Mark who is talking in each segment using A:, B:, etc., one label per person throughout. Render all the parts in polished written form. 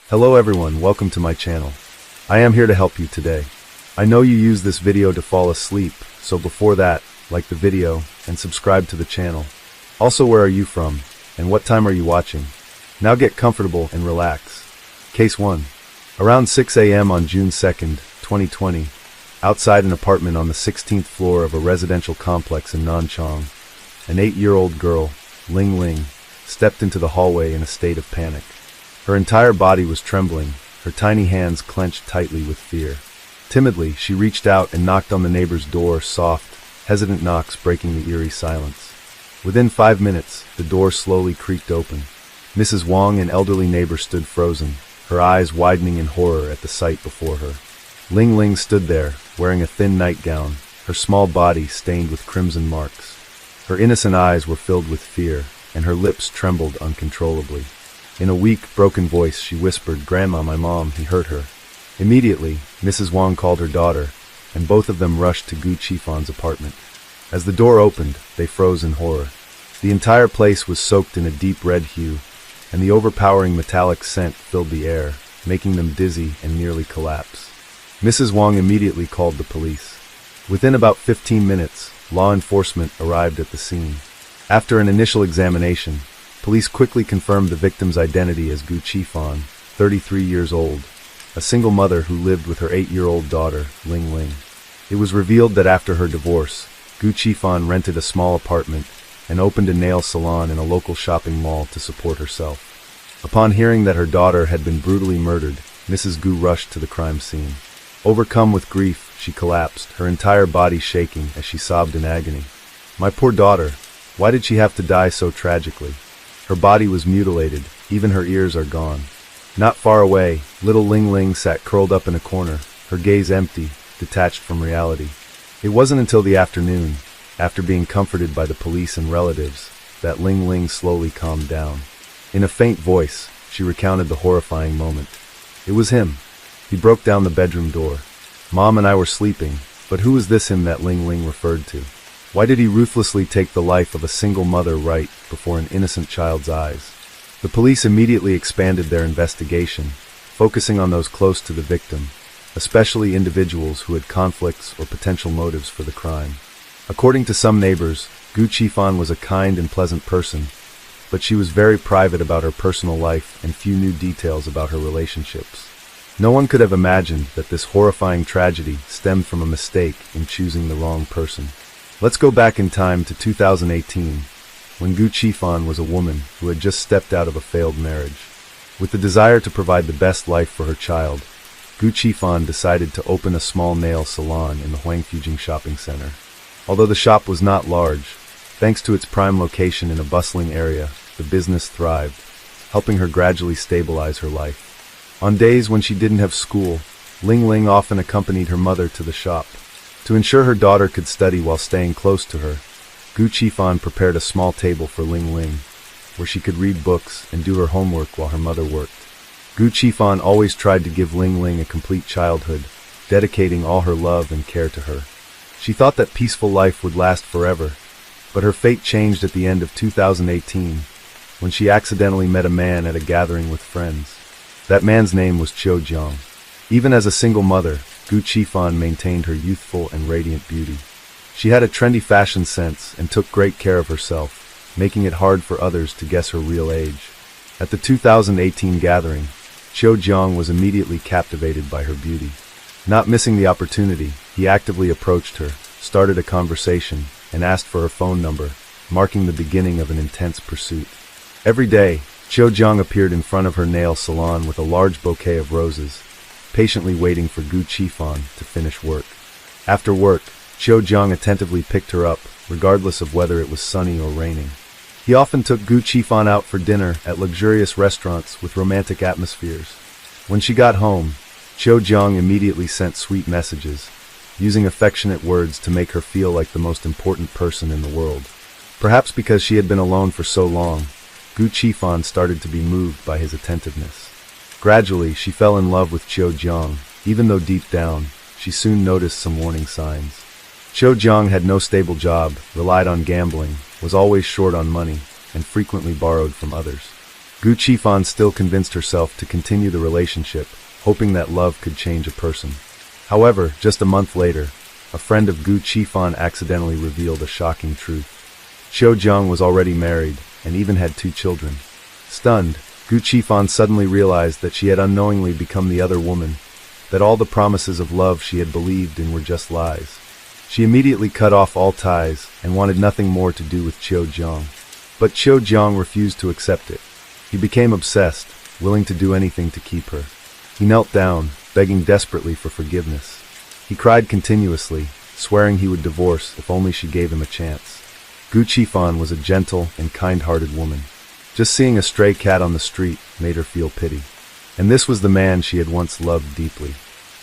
A: Hello everyone, welcome to my channel. I am here to help you today. I know you use this video to fall asleep, so before that, like the video and subscribe to the channel. Also, where are you from and what time are you watching? Now get comfortable and relax. Case 1. Around 6 a.m. on June 2nd, 2020, outside an apartment on the 16th floor of a residential complex in Nanchang, an 8-year-old girl, Ling Ling, stepped into the hallway in a state of panic. Her entire body was trembling, her tiny hands clenched tightly with fear. Timidly, she reached out and knocked on the neighbor's door, soft, hesitant knocks breaking the eerie silence. Within 5 minutes, the door slowly creaked open. Mrs. Wang, an elderly neighbor, stood frozen, her eyes widening in horror at the sight before her. Ling Ling stood there, wearing a thin nightgown, her small body stained with crimson marks. Her innocent eyes were filled with fear, and her lips trembled uncontrollably. In a weak, broken voice, she whispered, "Grandma, my mom, he hurt her." Immediately, Mrs. Wang called her daughter, and both of them rushed to Gu Qifan's apartment. As the door opened, they froze in horror. The entire place was soaked in a deep red hue, and the overpowering metallic scent filled the air, making them dizzy and nearly collapse. Mrs. Wang immediately called the police. Within about 15 minutes, law enforcement arrived at the scene. After an initial examination, police quickly confirmed the victim's identity as Gu Qifan, 33 years old, a single mother who lived with her 8-year-old daughter, Ling Ling. It was revealed that after her divorce, Gu Qifan rented a small apartment and opened a nail salon in a local shopping mall to support herself. Upon hearing that her daughter had been brutally murdered, Mrs. Gu rushed to the crime scene. Overcome with grief, she collapsed, her entire body shaking as she sobbed in agony. "My poor daughter, why did she have to die so tragically? Her body was mutilated, even her ears are gone." Not far away, little Ling Ling sat curled up in a corner, her gaze empty, detached from reality. It wasn't until the afternoon, after being comforted by the police and relatives, that Ling Ling slowly calmed down. In a faint voice, she recounted the horrifying moment. "It was him. He broke down the bedroom door. Mom and I were sleeping, but who was this him that Ling Ling referred to? Why did he ruthlessly take the life of a single mother right before an innocent child's eyes?" The police immediately expanded their investigation, focusing on those close to the victim, especially individuals who had conflicts or potential motives for the crime. According to some neighbors, Gu Qifan was a kind and pleasant person, but she was very private about her personal life and few knew details about her relationships. No one could have imagined that this horrifying tragedy stemmed from a mistake in choosing the wrong person. Let's go back in time to 2018, when Gu Qifan was a woman who had just stepped out of a failed marriage. With the desire to provide the best life for her child, Gu Qifan decided to open a small nail salon in the Huangfujing shopping center. Although the shop was not large, thanks to its prime location in a bustling area, the business thrived, helping her gradually stabilize her life. On days when she didn't have school, Ling Ling often accompanied her mother to the shop. To ensure her daughter could study while staying close to her, Gu Qifan prepared a small table for Ling Ling, where she could read books and do her homework while her mother worked. Gu Qifan always tried to give Ling Ling a complete childhood, dedicating all her love and care to her. She thought that peaceful life would last forever, but her fate changed at the end of 2018, when she accidentally met a man at a gathering with friends. That man's name was Qiu Jiang. Even as a single mother, Gu Qifan maintained her youthful and radiant beauty. She had a trendy fashion sense and took great care of herself, making it hard for others to guess her real age. At the 2018 gathering, Qiu Jiang was immediately captivated by her beauty. Not missing the opportunity, he actively approached her, started a conversation, and asked for her phone number, marking the beginning of an intense pursuit. Every day, Qiu Jiang appeared in front of her nail salon with a large bouquet of roses, patiently waiting for Gu Qifan to finish work. After work, Qiu Jiang attentively picked her up, regardless of whether it was sunny or raining. He often took Gu Qifan out for dinner at luxurious restaurants with romantic atmospheres. When she got home, Qiu Jiang immediately sent sweet messages, using affectionate words to make her feel like the most important person in the world. Perhaps because she had been alone for so long, Gu Qifan started to be moved by his attentiveness. Gradually, she fell in love with Qiu Jiang, even though deep down, she soon noticed some warning signs. Qiu Jiang had no stable job, relied on gambling, was always short on money, and frequently borrowed from others. Gu Qifan still convinced herself to continue the relationship, hoping that love could change a person. However, just a month later, a friend of Gu Qifan accidentally revealed a shocking truth. Qiu Jiang was already married, and even had 2 children. Stunned, Gu Qifan suddenly realized that she had unknowingly become the other woman, that all the promises of love she had believed in were just lies. She immediately cut off all ties, and wanted nothing more to do with Qiu Jiang. But Qiu Jiang refused to accept it. He became obsessed, willing to do anything to keep her. He knelt down, begging desperately for forgiveness. He cried continuously, swearing he would divorce if only she gave him a chance. Gu Qifan was a gentle and kind-hearted woman. Just seeing a stray cat on the street made her feel pity. And this was the man she had once loved deeply.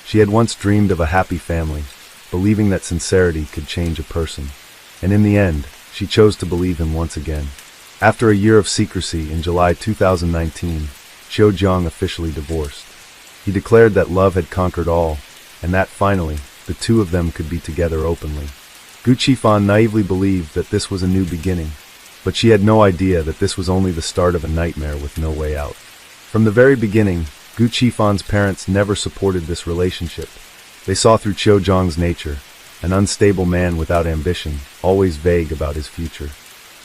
A: She had once dreamed of a happy family, believing that sincerity could change a person. And in the end, she chose to believe him once again. After a year of secrecy in July 2019, Qiu Jiang officially divorced. He declared that love had conquered all, and that finally, the 2 of them could be together openly. Gu Qifan naively believed that this was a new beginning, but she had no idea that this was only the start of a nightmare with no way out. From the very beginning, Gu Qifan's parents never supported this relationship. They saw through Qiu Jiang's nature, an unstable man without ambition, always vague about his future.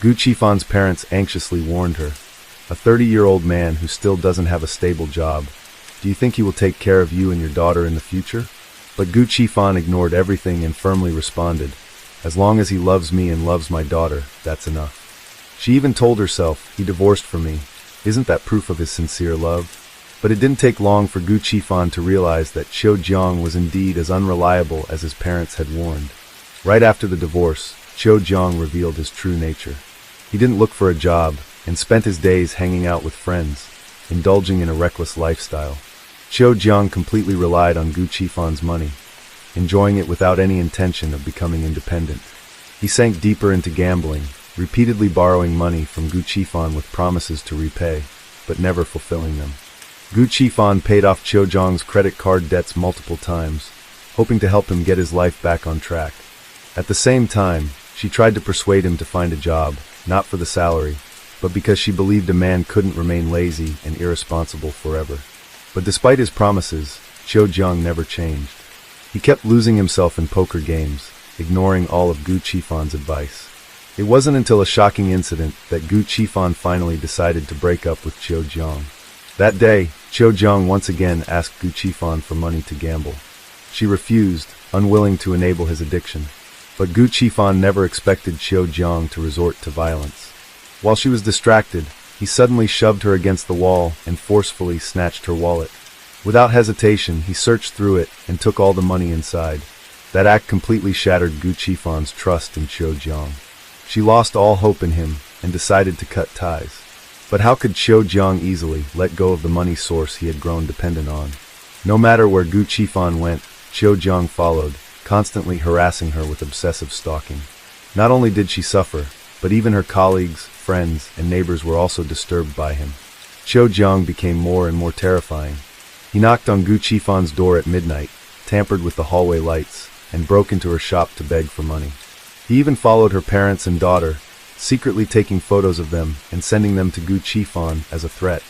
A: Gu Qifan's parents anxiously warned her, "A 30-year-old man who still doesn't have a stable job. Do you think he will take care of you and your daughter in the future?" But Gu Qifan ignored everything and firmly responded, "As long as he loves me and loves my daughter, that's enough." She even told herself, "He divorced for me. Isn't that proof of his sincere love?" But it didn't take long for Gu Qifan to realize that Qiu Jiang was indeed as unreliable as his parents had warned. Right after the divorce, Qiu Jiang revealed his true nature. He didn't look for a job, and spent his days hanging out with friends, indulging in a reckless lifestyle. Qiu Jiang completely relied on Gu Qifan's money, enjoying it without any intention of becoming independent. He sank deeper into gambling, repeatedly borrowing money from Gu Qifan with promises to repay, but never fulfilling them. Gu Qifan paid off Qiu Jiang's credit card debts multiple times, hoping to help him get his life back on track. At the same time, she tried to persuade him to find a job, not for the salary, but because she believed a man couldn't remain lazy and irresponsible forever. But despite his promises, Qiu Jiang never changed. He kept losing himself in poker games, ignoring all of Gu Qifan's advice. It wasn't until a shocking incident that Gu Qifan finally decided to break up with Qiu Jiang. That day, Qiu Jiang once again asked Gu Qifan for money to gamble. She refused, unwilling to enable his addiction. But Gu Qifan never expected Qiu Jiang to resort to violence. While she was distracted, he suddenly shoved her against the wall and forcefully snatched her wallet. Without hesitation, he searched through it and took all the money inside. That act completely shattered Gu Qifan's trust in Qiu Jiang. She lost all hope in him and decided to cut ties. But how could Qiu Jiang easily let go of the money source he had grown dependent on? No matter where Gu Qifan went, Qiu Jiang followed, constantly harassing her with obsessive stalking. Not only did she suffer, but even her colleagues, friends, and neighbors were also disturbed by him. Qiu Jiang became more and more terrifying. He knocked on Gu Qifan's door at midnight, tampered with the hallway lights, and broke into her shop to beg for money. He even followed her parents and daughter, secretly taking photos of them and sending them to Gu Qifan as a threat.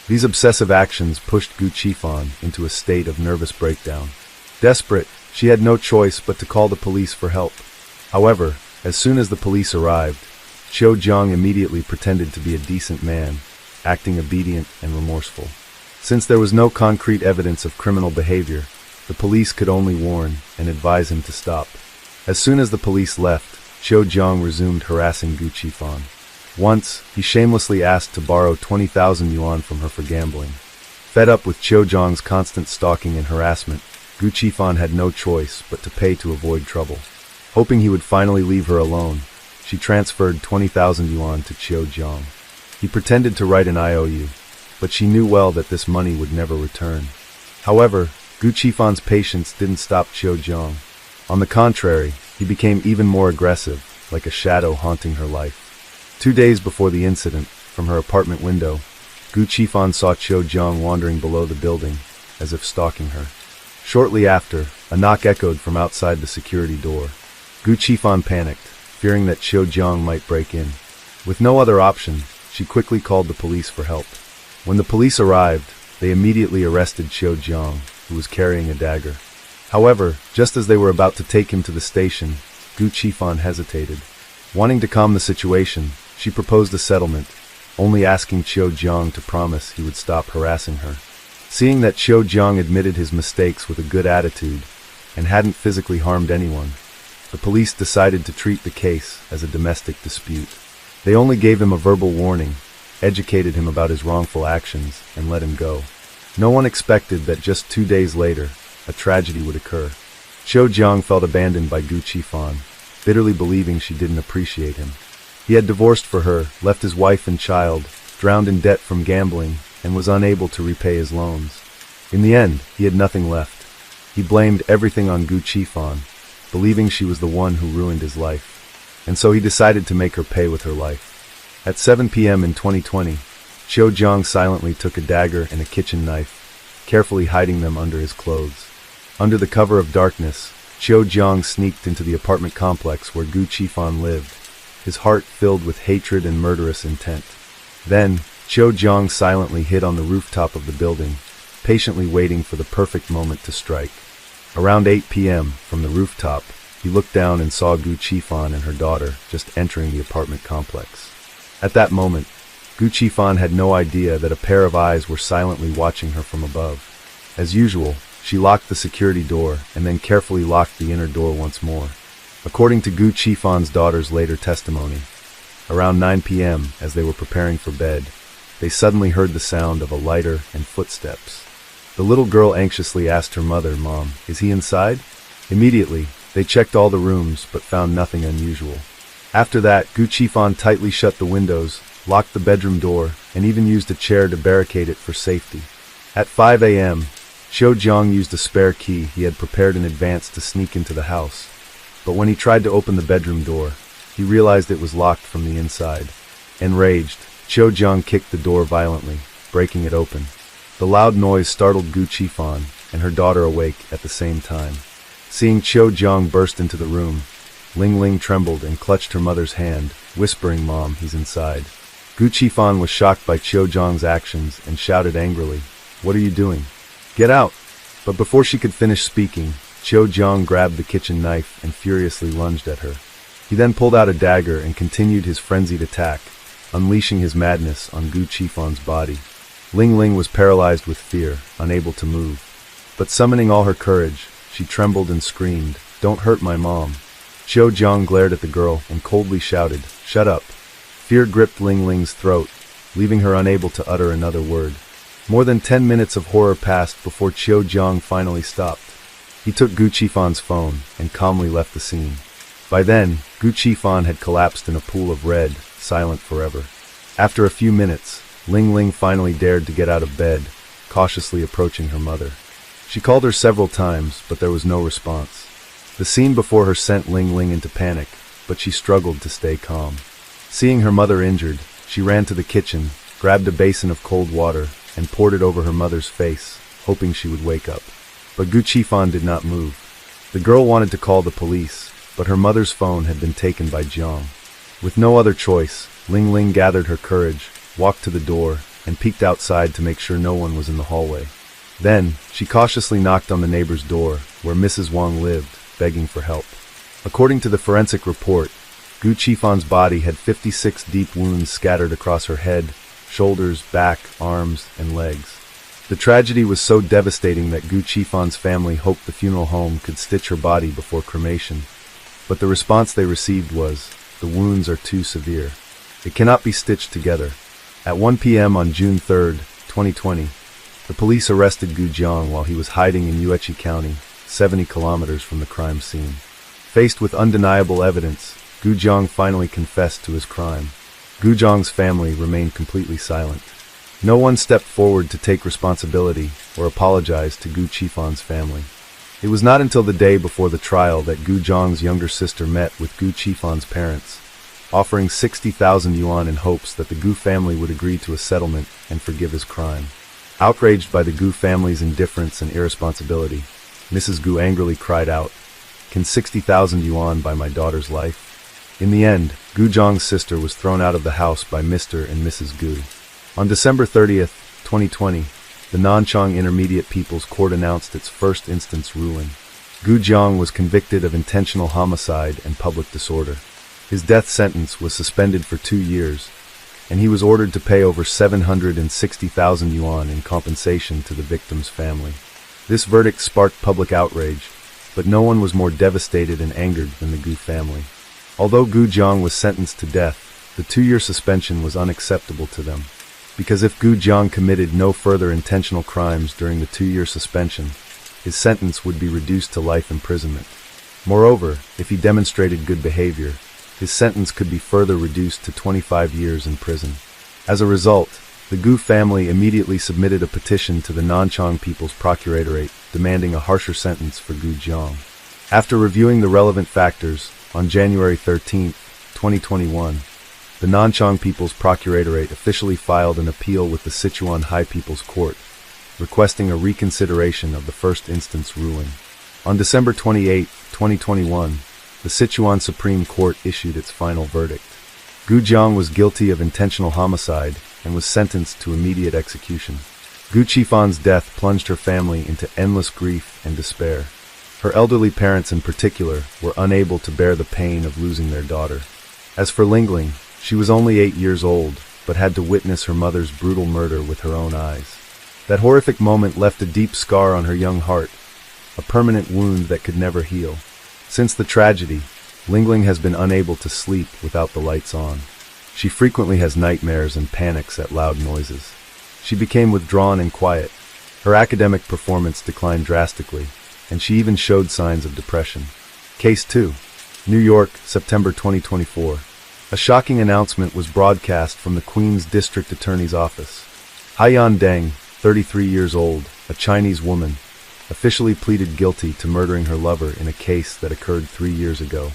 A: These obsessive actions pushed Gu Qifan into a state of nervous breakdown. Desperate, she had no choice but to call the police for help. However, as soon as the police arrived, Qiu Jiang immediately pretended to be a decent man, acting obedient and remorseful. Since there was no concrete evidence of criminal behavior, the police could only warn and advise him to stop. As soon as the police left, Qiu Jiang resumed harassing Gu Qifan. Once, he shamelessly asked to borrow 20,000 yuan from her for gambling. Fed up with Qiu Jiang's constant stalking and harassment, Gu Qifan had no choice but to pay to avoid trouble. Hoping he would finally leave her alone, she transferred 20,000 yuan to Qiu Jiang. He pretended to write an IOU, but she knew well that this money would never return. However, Gu Qifan's patience didn't stop Qiu Jiang. On the contrary, he became even more aggressive, like a shadow haunting her life. 2 days before the incident, from her apartment window, Gu Qifan saw Qiu Jiang wandering below the building, as if stalking her. Shortly after, a knock echoed from outside the security door. Gu Qifan panicked, fearing that Qiu Jiang might break in. With no other option, she quickly called the police for help. When the police arrived, they immediately arrested Qiu Jiang, who was carrying a dagger. However, just as they were about to take him to the station, Gu Qifan hesitated. Wanting to calm the situation, she proposed a settlement, only asking Qiu Jiang to promise he would stop harassing her. Seeing that Qiu Jiang admitted his mistakes with a good attitude and hadn't physically harmed anyone, the police decided to treat the case as a domestic dispute. They only gave him a verbal warning, educated him about his wrongful actions, and let him go. No one expected that just 2 days later, a tragedy would occur. Qiu Jiang felt abandoned by Gu Qifan, bitterly believing she didn't appreciate him. He had divorced for her, left his wife and child, drowned in debt from gambling, and was unable to repay his loans. In the end, he had nothing left. He blamed everything on Gu Qifan, believing she was the one who ruined his life. And so he decided to make her pay with her life. At 7 p.m. in 2020, Qiu Jiang silently took a dagger and a kitchen knife, carefully hiding them under his clothes. Under the cover of darkness, Qiu Jiang sneaked into the apartment complex where Gu Qifan lived, his heart filled with hatred and murderous intent. Then, Qiu Jiang silently hid on the rooftop of the building, patiently waiting for the perfect moment to strike. Around 8 p.m., from the rooftop, he looked down and saw Gu Qifan and her daughter just entering the apartment complex. At that moment, Gu Qifan had no idea that a pair of eyes were silently watching her from above. As usual, she locked the security door and then carefully locked the inner door once more. According to Gu Qifan's daughter's later testimony, around 9 p.m., as they were preparing for bed, they suddenly heard the sound of a lighter and footsteps. The little girl anxiously asked her mother, "Mom, is he inside?" Immediately, they checked all the rooms but found nothing unusual. After that, Gu Qifan tightly shut the windows, locked the bedroom door, and even used a chair to barricade it for safety. At 5 a.m., Qiu Jiang used a spare key he had prepared in advance to sneak into the house. But when he tried to open the bedroom door, he realized it was locked from the inside. Enraged, Qiu Jiang kicked the door violently, breaking it open. The loud noise startled Gu Qifan and her daughter awake at the same time. Seeing Qiu Jiang burst into the room, Ling Ling trembled and clutched her mother's hand, whispering, "Mom, he's inside." Gu Qifan was shocked by Qiu Jiang's actions and shouted angrily, "What are you doing? Get out!" But before she could finish speaking, Qiu Jiang grabbed the kitchen knife and furiously lunged at her. He then pulled out a dagger and continued his frenzied attack, unleashing his madness on Gu Qifan's body. Ling Ling was paralyzed with fear, unable to move. But summoning all her courage, she trembled and screamed, "Don't hurt my mom." Qiu Jiang glared at the girl and coldly shouted, "Shut up." Fear gripped Ling Ling's throat, leaving her unable to utter another word. More than 10 minutes of horror passed before Qiu Jiang finally stopped. He took Gu Qifan's phone and calmly left the scene. By then, Gu Qifan had collapsed in a pool of red, silent forever. After a few minutes, Ling Ling finally dared to get out of bed, cautiously approaching her mother. She called her several times, but there was no response. The scene before her sent Ling Ling into panic, but she struggled to stay calm. Seeing her mother injured, she ran to the kitchen, grabbed a basin of cold water, and poured it over her mother's face, hoping she would wake up. But Gu Qifan did not move. The girl wanted to call the police, but her mother's phone had been taken by Jiang. With no other choice, Ling Ling gathered her courage, walked to the door, and peeked outside to make sure no one was in the hallway. Then, she cautiously knocked on the neighbor's door, where Mrs. Wang lived, begging for help. According to the forensic report, Gu Qifan's body had 56 deep wounds scattered across her head, shoulders, back, arms, and legs. The tragedy was so devastating that Gu Qifan's family hoped the funeral home could stitch her body before cremation. But the response they received was, "The wounds are too severe. It cannot be stitched together." At 1 p.m. on June 3, 2020, the police arrested Gu Jiang while he was hiding in Yueqi County, 70 kilometers from the crime scene. Faced with undeniable evidence, Gu Jiang finally confessed to his crime. Gu Jiang's family remained completely silent. No one stepped forward to take responsibility or apologize to Gu Qifan's family. It was not until the day before the trial that Gu Jiang's younger sister met with Gu Qifan's parents, offering 60,000 yuan in hopes that the Gu family would agree to a settlement and forgive his crime. Outraged by the Gu family's indifference and irresponsibility, Mrs. Gu angrily cried out, "Can 60,000 yuan buy my daughter's life?" In the end, Gu Jiang's sister was thrown out of the house by Mr. and Mrs. Gu. On December 30, 2020, the Nanchang Intermediate People's Court announced its first instance ruling. Gu Jiang was convicted of intentional homicide and public disorder. His death sentence was suspended for 2 years, and he was ordered to pay over 760,000 yuan in compensation to the victim's family. This verdict sparked public outrage, but no one was more devastated and angered than the Gu family. Although Gu Jiang was sentenced to death, the 2-year suspension was unacceptable to them, because if Gu Jiang committed no further intentional crimes during the 2-year suspension, his sentence would be reduced to life imprisonment. Moreover, if he demonstrated good behavior, his sentence could be further reduced to 25 years in prison. As a result, the Gu family immediately submitted a petition to the Nanchang People's Procuratorate demanding a harsher sentence for Gu Jiang. After reviewing the relevant factors, on January 13, 2021, the Nanchang People's Procuratorate officially filed an appeal with the Sichuan High People's Court, requesting a reconsideration of the first instance ruling. On December 28, 2021, the Sichuan Supreme Court issued its final verdict. Gu Jiang was guilty of intentional homicide and was sentenced to immediate execution. Gu Qifan's death plunged her family into endless grief and despair. Her elderly parents in particular were unable to bear the pain of losing their daughter. As for Lingling, she was only 8 years old, but had to witness her mother's brutal murder with her own eyes. That horrific moment left a deep scar on her young heart, a permanent wound that could never heal. Since the tragedy, Lingling has been unable to sleep without the lights on. She frequently has nightmares and panics at loud noises. She became withdrawn and quiet. Her academic performance declined drastically, and she even showed signs of depression. Case 2. New York, September 2024. A shocking announcement was broadcast from the Queens District Attorney's Office. Haiyan Deng, 33 years old, a Chinese woman, officially pleaded guilty to murdering her lover in a case that occurred 3 years ago.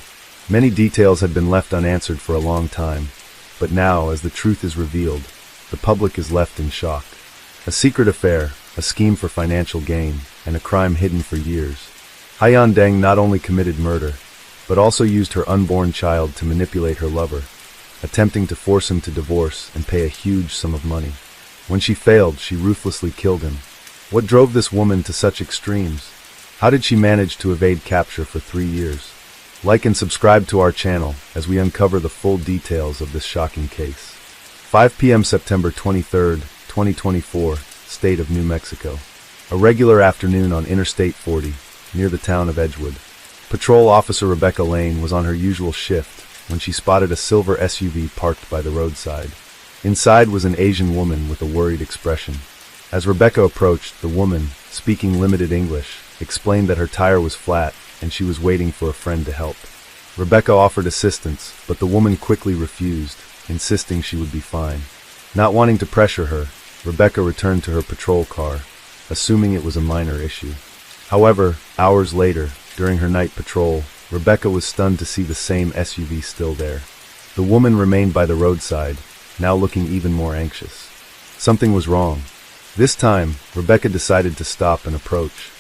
A: Many details had been left unanswered for a long time, but now, as the truth is revealed, the public is left in shock. A secret affair, a scheme for financial gain, and a crime hidden for years. Haiyan Deng not only committed murder, but also used her unborn child to manipulate her lover, attempting to force him to divorce and pay a huge sum of money. When she failed, she ruthlessly killed him. What drove this woman to such extremes? How did she manage to evade capture for 3 years? Like and subscribe to our channel as we uncover the full details of this shocking case. 5 p.m. September 23, 2024, State of New Mexico. A regular afternoon on Interstate 40, near the town of Edgewood. Patrol Officer Rebecca Lane was on her usual shift when she spotted a silver SUV parked by the roadside. Inside was an Asian woman with a worried expression. As Rebecca approached, the woman, speaking limited English, explained that her tire was flat and she was waiting for a friend to help. Rebecca offered assistance, but the woman quickly refused, insisting she would be fine. Not wanting to pressure her, Rebecca returned to her patrol car, assuming it was a minor issue. However, hours later, during her night patrol, Rebecca was stunned to see the same SUV still there. The woman remained by the roadside, now looking even more anxious. Something was wrong. This time, Rebecca decided to stop and approach.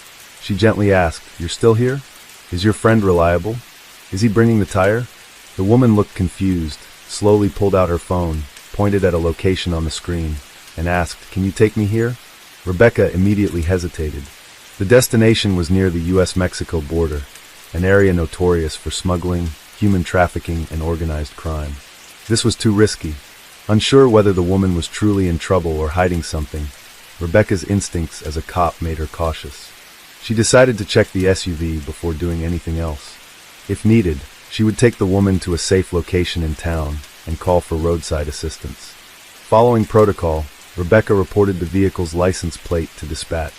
A: She gently asked, "You're still here? Is your friend reliable? Is he bringing the tire?" The woman looked confused, slowly pulled out her phone, pointed at a location on the screen, and asked, "Can you take me here?" Rebecca immediately hesitated. The destination was near the U.S.-Mexico border, an area notorious for smuggling, human trafficking, and organized crime. This was too risky. Unsure whether the woman was truly in trouble or hiding something, Rebecca's instincts as a cop made her cautious. She decided to check the SUV before doing anything else. If needed, she would take the woman to a safe location in town and call for roadside assistance. Following protocol, Rebecca reported the vehicle's license plate to dispatch.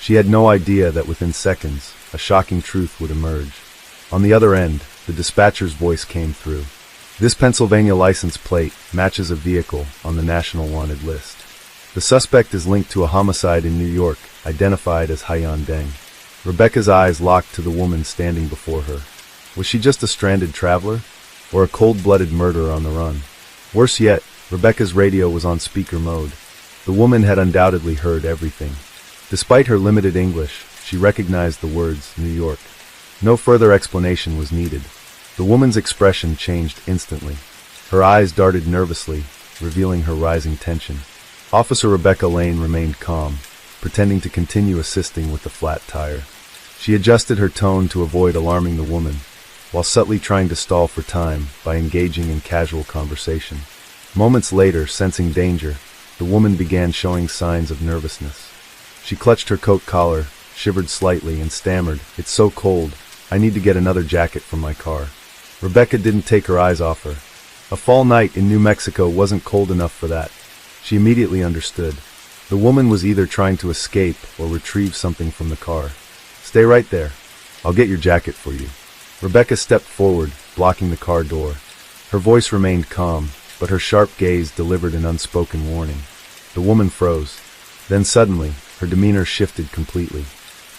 A: She had no idea that within seconds, a shocking truth would emerge. On the other end, the dispatcher's voice came through. This Pennsylvania license plate matches a vehicle on the National Wanted list. The suspect is linked to a homicide in New York, identified as Haiyan Deng. Rebecca's eyes locked to the woman standing before her. Was she just a stranded traveler? Or a cold-blooded murderer on the run? Worse yet, Rebecca's radio was on speaker mode. The woman had undoubtedly heard everything. Despite her limited English, she recognized the words New York. No further explanation was needed. The woman's expression changed instantly. Her eyes darted nervously, revealing her rising tension. Officer Rebecca Lane remained calm, pretending to continue assisting with the flat tire. She adjusted her tone to avoid alarming the woman, while subtly trying to stall for time by engaging in casual conversation. Moments later, sensing danger, the woman began showing signs of nervousness. She clutched her coat collar, shivered slightly, and stammered, "It's so cold. I need to get another jacket from my car." Rebecca didn't take her eyes off her. A fall night in New Mexico wasn't cold enough for that. She immediately understood. The woman was either trying to escape or retrieve something from the car. "Stay right there. I'll get your jacket for you." Rebecca stepped forward, blocking the car door. Her voice remained calm, but her sharp gaze delivered an unspoken warning. The woman froze. Then suddenly, her demeanor shifted completely.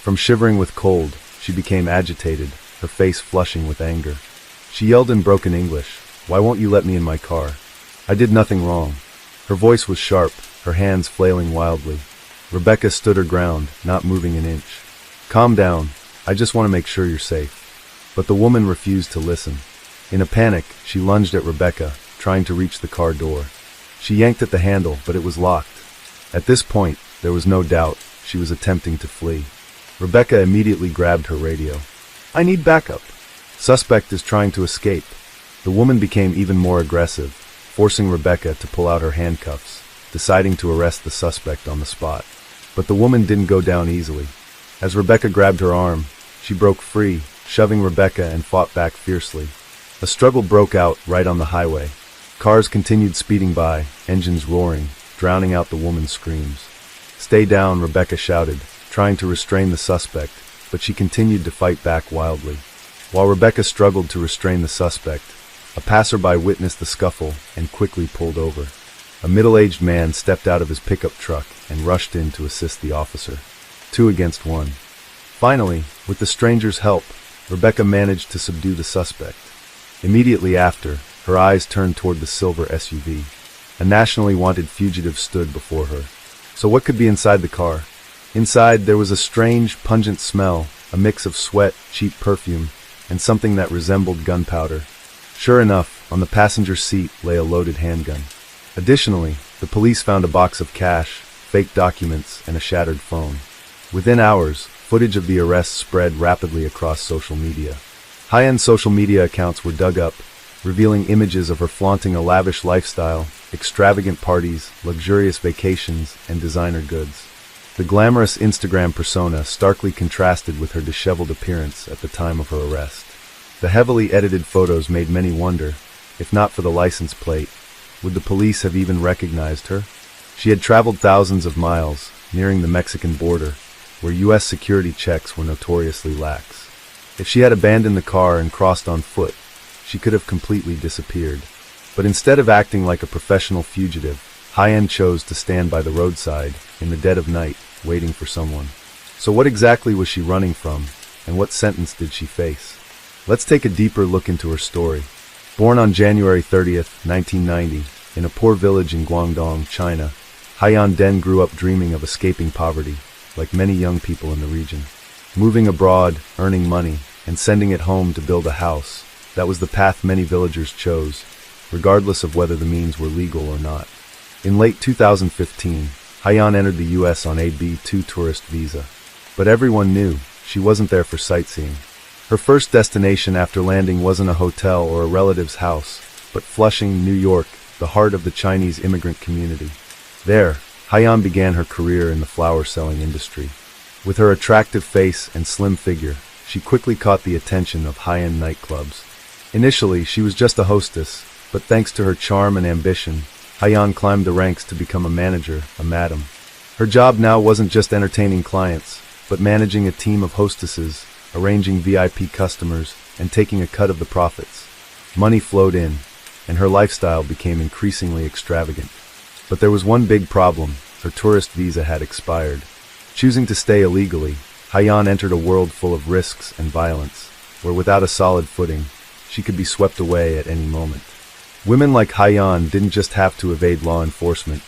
A: From shivering with cold, she became agitated, her face flushing with anger. She yelled in broken English, "Why won't you let me in my car? I did nothing wrong." Her voice was sharp, her hands flailing wildly. Rebecca stood her ground, not moving an inch. "Calm down. I just want to make sure you're safe." But the woman refused to listen. In a panic, she lunged at Rebecca, trying to reach the car door. She yanked at the handle, but it was locked. At this point, there was no doubt she was attempting to flee. Rebecca immediately grabbed her radio. "I need backup. Suspect is trying to escape." The woman became even more aggressive, forcing Rebecca to pull out her handcuffs, deciding to arrest the suspect on the spot. But the woman didn't go down easily. As Rebecca grabbed her arm, she broke free, shoving Rebecca, and fought back fiercely. A struggle broke out right on the highway. Cars continued speeding by, engines roaring, drowning out the woman's screams. "Stay down," Rebecca shouted, trying to restrain the suspect, but she continued to fight back wildly. While Rebecca struggled to restrain the suspect, a passerby witnessed the scuffle and quickly pulled over. A middle-aged man stepped out of his pickup truck and rushed in to assist the officer. 2 against 1. Finally, with the stranger's help, Rebecca managed to subdue the suspect. Immediately after, her eyes turned toward the silver SUV. A nationally wanted fugitive stood before her. So what could be inside the car? Inside, there was a strange, pungent smell, a mix of sweat, cheap perfume, and something that resembled gunpowder. Sure enough, on the passenger seat lay a loaded handgun. Additionally, the police found a box of cash, fake documents, and a shattered phone. Within hours, footage of the arrest spread rapidly across social media. High-end social media accounts were dug up, revealing images of her flaunting a lavish lifestyle, extravagant parties, luxurious vacations, and designer goods. The glamorous Instagram persona starkly contrasted with her disheveled appearance at the time of her arrest. The heavily edited photos made many wonder, if not for the license plate, would the police have even recognized her? She had traveled thousands of miles, nearing the Mexican border, where U.S. security checks were notoriously lax. If she had abandoned the car and crossed on foot, she could have completely disappeared. But instead of acting like a professional fugitive, Hyen chose to stand by the roadside, in the dead of night, waiting for someone. So what exactly was she running from, and what sentence did she face? Let's take a deeper look into her story. Born on January 30th, 1990, in a poor village in Guangdong, China, Hyen Den grew up dreaming of escaping poverty, like many young people in the region. Moving abroad, earning money, and sending it home to build a house, that was the path many villagers chose, regardless of whether the means were legal or not. In late 2015, Hyen entered the U.S. on a B2 tourist visa. But everyone knew she wasn't there for sightseeing. Her first destination after landing wasn't a hotel or a relative's house, but Flushing, New York, the heart of the Chinese immigrant community. There, Hyen began her career in the flower-selling industry. With her attractive face and slim figure, she quickly caught the attention of high-end nightclubs. Initially, she was just a hostess, but thanks to her charm and ambition, Hyen climbed the ranks to become a manager, a madam. Her job now wasn't just entertaining clients, but managing a team of hostesses, arranging VIP customers, and taking a cut of the profits. Money flowed in, and her lifestyle became increasingly extravagant. But there was one big problem: her tourist visa had expired. Choosing to stay illegally, Hyen entered a world full of risks and violence, where without a solid footing, she could be swept away at any moment. Women like Hyen didn't just have to evade law enforcement,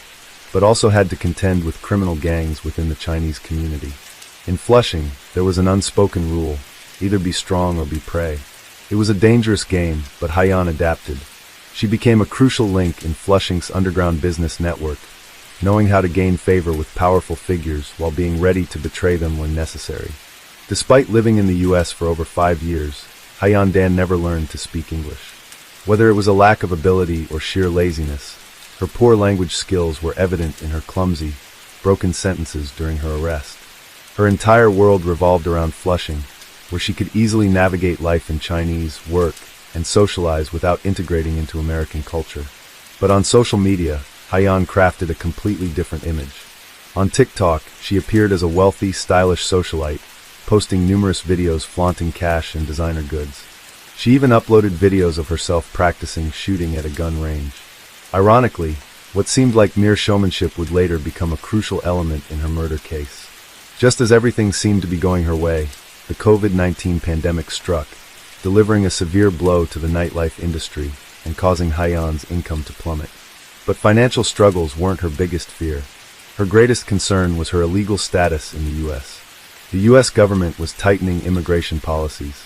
A: but also had to contend with criminal gangs within the Chinese community. In Flushing, there was an unspoken rule: either be strong or be prey. It was a dangerous game, but Hyen adapted. She became a crucial link in Flushing's underground business network, knowing how to gain favor with powerful figures while being ready to betray them when necessary. Despite living in the US for over 5 years, Haiyan Dan never learned to speak English. Whether it was a lack of ability or sheer laziness, her poor language skills were evident in her clumsy, broken sentences during her arrest. Her entire world revolved around Flushing, where she could easily navigate life in Chinese, work, and socialize without integrating into American culture. But on social media, Haiyan crafted a completely different image. On TikTok, she appeared as a wealthy, stylish socialite, posting numerous videos flaunting cash and designer goods. She even uploaded videos of herself practicing shooting at a gun range. Ironically, what seemed like mere showmanship would later become a crucial element in her murder case. Just as everything seemed to be going her way, the COVID-19 pandemic struck, delivering a severe blow to the nightlife industry and causing Haiyan's income to plummet. But financial struggles weren't her biggest fear. Her greatest concern was her illegal status in the U.S. The U.S. government was tightening immigration policies.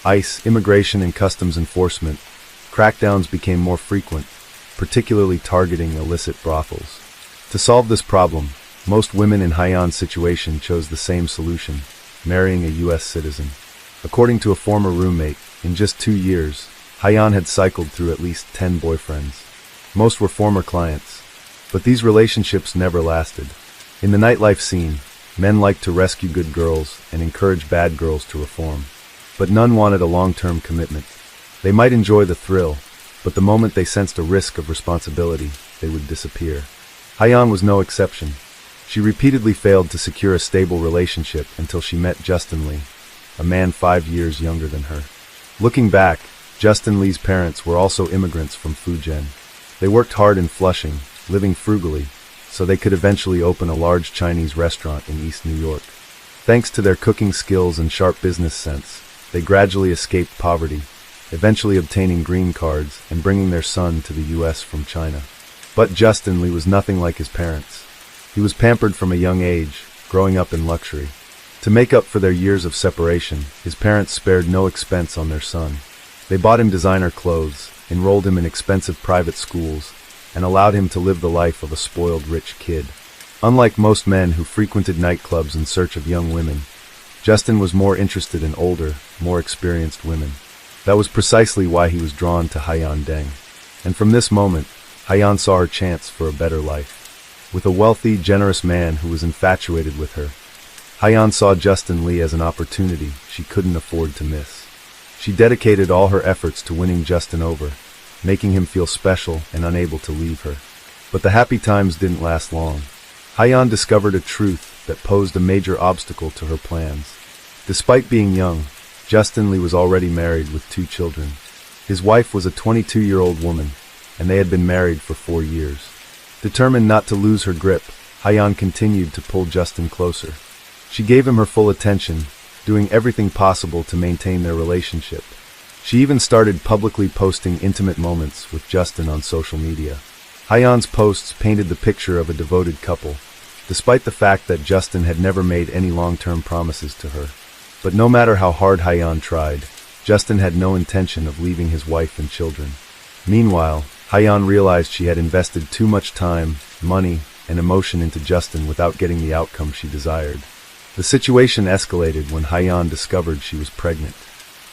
A: ICE, Immigration and Customs Enforcement, crackdowns became more frequent, particularly targeting illicit brothels. To solve this problem, most women in Haiyan's situation chose the same solution: marrying a U.S. citizen. According to a former roommate, in just 2 years, Haiyan had cycled through at least 10 boyfriends. Most were former clients, but these relationships never lasted. In the nightlife scene, men liked to rescue good girls and encourage bad girls to reform. But none wanted a long-term commitment. They might enjoy the thrill, but the moment they sensed a risk of responsibility, they would disappear. Haiyan was no exception. She repeatedly failed to secure a stable relationship until she met Justin Lee, a man 5 years younger than her. Looking back, Justin Lee's parents were also immigrants from Fujian. They worked hard in Flushing, living frugally, so they could eventually open a large Chinese restaurant in East New York. Thanks to their cooking skills and sharp business sense, they gradually escaped poverty, eventually obtaining green cards and bringing their son to the U.S. from China. But Justin Lee was nothing like his parents. He was pampered from a young age, growing up in luxury. To make up for their years of separation, his parents spared no expense on their son. They bought him designer clothes, enrolled him in expensive private schools, and allowed him to live the life of a spoiled rich kid. Unlike most men who frequented nightclubs in search of young women, Justin was more interested in older, more experienced women. That was precisely why he was drawn to Haiyan Deng. And from this moment, Haiyan saw her chance for a better life. With a wealthy, generous man who was infatuated with her, Haiyan saw Justin Lee as an opportunity she couldn't afford to miss. She dedicated all her efforts to winning Justin over, making him feel special and unable to leave her. But the happy times didn't last long. Haiyan discovered a truth that posed a major obstacle to her plans. Despite being young, Justin Lee was already married with 2 children. His wife was a 22-year-old woman, and they had been married for 4 years. Determined not to lose her grip, Haiyan continued to pull Justin closer. She gave him her full attention, doing everything possible to maintain their relationship. She even started publicly posting intimate moments with Justin on social media. Haiyan's posts painted the picture of a devoted couple, despite the fact that Justin had never made any long-term promises to her. But no matter how hard Haiyan tried, Justin had no intention of leaving his wife and children. Meanwhile, Haiyan realized she had invested too much time, money, and emotion into Justin without getting the outcome she desired. The situation escalated when Haiyan discovered she was pregnant.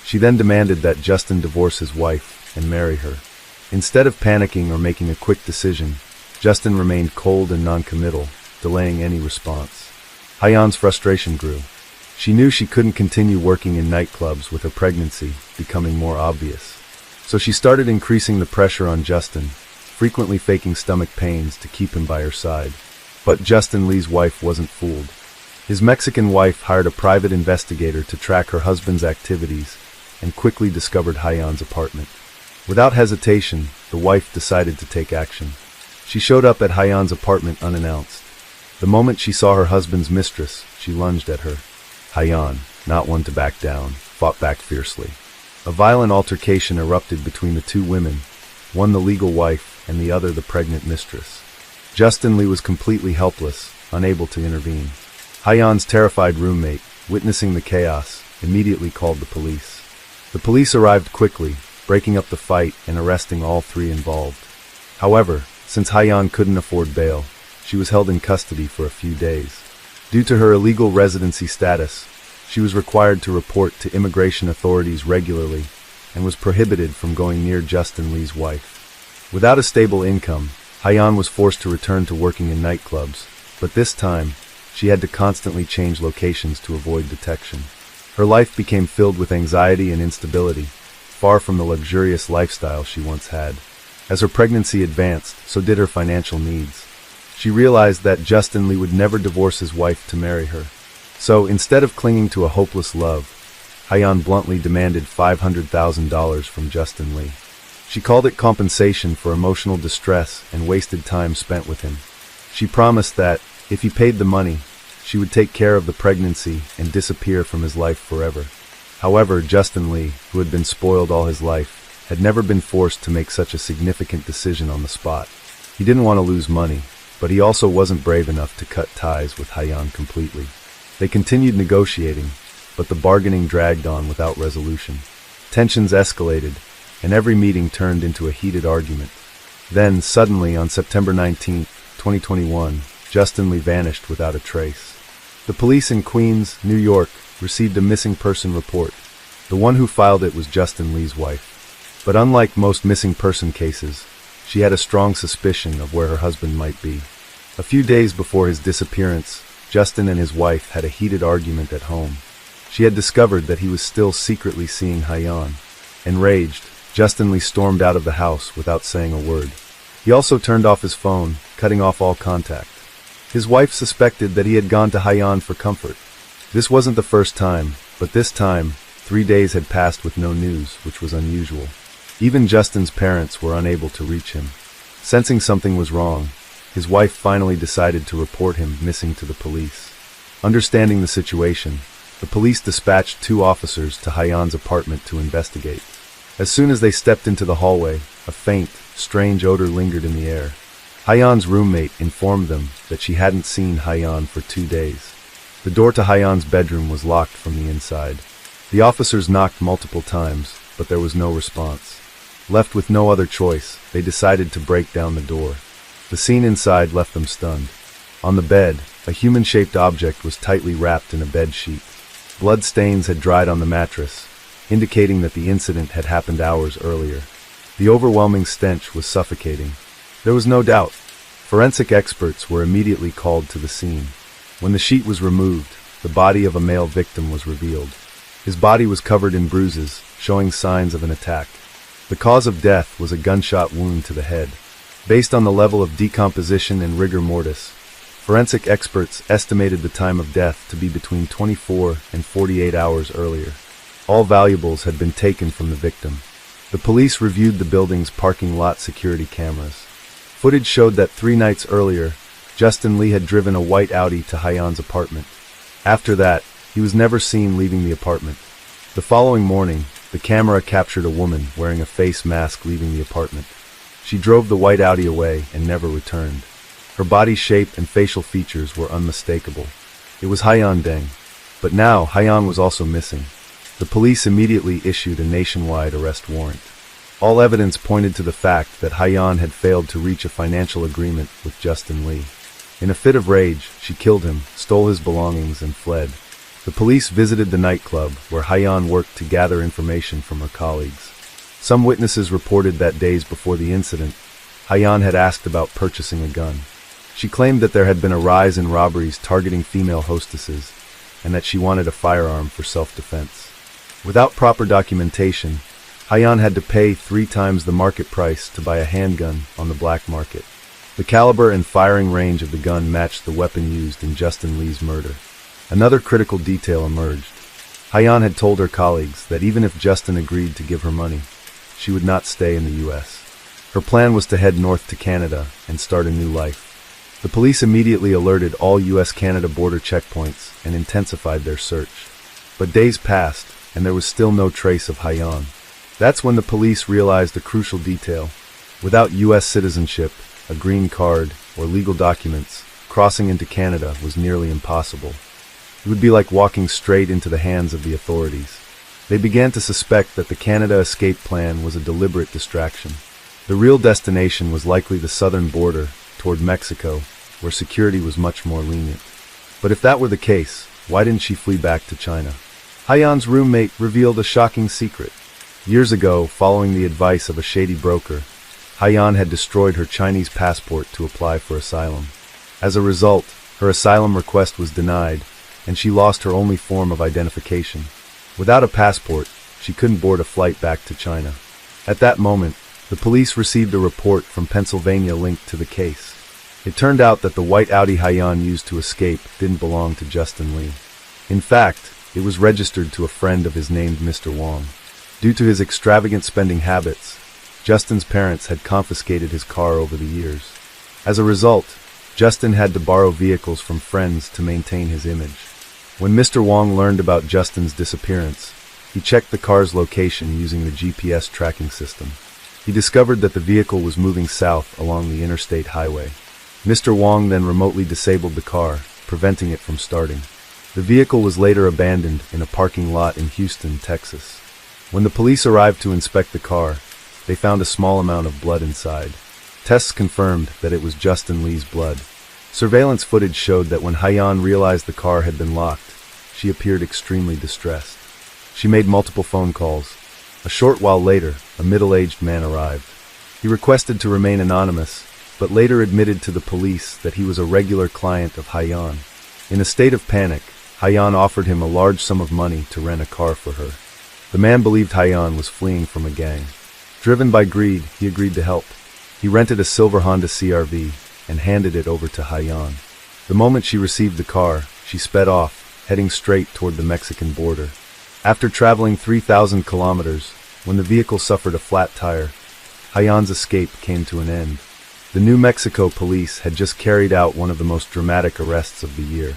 A: She then demanded that Justin divorce his wife and marry her. Instead of panicking or making a quick decision, Justin remained cold and non-committal, delaying any response. Haiyan's frustration grew. She knew she couldn't continue working in nightclubs with her pregnancy becoming more obvious. So she started increasing the pressure on Justin, frequently faking stomach pains to keep him by her side. But Justin Lee's wife wasn't fooled. His Mexican wife hired a private investigator to track her husband's activities and quickly discovered Haiyan's apartment. Without hesitation, the wife decided to take action. She showed up at Haiyan's apartment unannounced. The moment she saw her husband's mistress, she lunged at her. Haiyan, not one to back down, fought back fiercely. A violent altercation erupted between the 2 women, one the legal wife and the other the pregnant mistress. Justin Lee was completely helpless, unable to intervene. Haiyan's terrified roommate, witnessing the chaos, immediately called the police. The police arrived quickly, breaking up the fight and arresting all 3 involved. However, since Haiyan couldn't afford bail, she was held in custody for a few days. Due to her illegal residency status, she was required to report to immigration authorities regularly and was prohibited from going near Justin Lee's wife. Without a stable income, Hyeon was forced to return to working in nightclubs, but this time, she had to constantly change locations to avoid detection. Her life became filled with anxiety and instability, far from the luxurious lifestyle she once had. As her pregnancy advanced, so did her financial needs. She realized that Justin Lee would never divorce his wife to marry her. So, instead of clinging to a hopeless love, Hyeon bluntly demanded $500,000 from Justin Lee. She called it compensation for emotional distress and wasted time spent with him. She promised that, if he paid the money, she would take care of the pregnancy and disappear from his life forever. However, Justin Lee, who had been spoiled all his life, had never been forced to make such a significant decision on the spot. He didn't want to lose money, but he also wasn't brave enough to cut ties with Hyeon completely. They continued negotiating, but the bargaining dragged on without resolution. Tensions escalated, and every meeting turned into a heated argument. Then, suddenly, on September 19, 2021, Justin Lee vanished without a trace. The police in Queens, New York, received a missing person report. The one who filed it was Justin Lee's wife. But unlike most missing person cases, she had a strong suspicion of where her husband might be. A few days before his disappearance, Justin and his wife had a heated argument at home. She had discovered that he was still secretly seeing Hyeon. Enraged, Justin Lee stormed out of the house without saying a word. He also turned off his phone, cutting off all contact. His wife suspected that he had gone to Hyeon for comfort. This wasn't the first time, but this time, 3 days had passed with no news, which was unusual. Even Justin's parents were unable to reach him. Sensing something was wrong, his wife finally decided to report him missing to the police. Understanding the situation, the police dispatched 2 officers to Hyeon's apartment to investigate. As soon as they stepped into the hallway, a faint, strange odor lingered in the air. Hyeon's roommate informed them that she hadn't seen Hyeon for 2 days. The door to Hyeon's bedroom was locked from the inside. The officers knocked multiple times, but there was no response. Left with no other choice, they decided to break down the door. The scene inside left them stunned. On the bed, a human-shaped object was tightly wrapped in a bed sheet. Blood stains had dried on the mattress, indicating that the incident had happened hours earlier. The overwhelming stench was suffocating. There was no doubt. Forensic experts were immediately called to the scene. When the sheet was removed, the body of a male victim was revealed. His body was covered in bruises, showing signs of an attack. The cause of death was a gunshot wound to the head. Based on the level of decomposition and rigor mortis, forensic experts estimated the time of death to be between 24 and 48 hours earlier. All valuables had been taken from the victim. The police reviewed the building's parking lot security cameras. Footage showed that 3 nights earlier, Justin Lee had driven a white Audi to Hyeon's apartment. After that, he was never seen leaving the apartment. The following morning, the camera captured a woman wearing a face mask leaving the apartment. She drove the white Audi away and never returned. Her body shape and facial features were unmistakable. It was Hyeon Deng. But now, Hyeon was also missing. The police immediately issued a nationwide arrest warrant. All evidence pointed to the fact that Hyeon had failed to reach a financial agreement with Justin Lee. In a fit of rage, she killed him, stole his belongings, and fled. The police visited the nightclub where Hyeon worked to gather information from her colleagues. Some witnesses reported that days before the incident, Hyeon had asked about purchasing a gun. She claimed that there had been a rise in robberies targeting female hostesses, and that she wanted a firearm for self-defense. Without proper documentation, Hyeon had to pay 3 times the market price to buy a handgun on the black market. The caliber and firing range of the gun matched the weapon used in Justin Lee's murder. Another critical detail emerged. Hyeon had told her colleagues that even if Justin agreed to give her money, she would not stay in the U.S. Her plan was to head north to Canada and start a new life. The police immediately alerted all U.S.-Canada border checkpoints and intensified their search. But days passed, and there was still no trace of Hyeon. That's when the police realized a crucial detail. Without U.S. citizenship, a green card, or legal documents, crossing into Canada was nearly impossible. It would be like walking straight into the hands of the authorities. They began to suspect that the Canada escape plan was a deliberate distraction. The real destination was likely the southern border, toward Mexico, where security was much more lenient. But if that were the case, why didn't she flee back to China? Haiyan's roommate revealed a shocking secret. Years ago, following the advice of a shady broker, Haiyan had destroyed her Chinese passport to apply for asylum. As a result, her asylum request was denied, and she lost her only form of identification. Without a passport, she couldn't board a flight back to China. At that moment, the police received a report from Pennsylvania linked to the case. It turned out that the white Audi Haiyan used to escape didn't belong to Justin Lee. In fact, it was registered to a friend of his named Mr. Wong. Due to his extravagant spending habits, Justin's parents had confiscated his car over the years. As a result, Justin had to borrow vehicles from friends to maintain his image. When Mr. Wong learned about Justin's disappearance, he checked the car's location using the GPS tracking system. He discovered that the vehicle was moving south along the interstate highway. Mr. Wong then remotely disabled the car, preventing it from starting. The vehicle was later abandoned in a parking lot in Houston, Texas. When the police arrived to inspect the car, they found a small amount of blood inside. Tests confirmed that it was Justin Lee's blood. Surveillance footage showed that when Haiyan realized the car had been locked, she appeared extremely distressed. She made multiple phone calls. A short while later, a middle-aged man arrived. He requested to remain anonymous, but later admitted to the police that he was a regular client of Haiyan. In a state of panic, Haiyan offered him a large sum of money to rent a car for her. The man believed Haiyan was fleeing from a gang. Driven by greed, he agreed to help. He rented a silver Honda CR-V and handed it over to Haiyan. The moment she received the car, she sped off, heading straight toward the Mexican border. After traveling 3,000 kilometers, when the vehicle suffered a flat tire, Haiyan's escape came to an end. The New Mexico police had just carried out one of the most dramatic arrests of the year.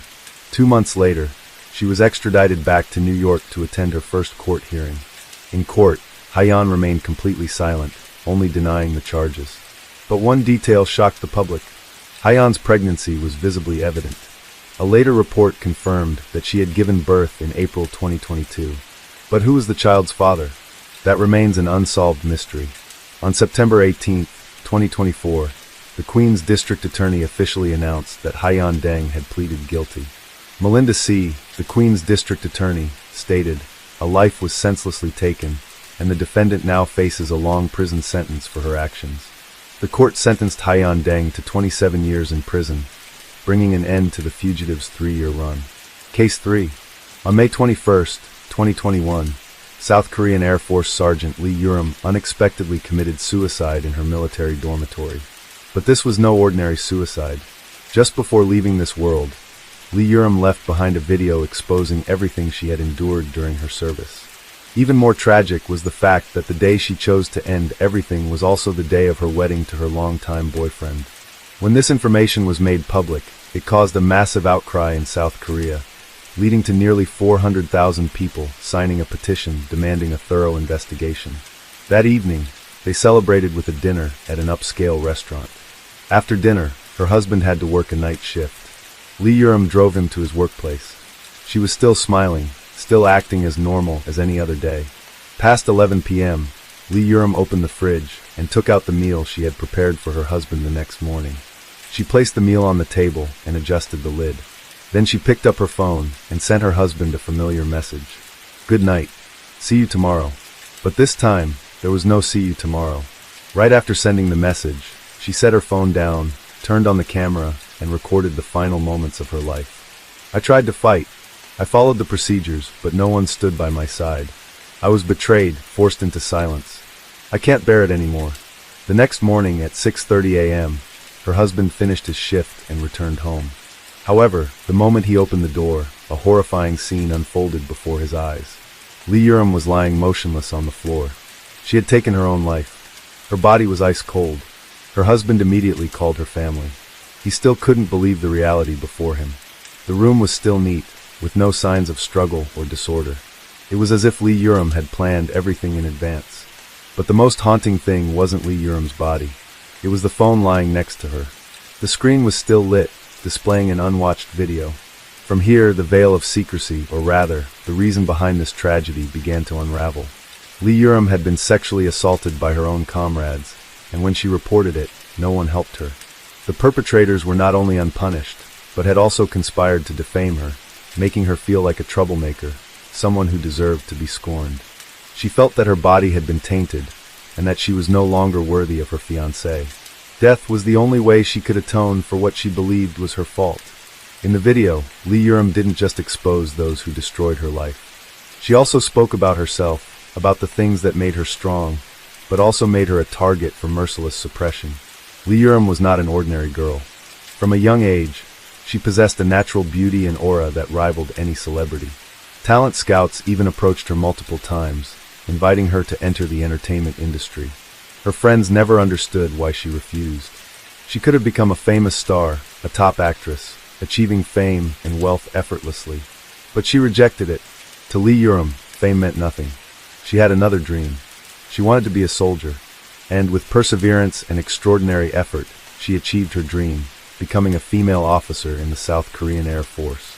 A: 2 months later, she was extradited back to New York to attend her first court hearing. In court, Haiyan remained completely silent, only denying the charges. But one detail shocked the public. Haiyan's pregnancy was visibly evident. A later report confirmed that she had given birth in April 2022. But who was the child's father? That remains an unsolved mystery. On September 18, 2024, the Queens District Attorney officially announced that Haiyan Deng had pleaded guilty. Melinda C., the Queens District Attorney, stated, "A life was senselessly taken, and the defendant now faces a long prison sentence for her actions." The court sentenced Haiyan Deng to 27 years in prison, bringing an end to the fugitive's 3-year run. Case 3. On May 21, 2021, South Korean Air Force Sergeant Lee Urim unexpectedly committed suicide in her military dormitory. But this was no ordinary suicide. Just before leaving this world, Lee Urim left behind a video exposing everything she had endured during her service. Even more tragic was the fact that the day she chose to end everything was also the day of her wedding to her longtime boyfriend. When this information was made public, it caused a massive outcry in South Korea, leading to nearly 400,000 people signing a petition demanding a thorough investigation. That evening, they celebrated with a dinner at an upscale restaurant. After dinner, her husband had to work a night shift. Lee Urim drove him to his workplace. She was still smiling, still acting as normal as any other day. Past 11 p.m., Lee Urim opened the fridge and took out the meal she had prepared for her husband the next morning. She placed the meal on the table and adjusted the lid. Then she picked up her phone and sent her husband a familiar message. "Good night. See you tomorrow." But this time, there was no "see you tomorrow." Right after sending the message, she set her phone down, turned on the camera, and recorded the final moments of her life. "I tried to fight. I followed the procedures, but no one stood by my side. I was betrayed, forced into silence. I can't bear it anymore." The next morning at 6:30 a.m., her husband finished his shift and returned home. However, the moment he opened the door, a horrifying scene unfolded before his eyes. Lee Urim was lying motionless on the floor. She had taken her own life. Her body was ice cold. Her husband immediately called her family. He still couldn't believe the reality before him. The room was still neat, with no signs of struggle or disorder. It was as if Lee Urim had planned everything in advance. But the most haunting thing wasn't Lee Urim's body. It was the phone lying next to her. The screen was still lit, displaying an unwatched video. From here, the veil of secrecy, or rather, the reason behind this tragedy, began to unravel. Lee Urim had been sexually assaulted by her own comrades, and when she reported it, no one helped her. The perpetrators were not only unpunished, but had also conspired to defame her, making her feel like a troublemaker, someone who deserved to be scorned. She felt that her body had been tainted, and that she was no longer worthy of her fiancé. Death was the only way she could atone for what she believed was her fault. In the video, Lee Urim didn't just expose those who destroyed her life. She also spoke about herself, about the things that made her strong, but also made her a target for merciless suppression. Lee Urim was not an ordinary girl. From a young age, she possessed a natural beauty and aura that rivaled any celebrity. Talent scouts even approached her multiple times, inviting her to enter the entertainment industry. Her friends never understood why she refused. She could have become a famous star, a top actress, achieving fame and wealth effortlessly. But she rejected it. To Lee Urim, fame meant nothing. She had another dream. She wanted to be a soldier. And with perseverance and extraordinary effort, she achieved her dream, becoming a female officer in the South Korean Air Force.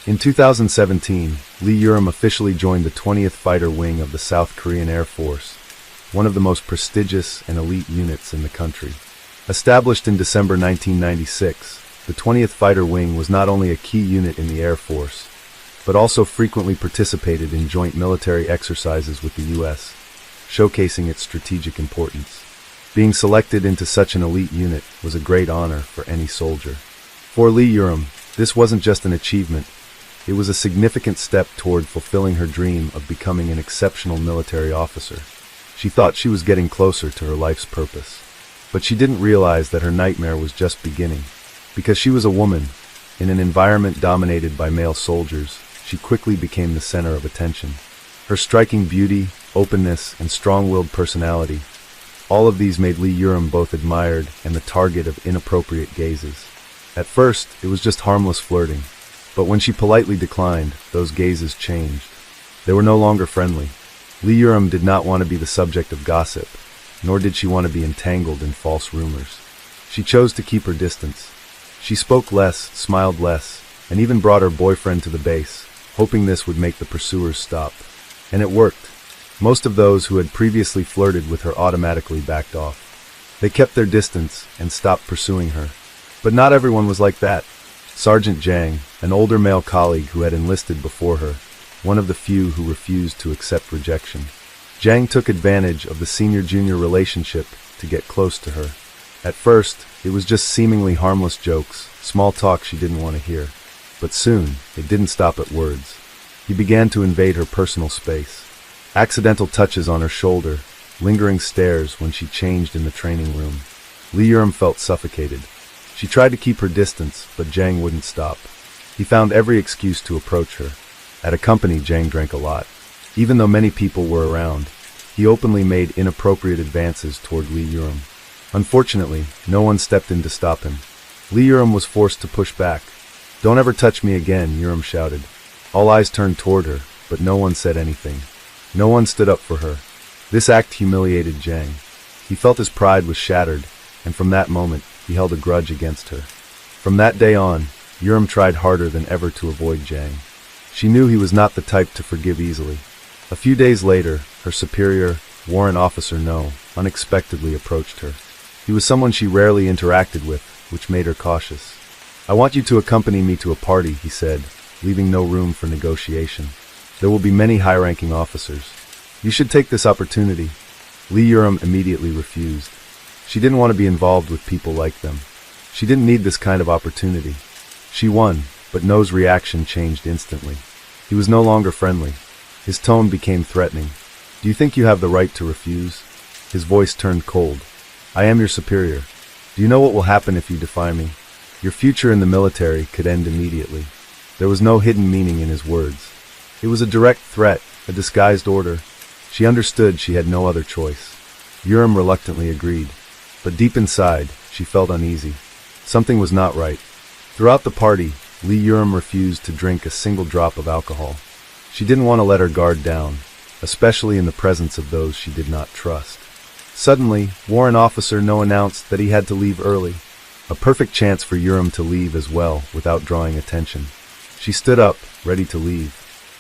A: In 2017, Lee Urim officially joined the 20th Fighter Wing of the South Korean Air Force, one of the most prestigious and elite units in the country. Established in December 1996, the 20th Fighter Wing was not only a key unit in the Air Force, but also frequently participated in joint military exercises with the U.S., showcasing its strategic importance. Being selected into such an elite unit was a great honor for any soldier. For Lee Urim, this wasn't just an achievement, it was a significant step toward fulfilling her dream of becoming an exceptional military officer. She thought she was getting closer to her life's purpose. But she didn't realize that her nightmare was just beginning. Because she was a woman, in an environment dominated by male soldiers, she quickly became the center of attention. Her striking beauty, openness, and strong-willed personality, all of these made Lee Urim both admired and the target of inappropriate gazes. At first, it was just harmless flirting. But when she politely declined, those gazes changed. They were no longer friendly. Lee Urim did not want to be the subject of gossip, nor did she want to be entangled in false rumors. She chose to keep her distance. She spoke less, smiled less, and even brought her boyfriend to the base, hoping this would make the pursuers stop. And it worked. Most of those who had previously flirted with her automatically backed off. They kept their distance and stopped pursuing her. But not everyone was like that. Sergeant Jang, an older male colleague who had enlisted before her, one of the few who refused to accept rejection. Jang took advantage of the senior-junior relationship to get close to her. At first, it was just seemingly harmless jokes, small talk she didn't want to hear. But soon, it didn't stop at words. He began to invade her personal space. Accidental touches on her shoulder, lingering stares when she changed in the training room. Lee Urim felt suffocated. She tried to keep her distance, but Jang wouldn't stop. He found every excuse to approach her. At a company, Jang drank a lot. Even though many people were around, he openly made inappropriate advances toward Lee Urim. Unfortunately, no one stepped in to stop him. Lee Urim was forced to push back. "Don't ever touch me again," Urim shouted. All eyes turned toward her, but no one said anything. No one stood up for her. This act humiliated Jang. He felt his pride was shattered, and from that moment, he held a grudge against her. From that day on, Urim tried harder than ever to avoid Jang. She knew he was not the type to forgive easily. A few days later, her superior, Warrant Officer No, unexpectedly approached her. He was someone she rarely interacted with, which made her cautious. "I want you to accompany me to a party," he said, leaving no room for negotiation. "There will be many high-ranking officers. You should take this opportunity." Lee Urim immediately refused. She didn't want to be involved with people like them. She didn't need this kind of opportunity. She won, but No's reaction changed instantly. He was no longer friendly. His tone became threatening. "Do you think you have the right to refuse?" His voice turned cold. "I am your superior. Do you know what will happen if you defy me? Your future in the military could end immediately." There was no hidden meaning in his words. It was a direct threat, a disguised order. She understood she had no other choice. Urim reluctantly agreed. But deep inside, she felt uneasy. Something was not right. Throughout the party, Lee Urim refused to drink a single drop of alcohol. She didn't want to let her guard down, especially in the presence of those she did not trust. Suddenly, Warrant Officer No announced that he had to leave early. A perfect chance for Urim to leave as well, without drawing attention. She stood up, ready to leave.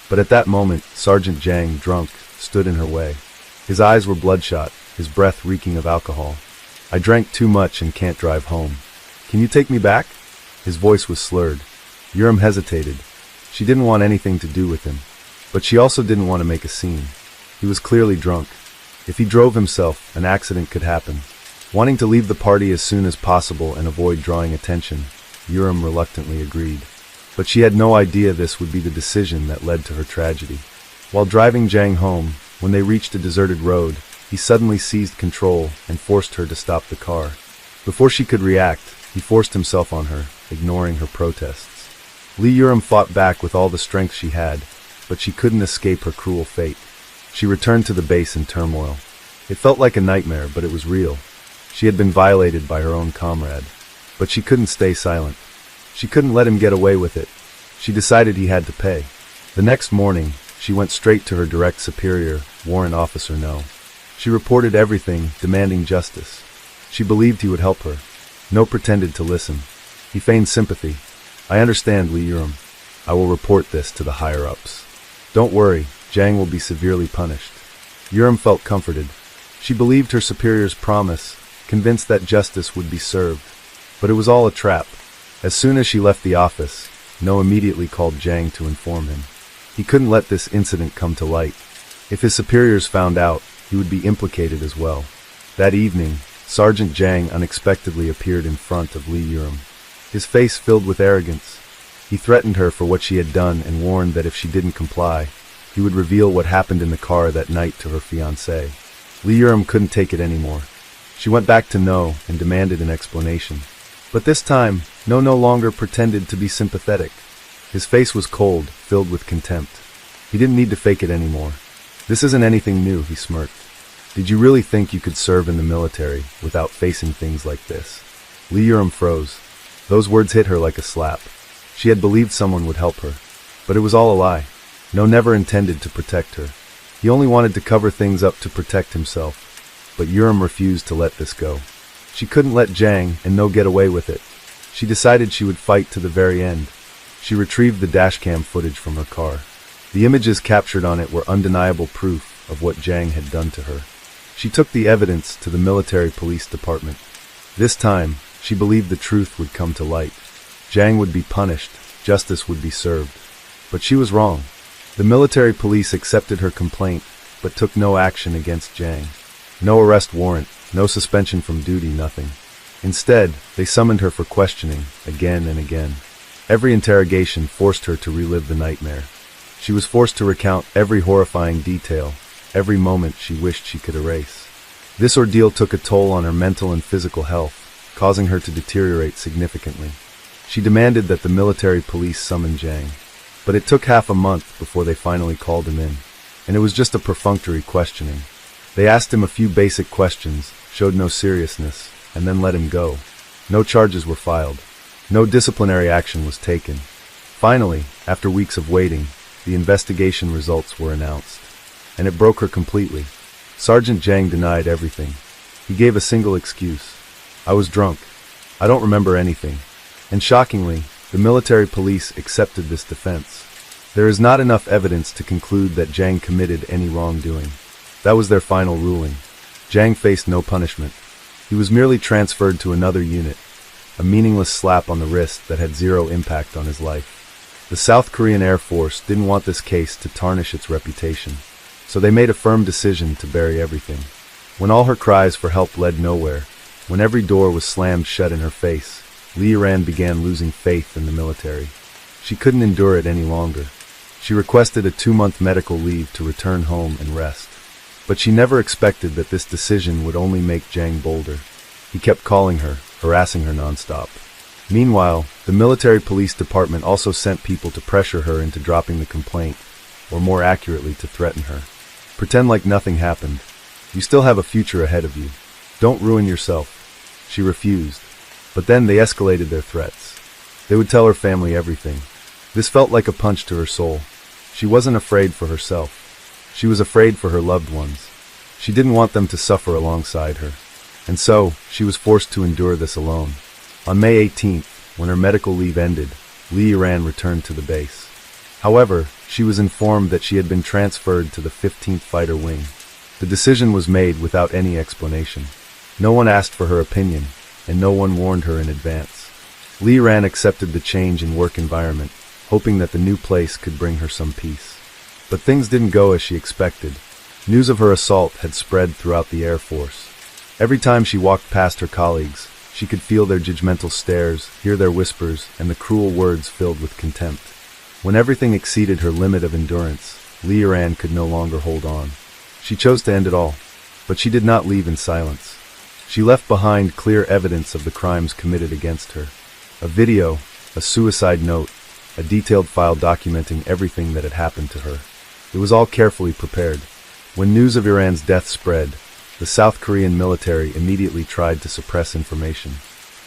A: But at that moment, Sergeant Jang, drunk, stood in her way. His eyes were bloodshot, his breath reeking of alcohol. "I drank too much and can't drive home," Can you take me back? His voice was slurred. Urim hesitated. She didn't want anything to do with him, but she also didn't want to make a scene. He was clearly drunk. If he drove himself, an accident could happen. Wanting to leave the party as soon as possible and avoid drawing attention, Urim reluctantly agreed. But she had no idea this would be the decision that led to her tragedy. While driving Jang home, when they reached a deserted road, he suddenly seized control and forced her to stop the car. Before she could react, he forced himself on her, ignoring her protests. Lee Urim fought back with all the strength she had, but she couldn't escape her cruel fate. She returned to the base in turmoil. It felt like a nightmare, but it was real. She had been violated by her own comrade. But she couldn't stay silent. She couldn't let him get away with it. She decided he had to pay. The next morning, she went straight to her direct superior, Warrant Officer No. She reported everything, demanding justice. She believed he would help her. No pretended to listen. He feigned sympathy. I understand, Lee Urim. I will report this to the higher-ups. Don't worry, Jang will be severely punished. Urim felt comforted. She believed her superior's promise, convinced that justice would be served. But it was all a trap. As soon as she left the office, No immediately called Jang to inform him. He couldn't let this incident come to light. If his superiors found out, he would be implicated as well. That evening, Sergeant Jang unexpectedly appeared in front of Lee Urim. His face filled with arrogance. He threatened her for what she had done and warned that if she didn't comply, he would reveal what happened in the car that night to her fiancé. Lee Urim couldn't take it anymore. She went back to No and demanded an explanation. But this time, No longer pretended to be sympathetic. His face was cold, filled with contempt. He didn't need to fake it anymore. This isn't anything new, he smirked. Did you really think you could serve in the military without facing things like this? Lee Urim froze. Those words hit her like a slap. She had believed someone would help her. But it was all a lie. No never intended to protect her. He only wanted to cover things up to protect himself. But Urim refused to let this go. She couldn't let Jang and No get away with it. She decided she would fight to the very end. She retrieved the dashcam footage from her car. The images captured on it were undeniable proof of what Jang had done to her. She took the evidence to the military police department. This time, she believed the truth would come to light. Jang would be punished, justice would be served. But she was wrong. The military police accepted her complaint, but took no action against Jang. No arrest warrant, no suspension from duty, nothing. Instead, they summoned her for questioning, again and again. Every interrogation forced her to relive the nightmare. She was forced to recount every horrifying detail, every moment she wished she could erase. This ordeal took a toll on her mental and physical health, causing her to deteriorate significantly. She demanded that the military police summon Jang. But it took half a month before they finally called him in. And it was just a perfunctory questioning. They asked him a few basic questions, showed no seriousness, and then let him go. No charges were filed. No disciplinary action was taken. Finally, after weeks of waiting, the investigation results were announced. And it broke her completely. Sergeant Jang denied everything. He gave a single excuse. I was drunk. I don't remember anything. And shockingly, the military police accepted this defense. There is not enough evidence to conclude that Jang committed any wrongdoing. That was their final ruling. Jang faced no punishment. He was merely transferred to another unit, a meaningless slap on the wrist that had zero impact on his life. The South Korean Air Force didn't want this case to tarnish its reputation, so they made a firm decision to bury everything. When all her cries for help led nowhere, when every door was slammed shut in her face, Lee Urim began losing faith in the military. She couldn't endure it any longer. She requested a 2-month medical leave to return home and rest. But she never expected that this decision would only make Jang bolder. He kept calling her, harassing her nonstop. Meanwhile, the military police department also sent people to pressure her into dropping the complaint, or more accurately, to threaten her. Pretend like nothing happened. You still have a future ahead of you. Don't ruin yourself. She refused. But then they escalated their threats. They would tell her family everything. This felt like a punch to her soul. She wasn't afraid for herself. She was afraid for her loved ones. She didn't want them to suffer alongside her. And so, she was forced to endure this alone. On May 18th, when her medical leave ended, Lee Urim returned to the base. However, she was informed that she had been transferred to the 15th Fighter Wing. The decision was made without any explanation. No one asked for her opinion, and no one warned her in advance. Lee Ran accepted the change in work environment, hoping that the new place could bring her some peace. But things didn't go as she expected. News of her assault had spread throughout the Air Force. Every time she walked past her colleagues, she could feel their judgmental stares, hear their whispers, and the cruel words filled with contempt. When everything exceeded her limit of endurance, Lee Ran could no longer hold on. She chose to end it all, but she did not leave in silence. She left behind clear evidence of the crimes committed against her. A video, a suicide note, a detailed file documenting everything that had happened to her. It was all carefully prepared. When news of Iran's death spread, the South Korean military immediately tried to suppress information.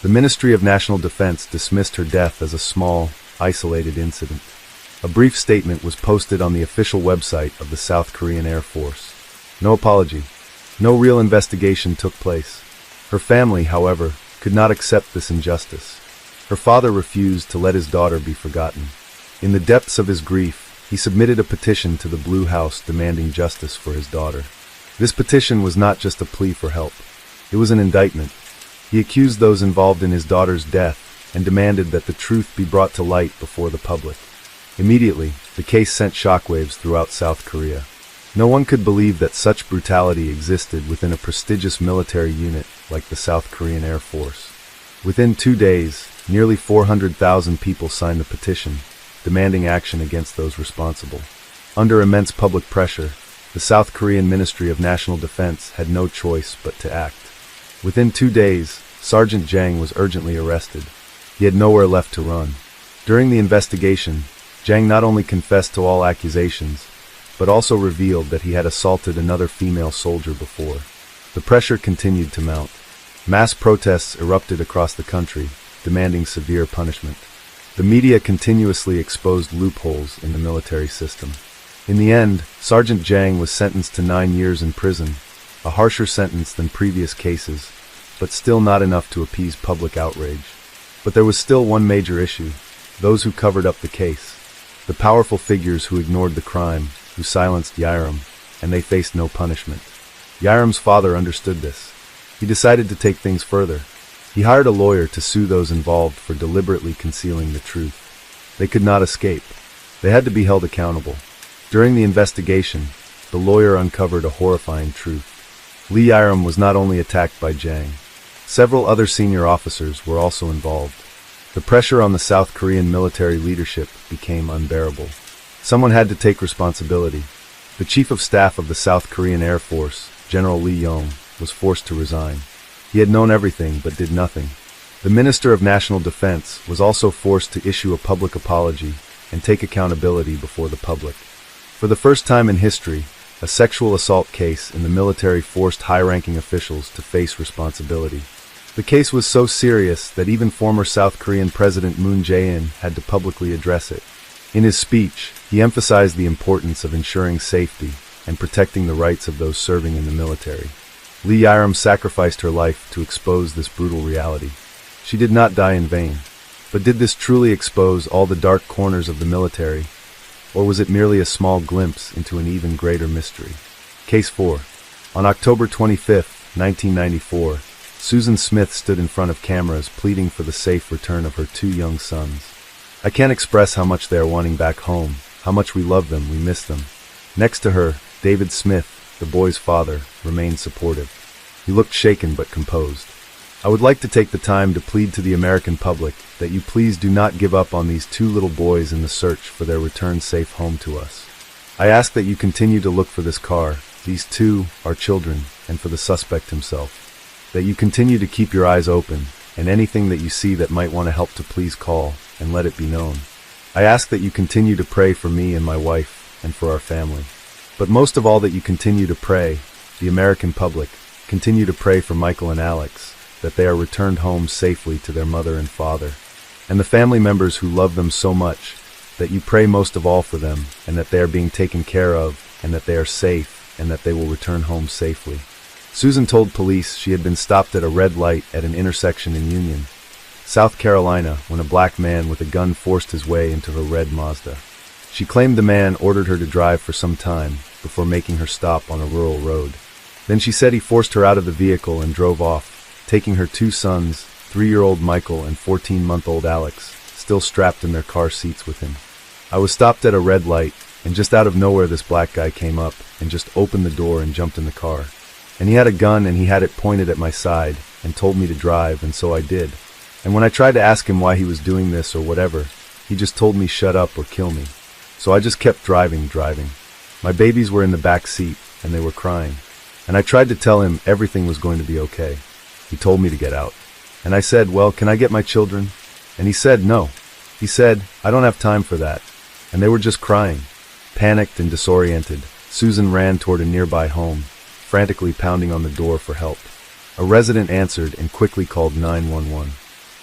A: The Ministry of National Defense dismissed her death as a small, isolated incident. A brief statement was posted on the official website of the South Korean Air Force. No apology. No real investigation took place. Her family, however, could not accept this injustice. Her father refused to let his daughter be forgotten. In the depths of his grief, he submitted a petition to the Blue House demanding justice for his daughter. This petition was not just a plea for help. It was an indictment. He accused those involved in his daughter's death and demanded that the truth be brought to light before the public. Immediately, the case sent shockwaves throughout South Korea. No one could believe that such brutality existed within a prestigious military unit like the South Korean Air Force. Within 2 days, nearly 400,000 people signed the petition, demanding action against those responsible. Under immense public pressure, the South Korean Ministry of National Defense had no choice but to act. Within 2 days, Sergeant Jang was urgently arrested. He had nowhere left to run. During the investigation, Jang not only confessed to all accusations, but also revealed that he had assaulted another female soldier before. The pressure continued to mount. Mass protests erupted across the country, demanding severe punishment. The media continuously exposed loopholes in the military system. In the end, Sergeant Jang was sentenced to 9 years in prison, a harsher sentence than previous cases, but still not enough to appease public outrage. But there was still one major issue: those who covered up the case. The powerful figures who ignored the crime, who silenced Yairam, and they faced no punishment. Yairam's father understood this. He decided to take things further. He hired a lawyer to sue those involved for deliberately concealing the truth. They could not escape. They had to be held accountable. During the investigation, the lawyer uncovered a horrifying truth. Lee Yairam was not only attacked by Jang. Several other senior officers were also involved. The pressure on the South Korean military leadership became unbearable. Someone had to take responsibility. The Chief of Staff of the South Korean Air Force, General Lee Yong, was forced to resign. He had known everything but did nothing. The Minister of National Defense was also forced to issue a public apology and take accountability before the public. For the first time in history, a sexual assault case in the military forced high-ranking officials to face responsibility. The case was so serious that even former South Korean President Moon Jae-in had to publicly address it. In his speech, he emphasized the importance of ensuring safety and protecting the rights of those serving in the military. Lee Yairam sacrificed her life to expose this brutal reality. She did not die in vain. But did this truly expose all the dark corners of the military, or was it merely a small glimpse into an even greater mystery? Case 4. On October 25, 1994, Susan Smith stood in front of cameras pleading for the safe return of her 2 young sons. I can't express how much they are wanting back home, how much we love them, we miss them. Next to her, David Smith, the boy's father, remained supportive. He looked shaken but composed. I would like to take the time to plead to the American public that you please do not give up on these 2 little boys in the search for their return safe home to us. I ask that you continue to look for this car, these 2, our children, and for the suspect himself. That you continue to keep your eyes open, and anything that you see that might want to help to please call, and let it be known. I ask that you continue to pray for me and my wife, and for our family. But most of all that you continue to pray, the American public, continue to pray for Michael and Alex, that they are returned home safely to their mother and father, and the family members who love them so much, that you pray most of all for them, and that they are being taken care of, and that they are safe, and that they will return home safely. Susan told police she had been stopped at a red light at an intersection in Union, South Carolina, when a black man with a gun forced his way into her red Mazda. She claimed the man ordered her to drive for some time before making her stop on a rural road. Then she said he forced her out of the vehicle and drove off, taking her 2 sons, 3-year-old Michael and 14-month-old Alex, still strapped in their car seats with him. I was stopped at a red light, and just out of nowhere this black guy came up and just opened the door and jumped in the car. And he had a gun and he had it pointed at my side and told me to drive, and so I did. And when I tried to ask him why he was doing this or whatever, he just told me shut up or kill me. So I just kept driving. My babies were in the back seat and they were crying. And I tried to tell him everything was going to be okay. He told me to get out. And I said, well, can I get my children? And he said, no. He said, I don't have time for that. And they were just crying. Panicked and disoriented, Susan ran toward a nearby home, frantically pounding on the door for help. A resident answered and quickly called 911.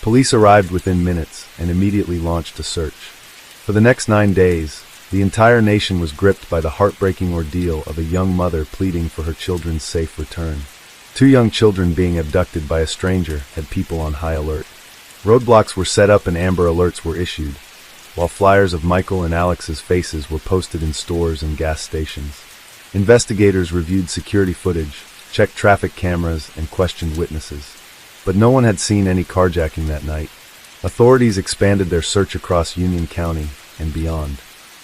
A: Police arrived within minutes and immediately launched a search. For the next 9 days, the entire nation was gripped by the heartbreaking ordeal of a young mother pleading for her children's safe return. 2 young children being abducted by a stranger had people on high alert. Roadblocks were set up and Amber Alerts were issued, while flyers of Michael and Alex's faces were posted in stores and gas stations. Investigators reviewed security footage, checked traffic cameras, and questioned witnesses. But no one had seen any carjacking that night. Authorities expanded their search across Union County and beyond.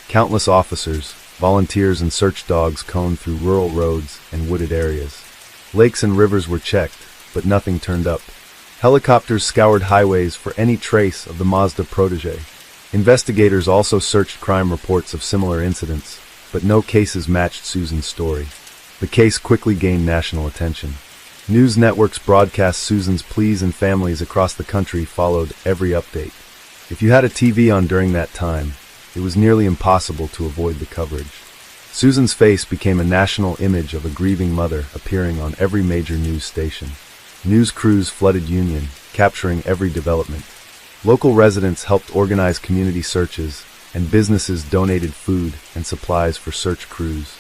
A: Countless officers, volunteers, and search dogs combed through rural roads and wooded areas. Lakes and rivers were checked, but nothing turned up. Helicopters scoured highways for any trace of the Mazda protege. Investigators also searched crime reports of similar incidents, but no cases matched Susan's story. The case quickly gained national attention. News networks broadcast Susan's pleas and families across the country followed every update. If you had a TV on during that time, it was nearly impossible to avoid the coverage. Susan's face became a national image of a grieving mother appearing on every major news station. News crews flooded Union, capturing every development. Local residents helped organize community searches, and businesses donated food and supplies for search crews.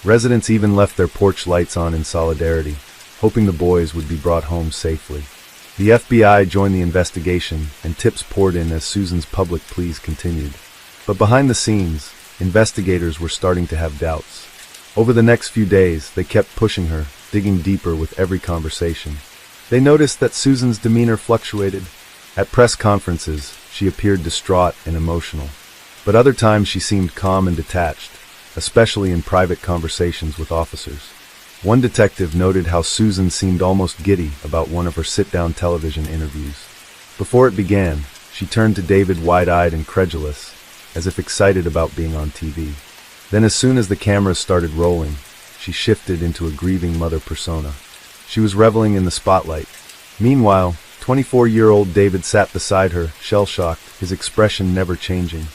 A: Residents even left their porch lights on in solidarity, hoping the boys would be brought home safely. The FBI joined the investigation, and tips poured in as Susan's public pleas continued. But behind the scenes, investigators were starting to have doubts. Over the next few days, they kept pushing her, digging deeper with every conversation. They noticed that Susan's demeanor fluctuated. At press conferences, she appeared distraught and emotional. But other times she seemed calm and detached, especially in private conversations with officers. One detective noted how Susan seemed almost giddy about one of her sit-down television interviews. Before it began, she turned to David wide-eyed and credulous, as if excited about being on TV. Then as soon as the cameras started rolling, she shifted into a grieving mother persona. She was reveling in the spotlight. Meanwhile, 24-year-old David sat beside her, shell-shocked, his expression never changing.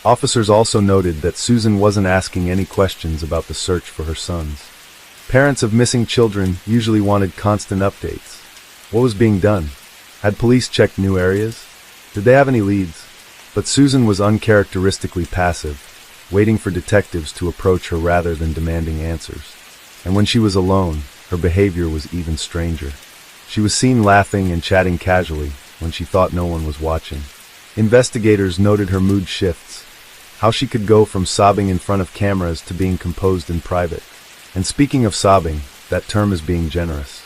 A: Officers also noted that Susan wasn't asking any questions about the search for her sons. Parents of missing children usually wanted constant updates. What was being done? Had police checked new areas? Did they have any leads? But Susan was uncharacteristically passive, waiting for detectives to approach her rather than demanding answers. And when she was alone, her behavior was even stranger. She was seen laughing and chatting casually when she thought no one was watching. Investigators noted her mood shifts, how she could go from sobbing in front of cameras to being composed in private. And speaking of sobbing, that term is being generous.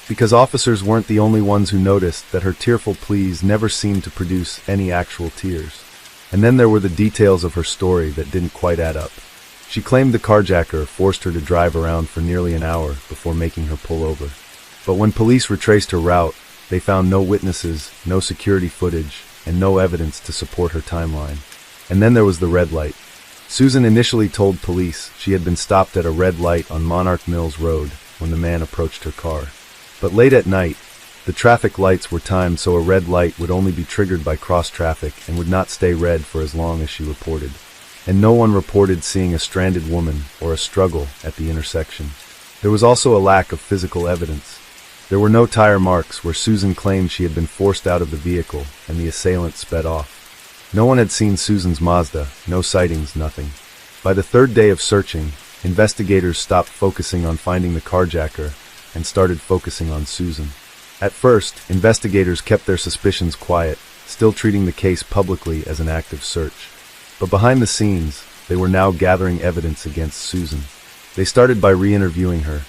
A: Because officers weren't the only ones who noticed that her tearful pleas never seemed to produce any actual tears. And then there were the details of her story that didn't quite add up. She claimed the carjacker forced her to drive around for nearly an hour before making her pull over. But when police retraced her route, they found no witnesses, no security footage, and no evidence to support her timeline. And then there was the red light. Susan initially told police she had been stopped at a red light on Monarch Mills Road when the man approached her car. But late at night, the traffic lights were timed so a red light would only be triggered by cross traffic and would not stay red for as long as she reported. And no one reported seeing a stranded woman or a struggle at the intersection. There was also a lack of physical evidence. There were no tire marks where Susan claimed she had been forced out of the vehicle and the assailant sped off. No one had seen Susan's Mazda, no sightings, nothing. By the third day of searching, investigators stopped focusing on finding the carjacker and started focusing on Susan. At first, investigators kept their suspicions quiet, still treating the case publicly as an active search. But behind the scenes, they were now gathering evidence against Susan. They started by re-interviewing her,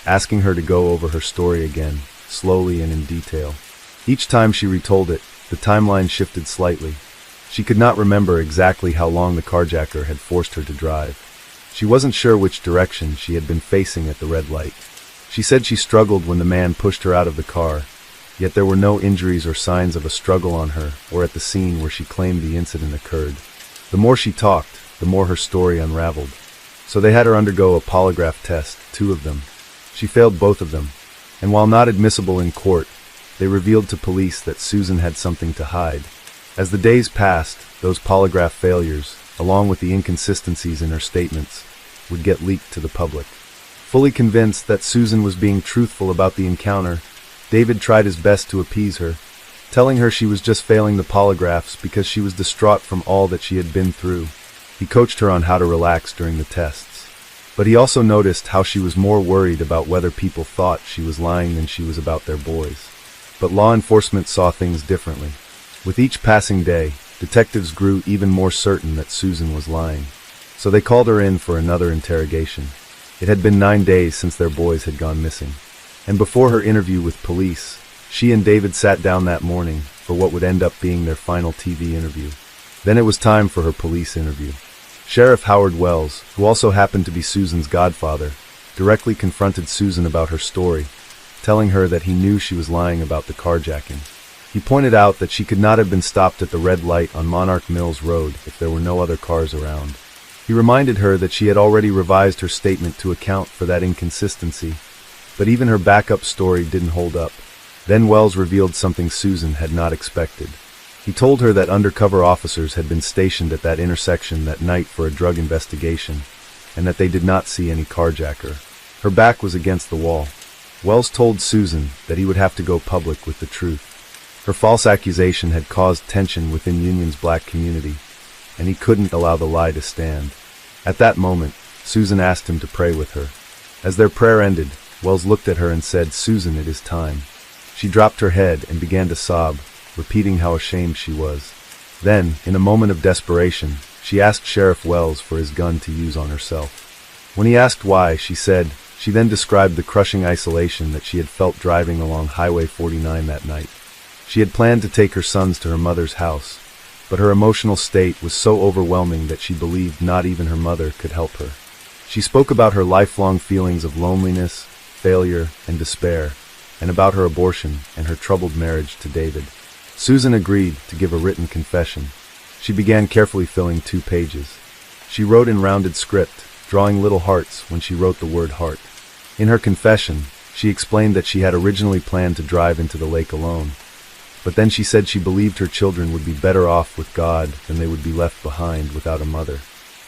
A: asking her to go over her story again, slowly and in detail. Each time she retold it, the timeline shifted slightly. She could not remember exactly how long the carjacker had forced her to drive. She wasn't sure which direction she had been facing at the red light. She said she struggled when the man pushed her out of the car, yet there were no injuries or signs of a struggle on her or at the scene where she claimed the incident occurred. The more she talked, the more her story unraveled. So they had her undergo a polygraph test, 2 of them. She failed both of them, and while not admissible in court, they revealed to police that Susan had something to hide. As the days passed, those polygraph failures, along with the inconsistencies in her statements, would get leaked to the public. Fully convinced that Susan was being truthful about the encounter, David tried his best to appease her, telling her she was just failing the polygraphs because she was distraught from all that she had been through. He coached her on how to relax during the tests. But he also noticed how she was more worried about whether people thought she was lying than she was about their boys. But law enforcement saw things differently. With each passing day, detectives grew even more certain that Susan was lying. So they called her in for another interrogation. It had been 9 days since their boys had gone missing. And before her interview with police, she and David sat down that morning for what would end up being their final TV interview. Then it was time for her police interview. Sheriff Howard Wells, who also happened to be Susan's godfather, directly confronted Susan about her story, telling her that he knew she was lying about the carjacking. He pointed out that she could not have been stopped at the red light on Monarch Mills Road if there were no other cars around. He reminded her that she had already revised her statement to account for that inconsistency, but even her backup story didn't hold up. Then Wells revealed something Susan had not expected. He told her that undercover officers had been stationed at that intersection that night for a drug investigation, and that they did not see any carjacker. Her back was against the wall. Wells told Susan that he would have to go public with the truth. Her false accusation had caused tension within Union's black community, and he couldn't allow the lie to stand. At that moment, Susan asked him to pray with her. As their prayer ended, Wells looked at her and said, "Susan, it is time." She dropped her head and began to sob, repeating how ashamed she was. Then, in a moment of desperation, she asked Sheriff Wells for his gun to use on herself. When he asked why, she then described the crushing isolation that she had felt driving along Highway 49 that night. She had planned to take her sons to her mother's house, but her emotional state was so overwhelming that she believed not even her mother could help her. She spoke about her lifelong feelings of loneliness, failure, and despair, and about her abortion and her troubled marriage to David. Susan agreed to give a written confession. She began carefully filling 2 pages. She wrote in rounded script, drawing little hearts when she wrote the word heart. In her confession, she explained that she had originally planned to drive into the lake alone, but then she said she believed her children would be better off with God than they would be left behind without a mother.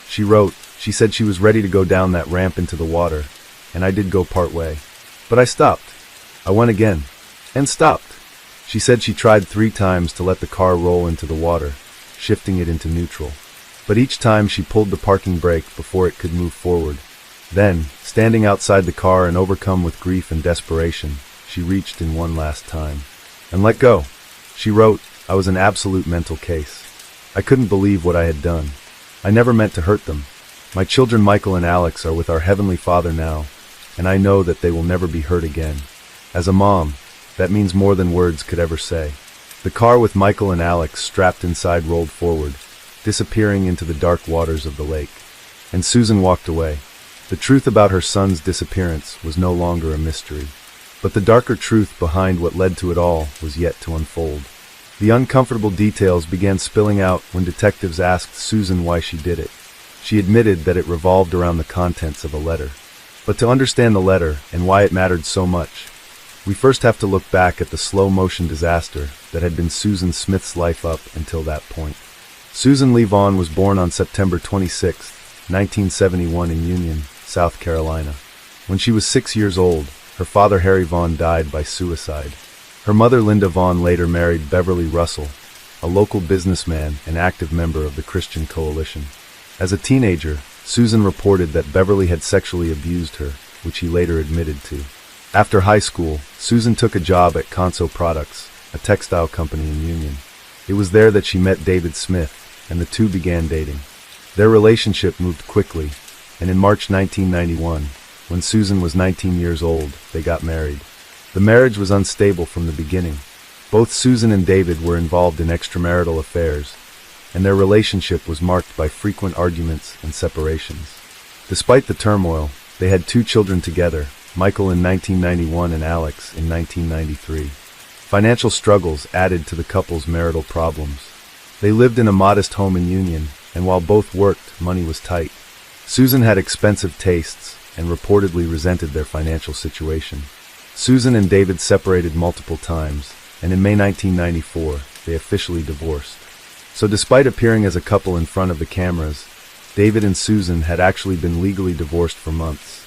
A: She said she was ready to go down that ramp into the water, and I did go part way. But I stopped. I went again, and stopped. She said she tried 3 times to let the car roll into the water, shifting it into neutral. But each time she pulled the parking brake before it could move forward. Then, standing outside the car and overcome with grief and desperation, she reached in one last time. And let go. She wrote, "I was an absolute mental case. I couldn't believe what I had done. I never meant to hurt them. My children Michael and Alex are with our Heavenly Father now, and I know that they will never be hurt again. As a mom, that means more than words could ever say." The car with Michael and Alex strapped inside rolled forward, disappearing into the dark waters of the lake. And Susan walked away. The truth about her son's disappearance was no longer a mystery. But the darker truth behind what led to it all was yet to unfold. The uncomfortable details began spilling out when detectives asked Susan why she did it. She admitted that it revolved around the contents of a letter. But to understand the letter and why it mattered so much, we first have to look back at the slow-motion disaster that had been Susan Smith's life up until that point. Susan Lee Vaughn was born on September 26, 1971 in Union, South Carolina. When she was 6 years old, her father Harry Vaughn died by suicide. Her mother Linda Vaughn later married Beverly Russell, a local businessman and active member of the Christian Coalition. As a teenager, Susan reported that Beverly had sexually abused her, which he later admitted to. After high school, Susan took a job at Conso Products, a textile company in Union. It was there that she met David Smith, and the two began dating. Their relationship moved quickly, and in March 1991, when Susan was 19 years old, they got married. The marriage was unstable from the beginning. Both Susan and David were involved in extramarital affairs, and their relationship was marked by frequent arguments and separations. Despite the turmoil, they had 2 children together, Michael in 1991 and Alex in 1993. Financial struggles added to the couple's marital problems. They lived in a modest home in Union, and while both worked, money was tight. Susan had expensive tastes and reportedly resented their financial situation. Susan and David separated multiple times, and in May 1994, they officially divorced. So despite appearing as a couple in front of the cameras, David and Susan had actually been legally divorced for months,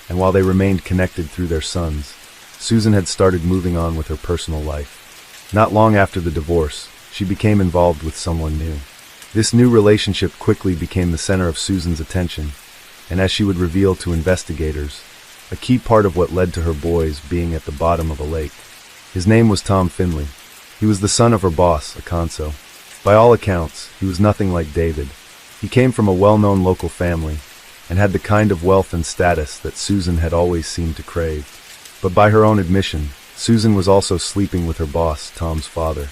A: and while they remained connected through their sons, Susan had started moving on with her personal life. Not long after the divorce, she became involved with someone new. This new relationship quickly became the center of Susan's attention, and as she would reveal to investigators, a key part of what led to her boys being at the bottom of a lake. His name was Tom Finley. He was the son of her boss, Akanso. By all accounts, he was nothing like David. He came from a well-known local family, and had the kind of wealth and status that Susan had always seemed to crave. But by her own admission, Susan was also sleeping with her boss, Tom's father.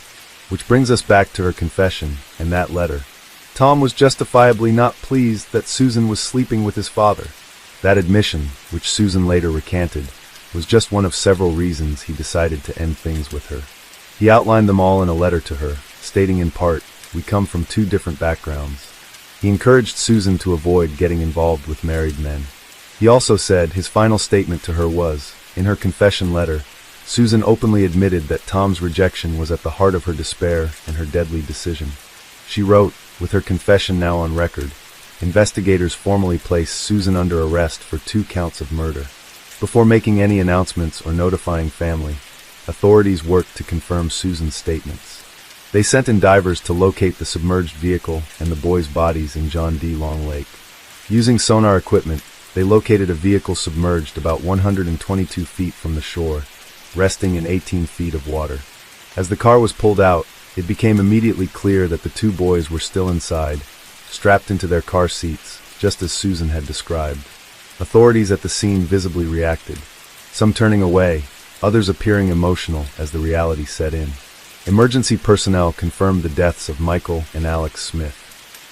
A: Which brings us back to her confession and that letter. Tom was justifiably not pleased that Susan was sleeping with his father. That admission, which Susan later recanted, was just one of several reasons he decided to end things with her. He outlined them all in a letter to her, stating in part, "We come from 2 different backgrounds." He encouraged Susan to avoid getting involved with married men. He also said his final statement to her was, in her confession letter, Susan openly admitted that Tom's rejection was at the heart of her despair and her deadly decision. She wrote, with her confession now on record, investigators formally placed Susan under arrest for 2 counts of murder. Before making any announcements or notifying family, authorities worked to confirm Susan's statements. They sent in divers to locate the submerged vehicle and the boys' bodies in John D. Long Lake. Using sonar equipment, they located a vehicle submerged about 122 feet from the shore, resting in 18 feet of water. As the car was pulled out, it became immediately clear that the 2 boys were still inside, strapped into their car seats, just as Susan had described. Authorities at the scene visibly reacted, some turning away, others appearing emotional as the reality set in. Emergency personnel confirmed the deaths of Michael and Alex Smith.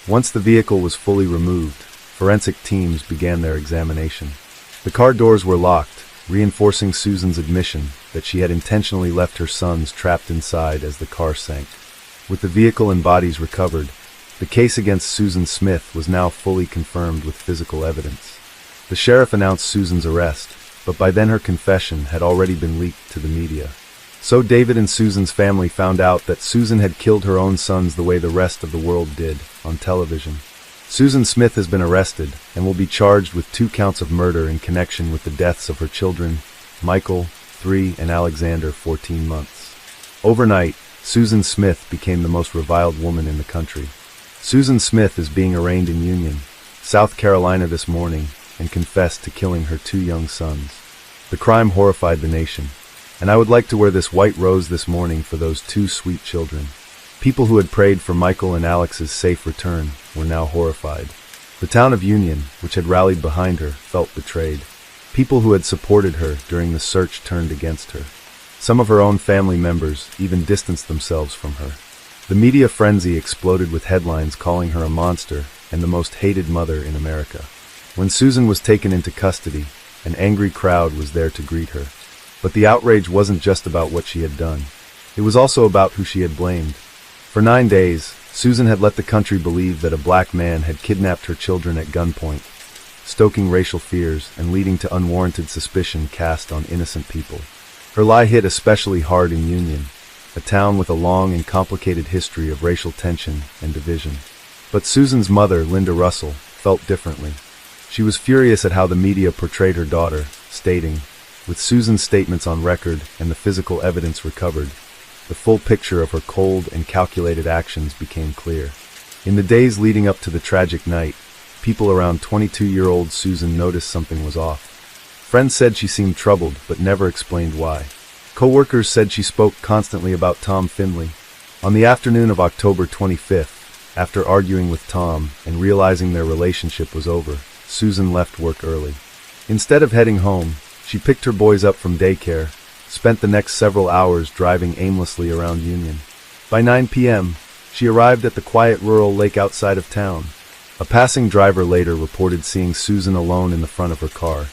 A: Once the vehicle was fully removed, forensic teams began their examination. The car doors were locked, reinforcing Susan's admission that she had intentionally left her sons trapped inside as the car sank. With the vehicle and bodies recovered, the case against Susan Smith was now fully confirmed with physical evidence. The sheriff announced Susan's arrest, but by then her confession had already been leaked to the media. So David and Susan's family found out that Susan had killed her own sons the way the rest of the world did, on television. Susan Smith has been arrested and will be charged with 2 counts of murder in connection with the deaths of her children, Michael, 3, and Alexander, 14 months. Overnight, Susan Smith became the most reviled woman in the country. Susan Smith is being arraigned in Union, South Carolina this morning, and confessed to killing her 2 young sons. The crime horrified the nation, and I would like to wear this white rose this morning for those 2 sweet children. People who had prayed for Michael and Alex's safe return were now horrified. The town of Union, which had rallied behind her, felt betrayed. People who had supported her during the search turned against her. Some of her own family members even distanced themselves from her. The media frenzy exploded with headlines calling her a monster and the most hated mother in America. When Susan was taken into custody, an angry crowd was there to greet her. But the outrage wasn't just about what she had done. It was also about who she had blamed. For 9 days, Susan had let the country believe that a black man had kidnapped her children at gunpoint, stoking racial fears and leading to unwarranted suspicion cast on innocent people. Her lie hit especially hard in Union, a town with a long and complicated history of racial tension and division. But Susan's mother, Linda Russell, felt differently. She was furious at how the media portrayed her daughter, stating, with Susan's statements on record and the physical evidence recovered, the full picture of her cold and calculated actions became clear. In the days leading up to the tragic night, people around 22-year-old Susan noticed something was off. Friends said she seemed troubled, but never explained why. Co-workers said she spoke constantly about Tom Finley. On the afternoon of October 25th, after arguing with Tom and realizing their relationship was over, Susan left work early. Instead of heading home, she picked her boys up from daycare, spent the next several hours driving aimlessly around Union. By 9 p.m., she arrived at the quiet rural lake outside of town. A passing driver later reported seeing Susan alone in the front of her car,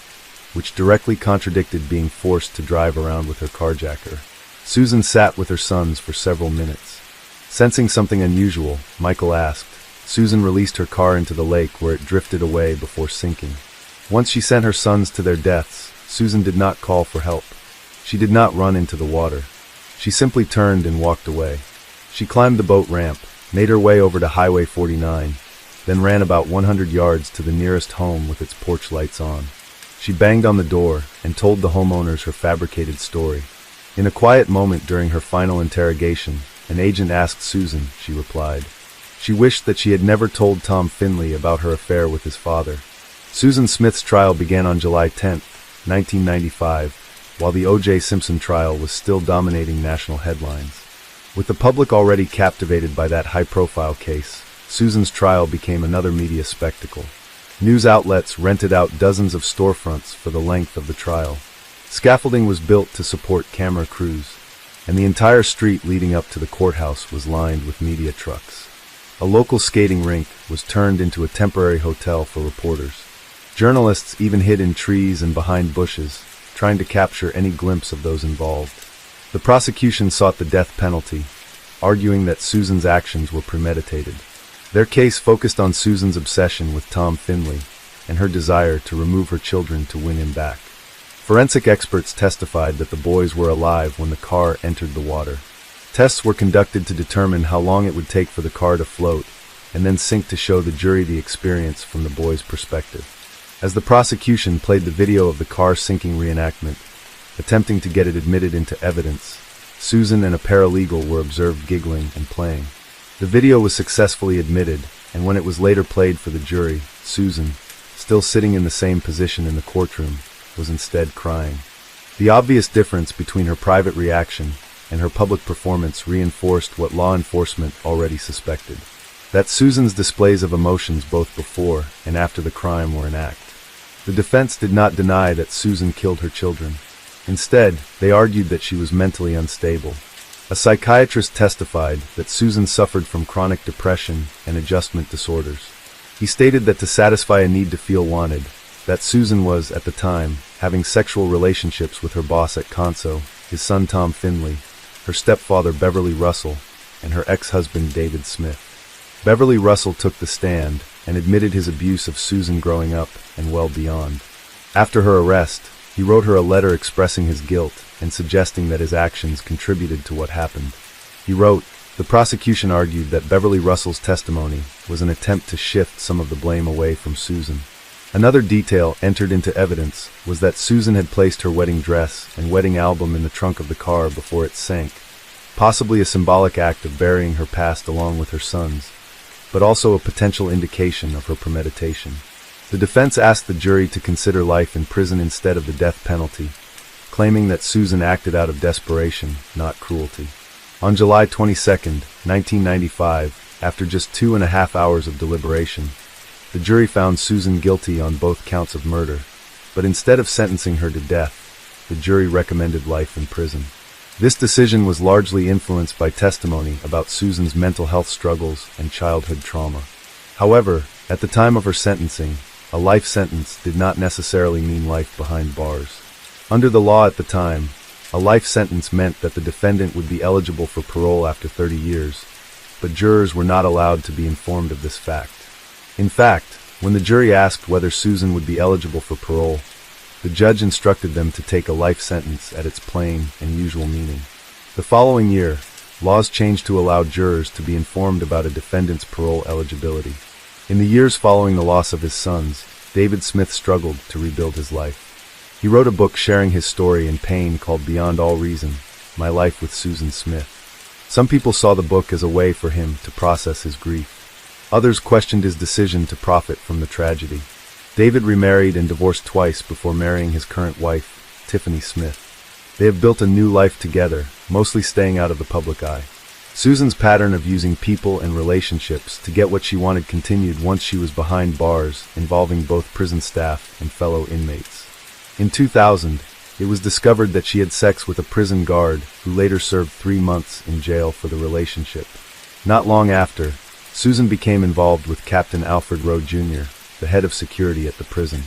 A: which directly contradicted being forced to drive around with her carjacker. Susan sat with her sons for several minutes. Sensing something unusual, Michael asked. Susan released her car into the lake where it drifted away before sinking. Once she sent her sons to their deaths, Susan did not call for help. She did not run into the water. She simply turned and walked away. She climbed the boat ramp, made her way over to Highway 49, then ran about 100 yards to the nearest home with its porch lights on. She banged on the door and told the homeowners her fabricated story. In a quiet moment during her final interrogation, an agent asked Susan, she replied. She wished that she had never told Tom Finley about her affair with his father. Susan Smith's trial began on July 10, 1995, while the O.J. Simpson trial was still dominating national headlines. With the public already captivated by that high-profile case, Susan's trial became another media spectacle. News outlets rented out dozens of storefronts for the length of the trial. Scaffolding was built to support camera crews, and the entire street leading up to the courthouse was lined with media trucks. A local skating rink was turned into a temporary hotel for reporters. Journalists even hid in trees and behind bushes, trying to capture any glimpse of those involved. The prosecution sought the death penalty, arguing that Susan's actions were premeditated. Their case focused on Susan's obsession with Tom Finley and her desire to remove her children to win him back. Forensic experts testified that the boys were alive when the car entered the water. Tests were conducted to determine how long it would take for the car to float, and then sink to show the jury the experience from the boys' perspective. As the prosecution played the video of the car sinking reenactment, attempting to get it admitted into evidence, Susan and a paralegal were observed giggling and playing. The video was successfully admitted, and when it was later played for the jury, Susan, still sitting in the same position in the courtroom, was instead crying. The obvious difference between her private reaction and her public performance reinforced what law enforcement already suspected: that Susan's displays of emotions both before and after the crime were an act. The defense did not deny that Susan killed her children. Instead, they argued that she was mentally unstable. A psychiatrist testified that Susan suffered from chronic depression and adjustment disorders. He stated that to satisfy a need to feel wanted, that Susan was, at the time, having sexual relationships with her boss at Conso, his son Tom Finley, her stepfather Beverly Russell, and her ex-husband David Smith. Beverly Russell took the stand and admitted his abuse of Susan growing up and well beyond. After her arrest, he wrote her a letter expressing his guilt and suggesting that his actions contributed to what happened. He wrote, "The prosecution argued that Beverly Russell's testimony was an attempt to shift some of the blame away from Susan." Another detail entered into evidence was that Susan had placed her wedding dress and wedding album in the trunk of the car before it sank, possibly a symbolic act of burying her past along with her sons, but also a potential indication of her premeditation. The defense asked the jury to consider life in prison instead of the death penalty, claiming that Susan acted out of desperation, not cruelty. On July 22, 1995, after just 2.5 hours of deliberation, the jury found Susan guilty on both counts of murder, but instead of sentencing her to death, the jury recommended life in prison. This decision was largely influenced by testimony about Susan's mental health struggles and childhood trauma. However, at the time of her sentencing, a life sentence did not necessarily mean life behind bars. Under the law at the time, a life sentence meant that the defendant would be eligible for parole after 30 years, but jurors were not allowed to be informed of this fact. In fact, when the jury asked whether Susan would be eligible for parole, the judge instructed them to take a life sentence at its plain and usual meaning. The following year, laws changed to allow jurors to be informed about a defendant's parole eligibility. In the years following the loss of his sons, David Smith struggled to rebuild his life. He wrote a book sharing his story and pain called Beyond All Reason: My Life with Susan Smith. Some people saw the book as a way for him to process his grief. Others questioned his decision to profit from the tragedy. David remarried and divorced twice before marrying his current wife, Tiffany Smith. They have built a new life together, mostly staying out of the public eye. Susan's pattern of using people and relationships to get what she wanted continued once she was behind bars, involving both prison staff and fellow inmates. In 2000, It was discovered that she had sex with a prison guard who later served 3 months in jail for the relationship. Not long after, Susan became involved with Captain Alfred Rowe Jr., the head of security at the prison.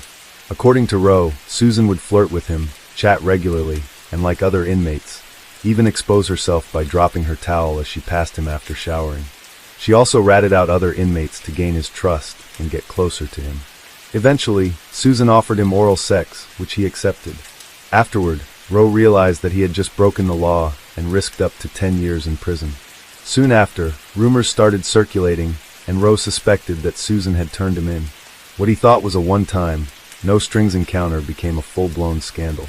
A: According to Rowe, Susan would flirt with him, chat regularly, and like other inmates, even expose herself by dropping her towel as she passed him after showering. She also ratted out other inmates to gain his trust and get closer to him. Eventually, Susan offered him oral sex, which he accepted. Afterward, Rowe realized that he had just broken the law and risked up to 10 years in prison. Soon after, rumors started circulating, and Rowe suspected that Susan had turned him in. What he thought was a one-time, no-strings encounter became a full-blown scandal.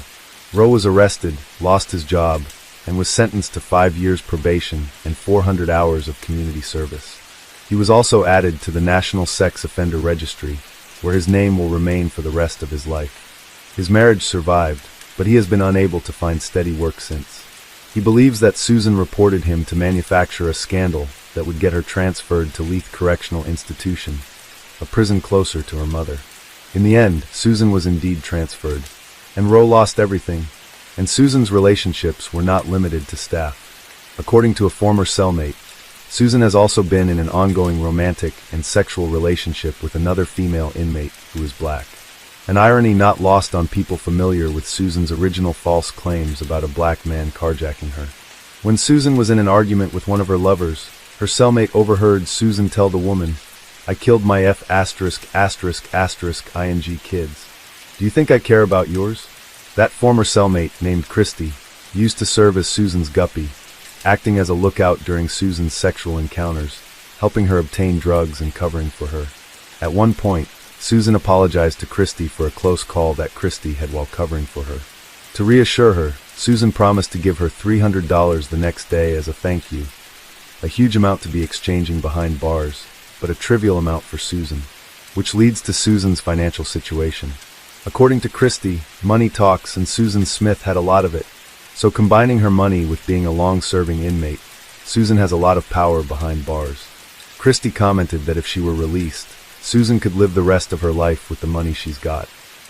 A: Rowe was arrested, lost his job, and was sentenced to 5 years probation and 400 hours of community service. He was also added to the National Sex Offender Registry, where his name will remain for the rest of his life. His marriage survived, but he has been unable to find steady work since. He believes that Susan reported him to manufacture a scandal that would get her transferred to Leith Correctional Institution, a prison closer to her mother. In the end, Susan was indeed transferred, and Rowe lost everything, and Susan's relationships were not limited to staff. According to a former cellmate, Susan has also been in an ongoing romantic and sexual relationship with another female inmate who is black. An irony not lost on people familiar with Susan's original false claims about a black man carjacking her. When Susan was in an argument with one of her lovers, her cellmate overheard Susan tell the woman, "I killed my ing kids. Do you think I care about yours?" That former cellmate, named Christy, used to serve as Susan's guppy, acting as a lookout during Susan's sexual encounters, helping her obtain drugs and covering for her. At one point, Susan apologized to Christy for a close call that Christy had while covering for her. To reassure her, Susan promised to give her $300 the next day as a thank you, a huge amount to be exchanging behind bars, but a trivial amount for Susan, which leads to Susan's financial situation. According to Christy, money talks, and Susan Smith had a lot of it. So combining her money with being a long-serving inmate, Susan has a lot of power behind bars. Christy commented that if she were released, Susan could live the rest of her life with the money she's got.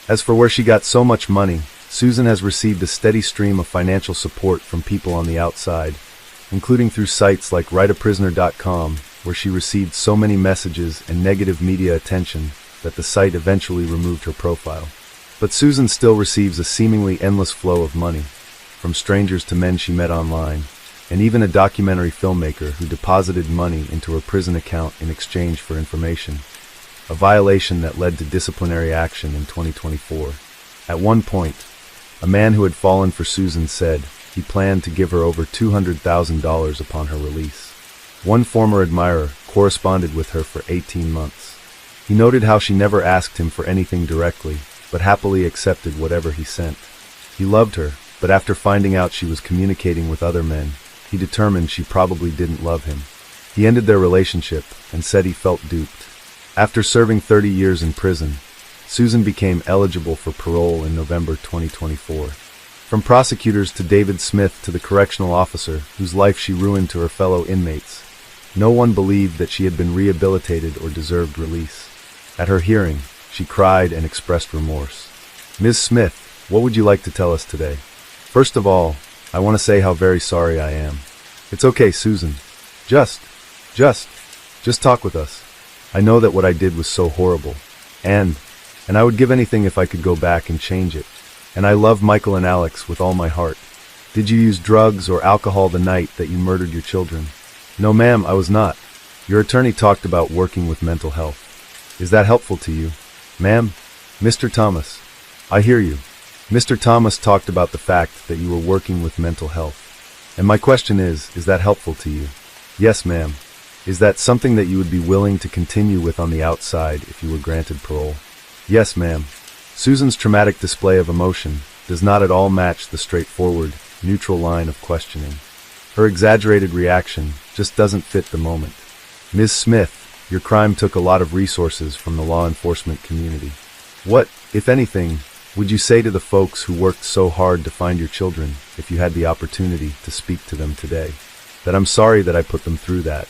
A: As for where she got so much money, Susan has received a steady stream of financial support from people on the outside, including through sites like writeaprisoner.com, where she received so many messages and negative media attention that the site eventually removed her profile. But Susan still receives a seemingly endless flow of money, from strangers to men she met online, and even a documentary filmmaker who deposited money into her prison account in exchange for information, a violation that led to disciplinary action in 2024. At one point, a man who had fallen for Susan said he planned to give her over $200,000 upon her release. One former admirer corresponded with her for 18 months. He noted how she never asked him for anything directly, but happily accepted whatever he sent. He loved her, but after finding out she was communicating with other men, he determined she probably didn't love him. He ended their relationship and said he felt duped. After serving 30 years in prison, Susan became eligible for parole in November 2024. From prosecutors to David Smith to the correctional officer whose life she ruined to her fellow inmates, no one believed that she had been rehabilitated or deserved release. At her hearing, she cried and expressed remorse. Ms. Smith, what would you like to tell us today? First of all, I want to say how very sorry I am. It's okay, Susan. Just talk with us. I know that what I did was so horrible. And I would give anything if I could go back and change it. And I love Michael and Alex with all my heart. Did you use drugs or alcohol the night that you murdered your children? No, ma'am, I was not. Your attorney talked about working with mental health. Is that helpful to you? Ma'am? Mr. Thomas. I hear you. Mr. Thomas talked about the fact that you were working with mental health. And my question is that helpful to you? Yes, ma'am. Is that something that you would be willing to continue with on the outside if you were granted parole? Yes, ma'am. Susan's traumatic display of emotion does not at all match the straightforward, neutral line of questioning. Her exaggerated reaction just doesn't fit the moment. Ms. Smith, your crime took a lot of resources from the law enforcement community. What, if anything, would you say to the folks who worked so hard to find your children if you had the opportunity to speak to them today? That I'm sorry that I put them through that.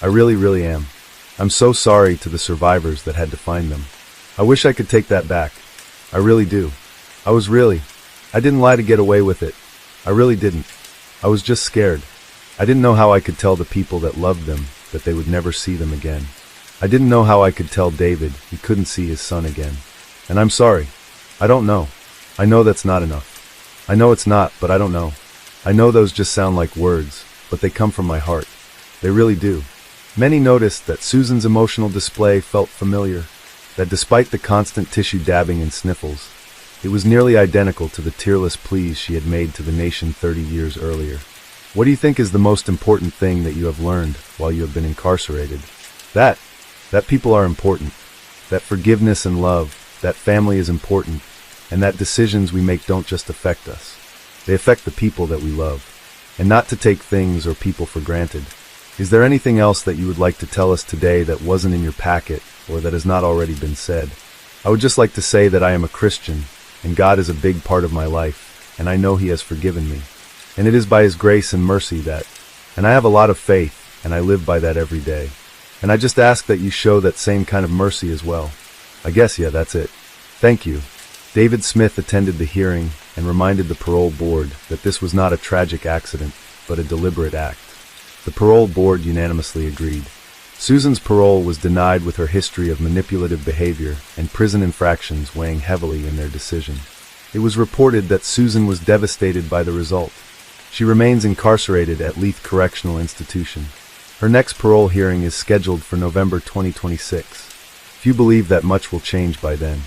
A: I really am. I'm so sorry to the survivors that had to find them. I wish I could take that back. I really do. I was really I didn't lie to get away with it. I really didn't. I was just scared. I didn't know how I could tell the people that loved them that they would never see them again. I didn't know how I could tell David he couldn't see his son again. And I'm sorry. I don't know. I know that's not enough. I know it's not, but I don't know. I know those just sound like words, but they come from my heart. They really do. Many noticed that Susan's emotional display felt familiar, that despite the constant tissue dabbing and sniffles, it was nearly identical to the tearless pleas she had made to the nation 30 years earlier. What do you think is the most important thing that you have learned while you have been incarcerated? That people are important, that forgiveness and love, that family is important, and that decisions we make don't just affect us. They affect the people that we love, and not to take things or people for granted. Is there anything else that you would like to tell us today that wasn't in your packet or that has not already been said? I would just like to say that I am a Christian, and God is a big part of my life, and I know He has forgiven me. And it is by His grace and mercy that, and I have a lot of faith, and I live by that every day. And I just ask that you show that same kind of mercy as well. I guess, yeah, that's it. Thank you. David Smith attended the hearing and reminded the parole board that this was not a tragic accident, but a deliberate act. The parole board unanimously agreed. Susan's parole was denied with her history of manipulative behavior and prison infractions weighing heavily in their decision. It was reported that Susan was devastated by the result. She remains incarcerated at Leith Correctional Institution. Her next parole hearing is scheduled for November 2026. Few believe that much will change by then.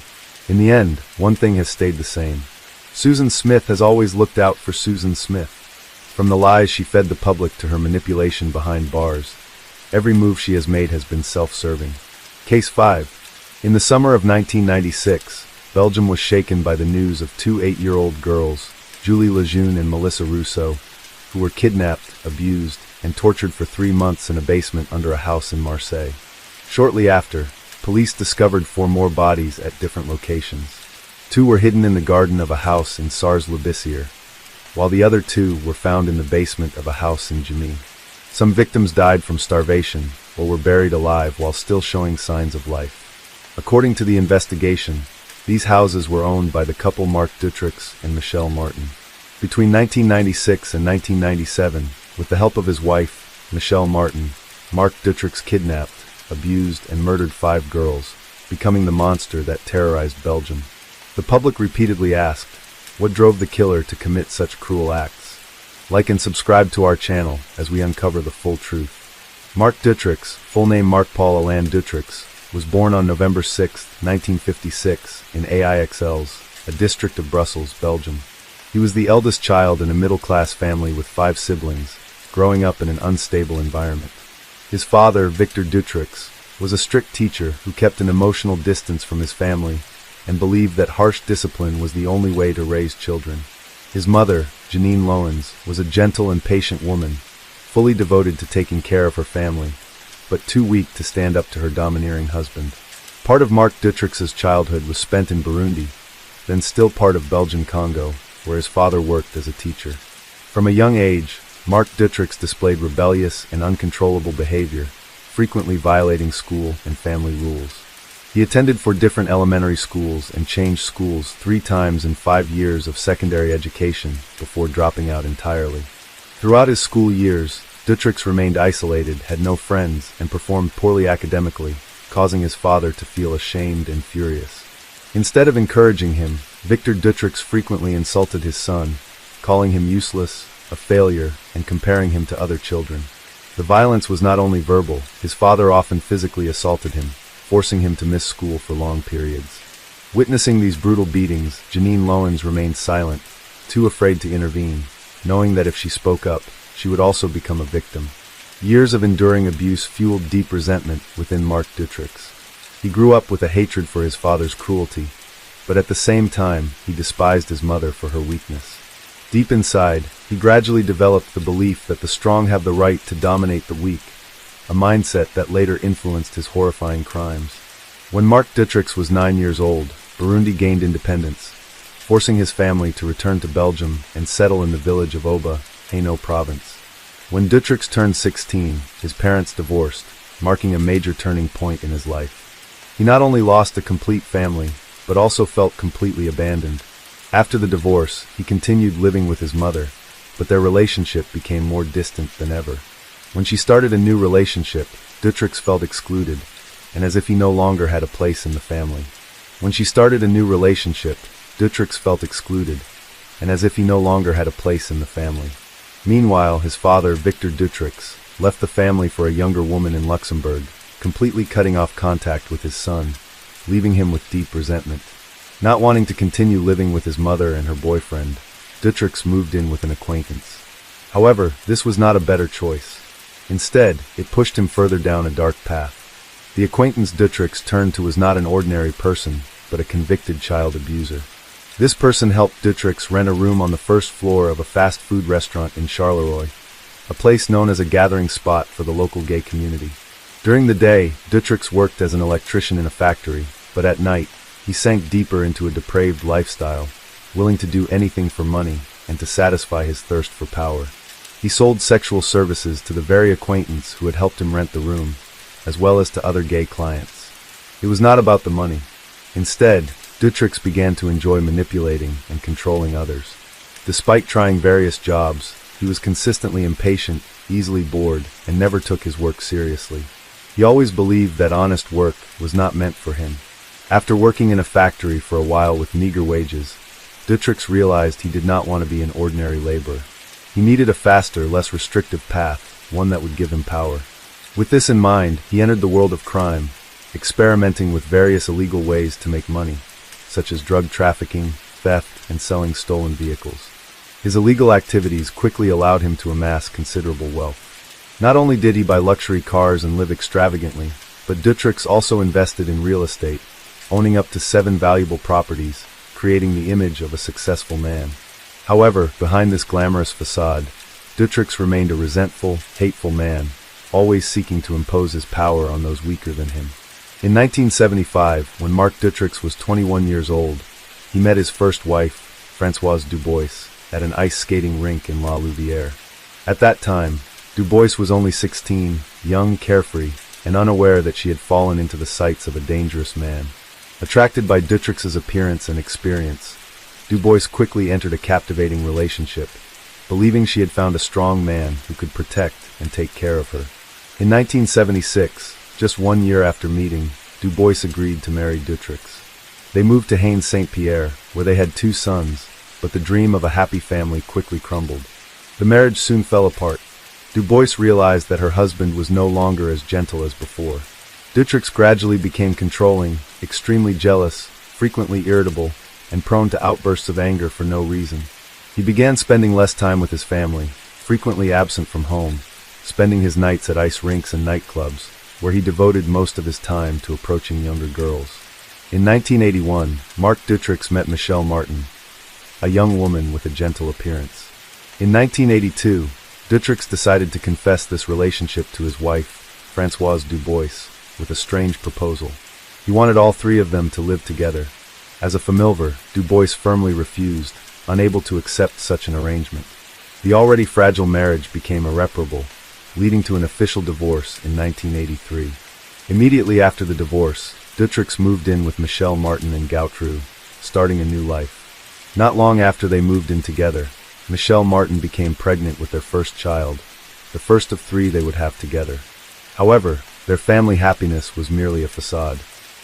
A: In the end, one thing has stayed the same. Susan Smith has always looked out for Susan Smith. From the lies she fed the public to her manipulation behind bars, every move she has made has been self-serving. Case 5. In the summer of 1996, Belgium was shaken by the news of two 8-year-old girls, Julie Lejeune and Melissa Rousseau, who were kidnapped, abused, and tortured for 3 months in a basement under a house in Marseille. Shortly after, police discovered 4 more bodies at different locations. 2 were hidden in the garden of a house in Sars-le-Bessier, while the other 2 were found in the basement of a house in Jamy. Some victims died from starvation or were buried alive while still showing signs of life. According to the investigation, these houses were owned by the couple Marc Dutroux and Michelle Martin. Between 1996 and 1997, with the help of his wife, Michelle Martin, Marc Dutroux kidnapped, abused, and murdered 5 girls, becoming the monster that terrorized Belgium. The public repeatedly asked, what drove the killer to commit such cruel acts? Like and subscribe to our channel as we uncover the full truth. Marc Dutroux, full name Marc-Paul Alain Dutroux, was born on November 6, 1956, in Aixelles, a district of Brussels, Belgium. He was the eldest child in a middle-class family with 5 siblings, growing up in an unstable environment. His father, Victor Dutroux, was a strict teacher who kept an emotional distance from his family and believed that harsh discipline was the only way to raise children. His mother, Janine Loans, was a gentle and patient woman, fully devoted to taking care of her family, but too weak to stand up to her domineering husband. Part of Marc Dutroux's childhood was spent in Burundi, then still part of Belgian Congo, where his father worked as a teacher. From a young age, Marc Dutroux displayed rebellious and uncontrollable behavior, frequently violating school and family rules. He attended 4 different elementary schools and changed schools 3 times in 5 years of secondary education before dropping out entirely. Throughout his school years, Dutroux remained isolated, had no friends, and performed poorly academically, causing his father to feel ashamed and furious. Instead of encouraging him, Victor Dutroux frequently insulted his son, calling him useless, a failure, and comparing him to other children. The violence was not only verbal, his father often physically assaulted him, forcing him to miss school for long periods. Witnessing these brutal beatings, Janine Loans remained silent, too afraid to intervene, knowing that if she spoke up, she would also become a victim. Years of enduring abuse fueled deep resentment within Marc Dutroux. He grew up with a hatred for his father's cruelty, but at the same time, he despised his mother for her weakness. Deep inside, he gradually developed the belief that the strong have the right to dominate the weak, a mindset that later influenced his horrifying crimes. When Marc Dutroux was 9 years old, Burundi gained independence, forcing his family to return to Belgium and settle in the village of Oba, Hainaut province. When Dutroux turned 16, his parents divorced, marking a major turning point in his life. He not only lost a complete family, but also felt completely abandoned. After the divorce, he continued living with his mother, but their relationship became more distant than ever. When she started a new relationship, Dutrix felt excluded, and as if he no longer had a place in the family. When she started a new relationship, Dutrix felt excluded, and as if he no longer had a place in the family. Meanwhile, his father, Victor Dutrix, left the family for a younger woman in Luxembourg, completely cutting off contact with his son, leaving him with deep resentment. Not wanting to continue living with his mother and her boyfriend, Dutrix moved in with an acquaintance. However, this was not a better choice. Instead, it pushed him further down a dark path. The acquaintance Dutrix turned to was not an ordinary person, but a convicted child abuser. This person helped Dutrix rent a room on the first floor of a fast food restaurant in Charleroi, a place known as a gathering spot for the local gay community. During the day, Dutrix worked as an electrician in a factory, but at night, he sank deeper into a depraved lifestyle, willing to do anything for money and to satisfy his thirst for power. He sold sexual services to the very acquaintance who had helped him rent the room, as well as to other gay clients. It was not about the money. Instead, Dutrix began to enjoy manipulating and controlling others. Despite trying various jobs, he was consistently impatient, easily bored, and never took his work seriously. He always believed that honest work was not meant for him. After working in a factory for a while with meager wages, Dutrix realized he did not want to be an ordinary laborer. He needed a faster, less restrictive path, one that would give him power. With this in mind, he entered the world of crime, experimenting with various illegal ways to make money, such as drug trafficking, theft, and selling stolen vehicles. His illegal activities quickly allowed him to amass considerable wealth. Not only did he buy luxury cars and live extravagantly, but Dutrix also invested in real estate, owning up to 7 valuable properties, creating the image of a successful man. However, behind this glamorous facade, Dutrix remained a resentful, hateful man, always seeking to impose his power on those weaker than him. In 1975, when Marc Dutrix was 21 years old, he met his first wife, Françoise Dubois, at an ice skating rink in La Louvière. At that time, Dubois was only 16, young, carefree, and unaware that she had fallen into the sights of a dangerous man. Attracted by Dutrix's appearance and experience, Dubois quickly entered a captivating relationship, believing she had found a strong man who could protect and take care of her. In 1976, just 1 year after meeting, Dubois agreed to marry Dutrix. They moved to Haines-Saint-Pierre, where they had 2 sons, but the dream of a happy family quickly crumbled. The marriage soon fell apart. Dubois realized that her husband was no longer as gentle as before. Dutrix gradually became controlling, extremely jealous, frequently irritable, and prone to outbursts of anger for no reason. He began spending less time with his family, frequently absent from home, spending his nights at ice rinks and nightclubs, where he devoted most of his time to approaching younger girls. In 1981, Marc Dutrix met Michelle Martin, a young woman with a gentle appearance. In 1982, Dutrix decided to confess this relationship to his wife, Françoise Dubois, with a strange proposal. He wanted all 3 of them to live together. As a familiar, Dubois firmly refused, unable to accept such an arrangement. The already fragile marriage became irreparable, leading to an official divorce in 1983. Immediately after the divorce, Dutrix moved in with Michelle Martin and Gautreau, starting a new life. Not long after they moved in together, Michelle Martin became pregnant with their first child, the first of 3 they would have together. However, their family happiness was merely a facade.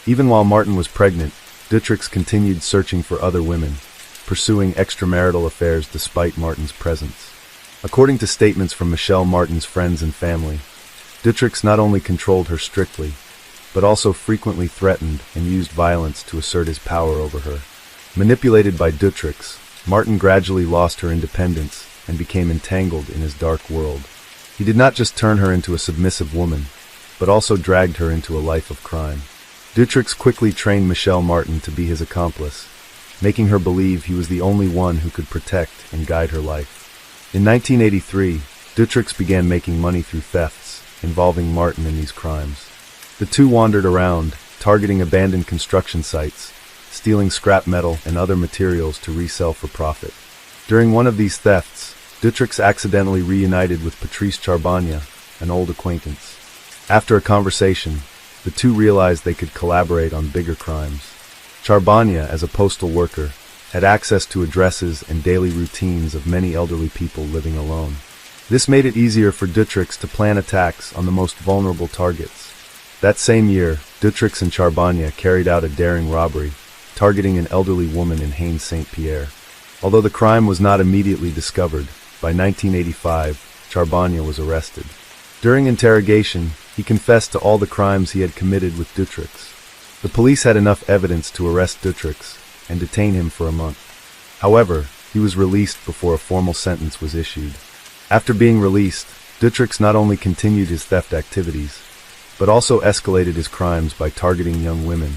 A: Even while Martin was pregnant, Dutrix continued searching for other women, pursuing extramarital affairs despite Martin's presence. According to statements from Michelle Martin's friends and family, Dutrix not only controlled her strictly, but also frequently threatened and used violence to assert his power over her. Manipulated by Dutrix, Martin gradually lost her independence and became entangled in his dark world. He did not just turn her into a submissive woman, but also dragged her into a life of crime. Dutrix quickly trained Michelle Martin to be his accomplice, making her believe he was the only one who could protect and guide her life. In 1983, Dutrix began making money through thefts, involving Martin in these crimes. The 2 wandered around, targeting abandoned construction sites, stealing scrap metal and other materials to resell for profit. During one of these thefts, Dutrix accidentally reunited with Patrice Charbonnier, an old acquaintance. After a conversation, the 2 realized they could collaborate on bigger crimes. Charbonnier, as a postal worker, had access to addresses and daily routines of many elderly people living alone. This made it easier for Dutrix to plan attacks on the most vulnerable targets. That same year, Dutrix and Charbonnier carried out a daring robbery, targeting an elderly woman in Haines St. Pierre. Although the crime was not immediately discovered, by 1985, Charbonnier was arrested. During interrogation, he confessed to all the crimes he had committed with Dutrix. The police had enough evidence to arrest Dutrix and detain him for a month. However, he was released before a formal sentence was issued. After being released, Dutrix not only continued his theft activities, but also escalated his crimes by targeting young women,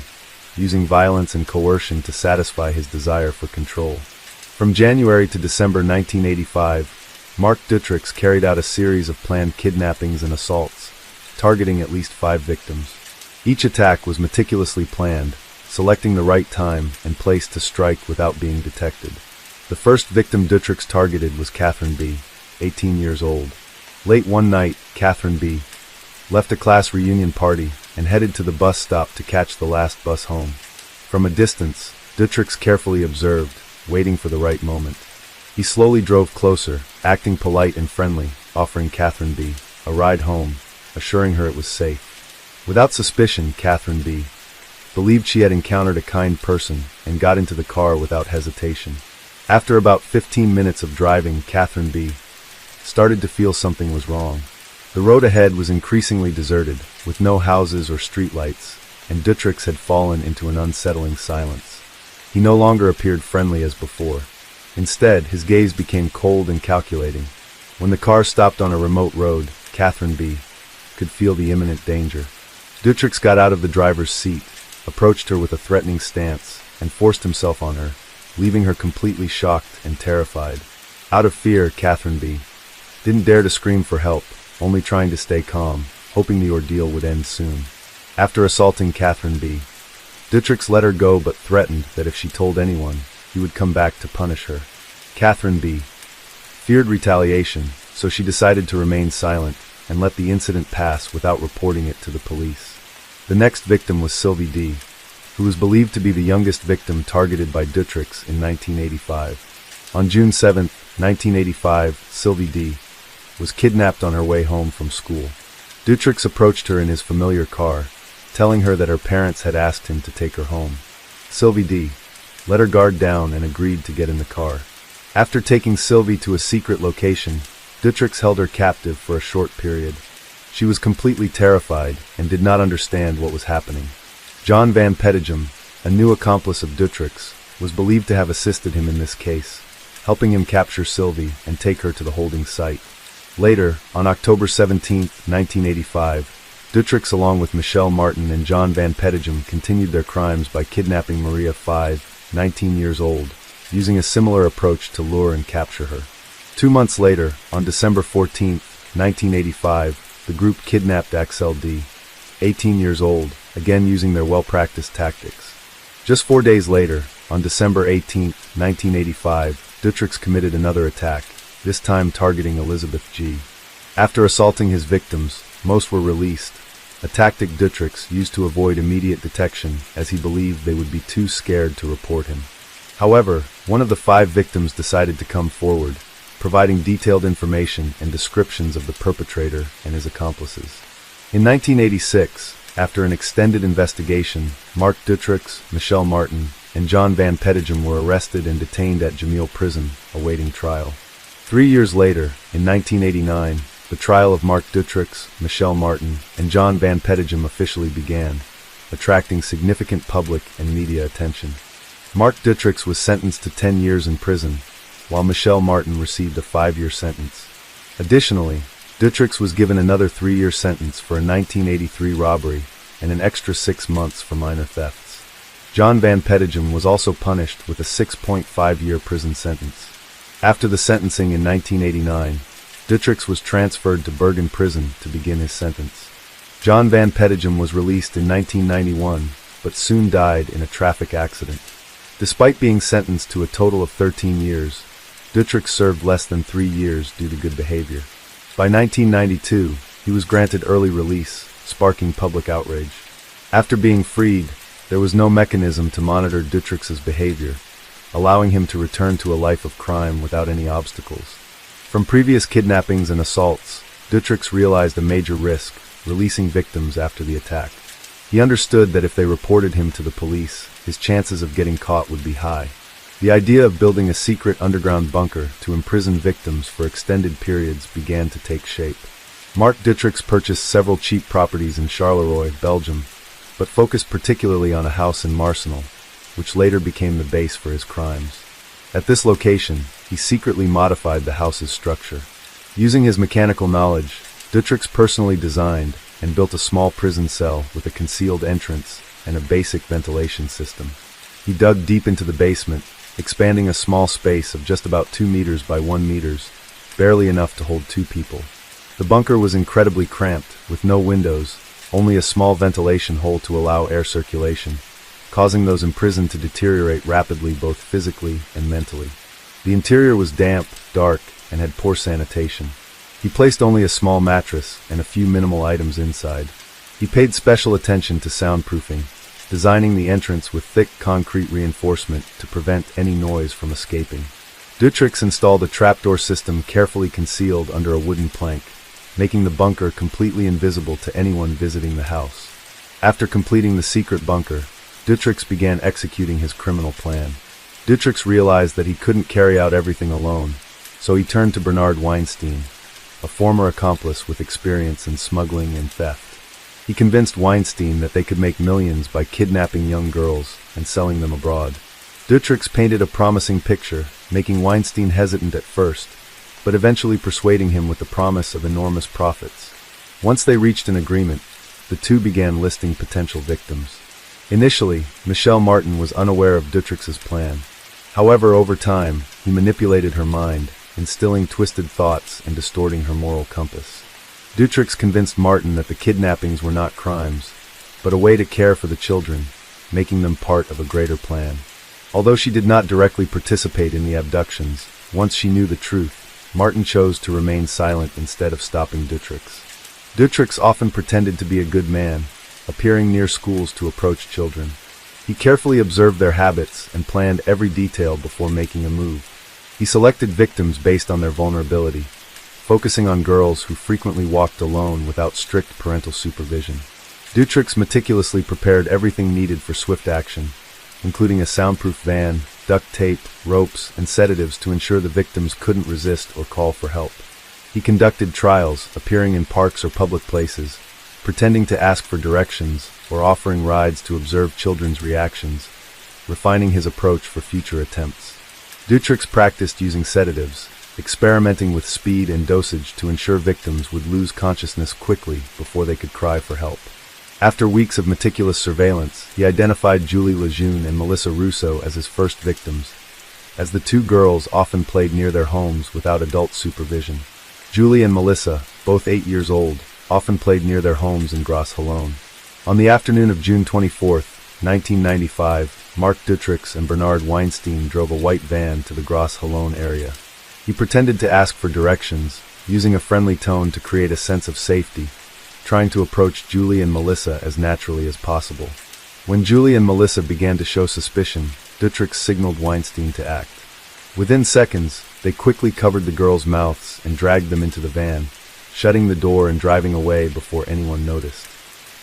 A: using violence and coercion to satisfy his desire for control. From January to December 1985, Marc Dutrix carried out a series of planned kidnappings and assaults, targeting at least 5 victims. Each attack was meticulously planned, selecting the right time and place to strike without being detected. The first victim Dutrix targeted was Catherine B., 18 years old. Late one night, Catherine B. left a class reunion party and headed to the bus stop to catch the last bus home. From a distance, Dutrix carefully observed, waiting for the right moment. He slowly drove closer, acting polite and friendly, offering Catherine B. a ride home, assuring her it was safe. Without suspicion, Catherine B. believed she had encountered a kind person and got into the car without hesitation. After about 15 minutes of driving, Catherine B. started to feel something was wrong. The road ahead was increasingly deserted, with no houses or streetlights, and Dutrix had fallen into an unsettling silence. He no longer appeared friendly as before. Instead, his gaze became cold and calculating. When the car stopped on a remote road, Catherine B. could feel the imminent danger. Dutrix got out of the driver's seat, approached her with a threatening stance, and forced himself on her, leaving her completely shocked and terrified. Out of fear, Catherine B. didn't dare to scream for help, only trying to stay calm, hoping the ordeal would end soon. After assaulting Catherine B., Dutrix let her go but threatened that if she told anyone, he would come back to punish her. Catherine B. feared retaliation, so she decided to remain silent and let the incident pass without reporting it to the police. The next victim was Sylvie D., who was believed to be the youngest victim targeted by Dutrix in 1985. On June 7, 1985, Sylvie D. was kidnapped on her way home from school. Dutrix approached her in his familiar car, telling her that her parents had asked him to take her home. Sylvie D. let her guard down and agreed to get in the car. After taking Sylvie to a secret location, Dutrix held her captive for a short period. She was completely terrified and did not understand what was happening. John Van Petegem, a new accomplice of Dutrix, was believed to have assisted him in this case, helping him capture Sylvie and take her to the holding site. Later, on October 17, 1985, Dutrix along with Michelle Martin and John Van Petegem continued their crimes by kidnapping Maria 5, 19 years old, using a similar approach to lure and capture her. 2 months later, on December 14, 1985, the group kidnapped Axel D., 18 years old, again using their well-practiced tactics. Just 4 days later, on December 18, 1985, Dutrix committed another attack, this time targeting Elizabeth G. After assaulting his victims, most were released, a tactic Dutrix used to avoid immediate detection as he believed they would be too scared to report him. However, one of the 5 victims decided to come forward, providing detailed information and descriptions of the perpetrator and his accomplices. In 1986, after an extended investigation, Marc Dutrix, Michelle Martin, and John Van Petegem were arrested and detained at Jamil Prison, awaiting trial. 3 years later, in 1989, the trial of Marc Dutrix, Michelle Martin, and John Van Petegem officially began, attracting significant public and media attention. Marc Dutrix was sentenced to 10 years in prison, while Michelle Martin received a 5-year sentence. Additionally, Dutrix was given another 3-year sentence for a 1983 robbery and an extra 6 months for minor thefts. John Van Petegem was also punished with a 6.5-year prison sentence. After the sentencing in 1989, Dutrix was transferred to Bergen Prison to begin his sentence. John Van Petegem was released in 1991, but soon died in a traffic accident. Despite being sentenced to a total of 13 years, Dutrix served less than 3 years due to good behavior. By 1992, he was granted early release, sparking public outrage. After being freed, there was no mechanism to monitor Dutrix's behavior, allowing him to return to a life of crime without any obstacles. From previous kidnappings and assaults, Dutrix realized a major risk, releasing victims after the attack. He understood that if they reported him to the police, his chances of getting caught would be high. The idea of building a secret underground bunker to imprison victims for extended periods began to take shape. Mark Dutrix purchased several cheap properties in Charleroi, Belgium, but focused particularly on a house in Marsenal, which later became the base for his crimes. At this location, he secretly modified the house's structure. Using his mechanical knowledge, Dutrix personally designed and built a small prison cell with a concealed entrance and a basic ventilation system. He dug deep into the basement, expanding a small space of just about 2 meters by 1 meters, barely enough to hold 2 people. The bunker was incredibly cramped, with no windows, only a small ventilation hole to allow air circulation, causing those imprisoned to deteriorate rapidly both physically and mentally. The interior was damp, dark, and had poor sanitation. He placed only a small mattress and a few minimal items inside. He paid special attention to soundproofing, designing the entrance with thick concrete reinforcement to prevent any noise from escaping. Dutrix installed a trapdoor system carefully concealed under a wooden plank, making the bunker completely invisible to anyone visiting the house. After completing the secret bunker, Dutrix began executing his criminal plan. Dutrix realized that he couldn't carry out everything alone, so he turned to Bernard Weinstein, a former accomplice with experience in smuggling and theft. He convinced Weinstein that they could make millions by kidnapping young girls and selling them abroad. Dutrix painted a promising picture, making Weinstein hesitant at first, but eventually persuading him with the promise of enormous profits. Once they reached an agreement, the two began listing potential victims. Initially, Michelle Martin was unaware of Dutrix's plan. However, over time, he manipulated her mind, instilling twisted thoughts and distorting her moral compass. Dutrix convinced Martin that the kidnappings were not crimes, but a way to care for the children, making them part of a greater plan. Although she did not directly participate in the abductions, once she knew the truth, Martin chose to remain silent instead of stopping Dutrix. Dutrix often pretended to be a good man, appearing near schools to approach children. He carefully observed their habits and planned every detail before making a move. He selected victims based on their vulnerability, focusing on girls who frequently walked alone without strict parental supervision. Dutrix meticulously prepared everything needed for swift action, including a soundproof van, duct tape, ropes, and sedatives to ensure the victims couldn't resist or call for help. He conducted trials, appearing in parks or public places, pretending to ask for directions or offering rides to observe children's reactions, refining his approach for future attempts. Dutrix practiced using sedatives, experimenting with speed and dosage to ensure victims would lose consciousness quickly before they could cry for help. After weeks of meticulous surveillance, he identified Julie Lejeune and Melissa Russo as his first victims, as the two girls often played near their homes without adult supervision. Julie and Melissa, both 8 years old, often played near their homes in Gras Helene. On the afternoon of June 24, 1995, Mark Dutrix and Bernard Weinstein drove a white van to the Gras Helene area. He pretended to ask for directions, using a friendly tone to create a sense of safety, trying to approach Julie and Melissa as naturally as possible. When Julie and Melissa began to show suspicion, Dutrix signaled Weinstein to act. Within seconds, they quickly covered the girls' mouths and dragged them into the van, shutting the door and driving away before anyone noticed.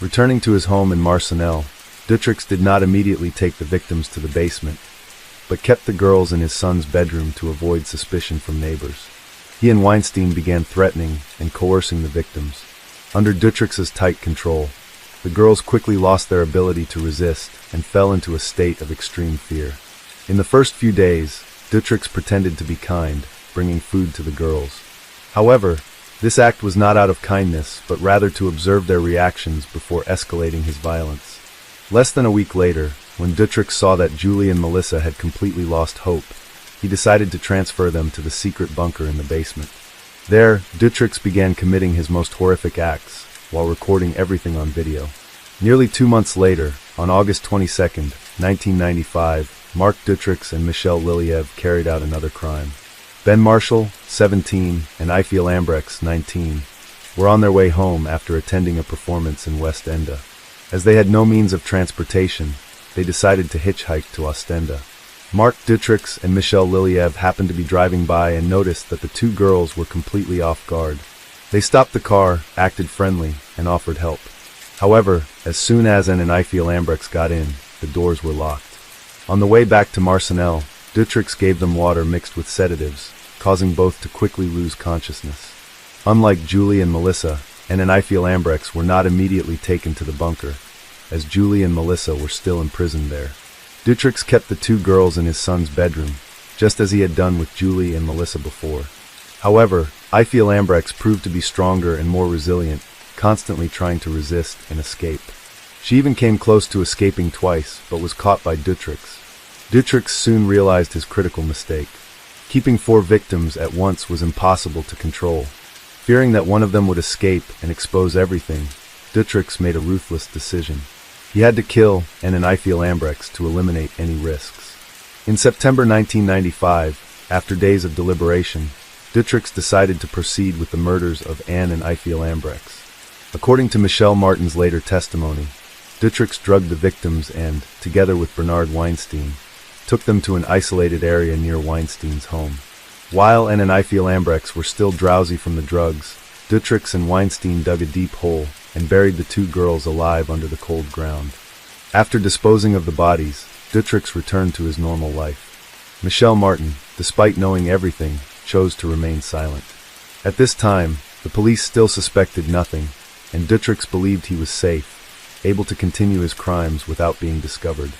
A: Returning to his home in Marsenal, Dutrix did not immediately take the victims to the basement, but kept the girls in his son's bedroom to avoid suspicion from neighbors. He and Weinstein began threatening and coercing the victims. Under Dutrix's tight control, the girls quickly lost their ability to resist and fell into a state of extreme fear. In the first few days, Dutrix pretended to be kind, bringing food to the girls. However, this act was not out of kindness, but rather to observe their reactions before escalating his violence. Less than a week later, when Dutrix saw that Julie and Melissa had completely lost hope, he decided to transfer them to the secret bunker in the basement. There, Dutrix began committing his most horrific acts, while recording everything on video. Nearly 2 months later, on August 22, 1995, Mark Dutrix and Michelle Liliev carried out another crime. Ben Marshall, 17, and Ifeel Ambrex, 19, were on their way home after attending a performance in West Enda. As they had no means of transportation, they decided to hitchhike to Ostenda. Mark Dietrich and Michelle Liliev happened to be driving by and noticed that the two girls were completely off guard. They stopped the car, acted friendly, and offered help. However, as soon as Anne and Ifeel Ambrex got in, the doors were locked. On the way back to Marcinelle, Dietrich gave them water mixed with sedatives, causing both to quickly lose consciousness. Unlike Julie and Melissa, Anne and Ifeel Ambrex were not immediately taken to the bunker, as Julie and Melissa were still imprisoned there. Dietrich kept the two girls in his son's bedroom, just as he had done with Julie and Melissa before. However, Ifeel Ambrex proved to be stronger and more resilient, constantly trying to resist and escape. She even came close to escaping twice, but was caught by Dietrich. Dietrich soon realized his critical mistake. Keeping 4 victims at once was impossible to control. Fearing that one of them would escape and expose everything, Dietrich made a ruthless decision. He had to kill Anne and Ifeel Ambrex to eliminate any risks. In September 1995, after days of deliberation, Dietrich decided to proceed with the murders of Anne and Ifeel Ambrex. According to Michelle Martin's later testimony, Dietrich drugged the victims and, together with Bernard Weinstein, took them to an isolated area near Weinstein's home. While Anne and Ifeel Ambrex were still drowsy from the drugs, Dietrich and Weinstein dug a deep hole and buried the two girls alive under the cold ground. After disposing of the bodies, Dietrich returned to his normal life. Michelle Martin, despite knowing everything, chose to remain silent. At this time, the police still suspected nothing, and Dietrich believed he was safe, able to continue his crimes without being discovered.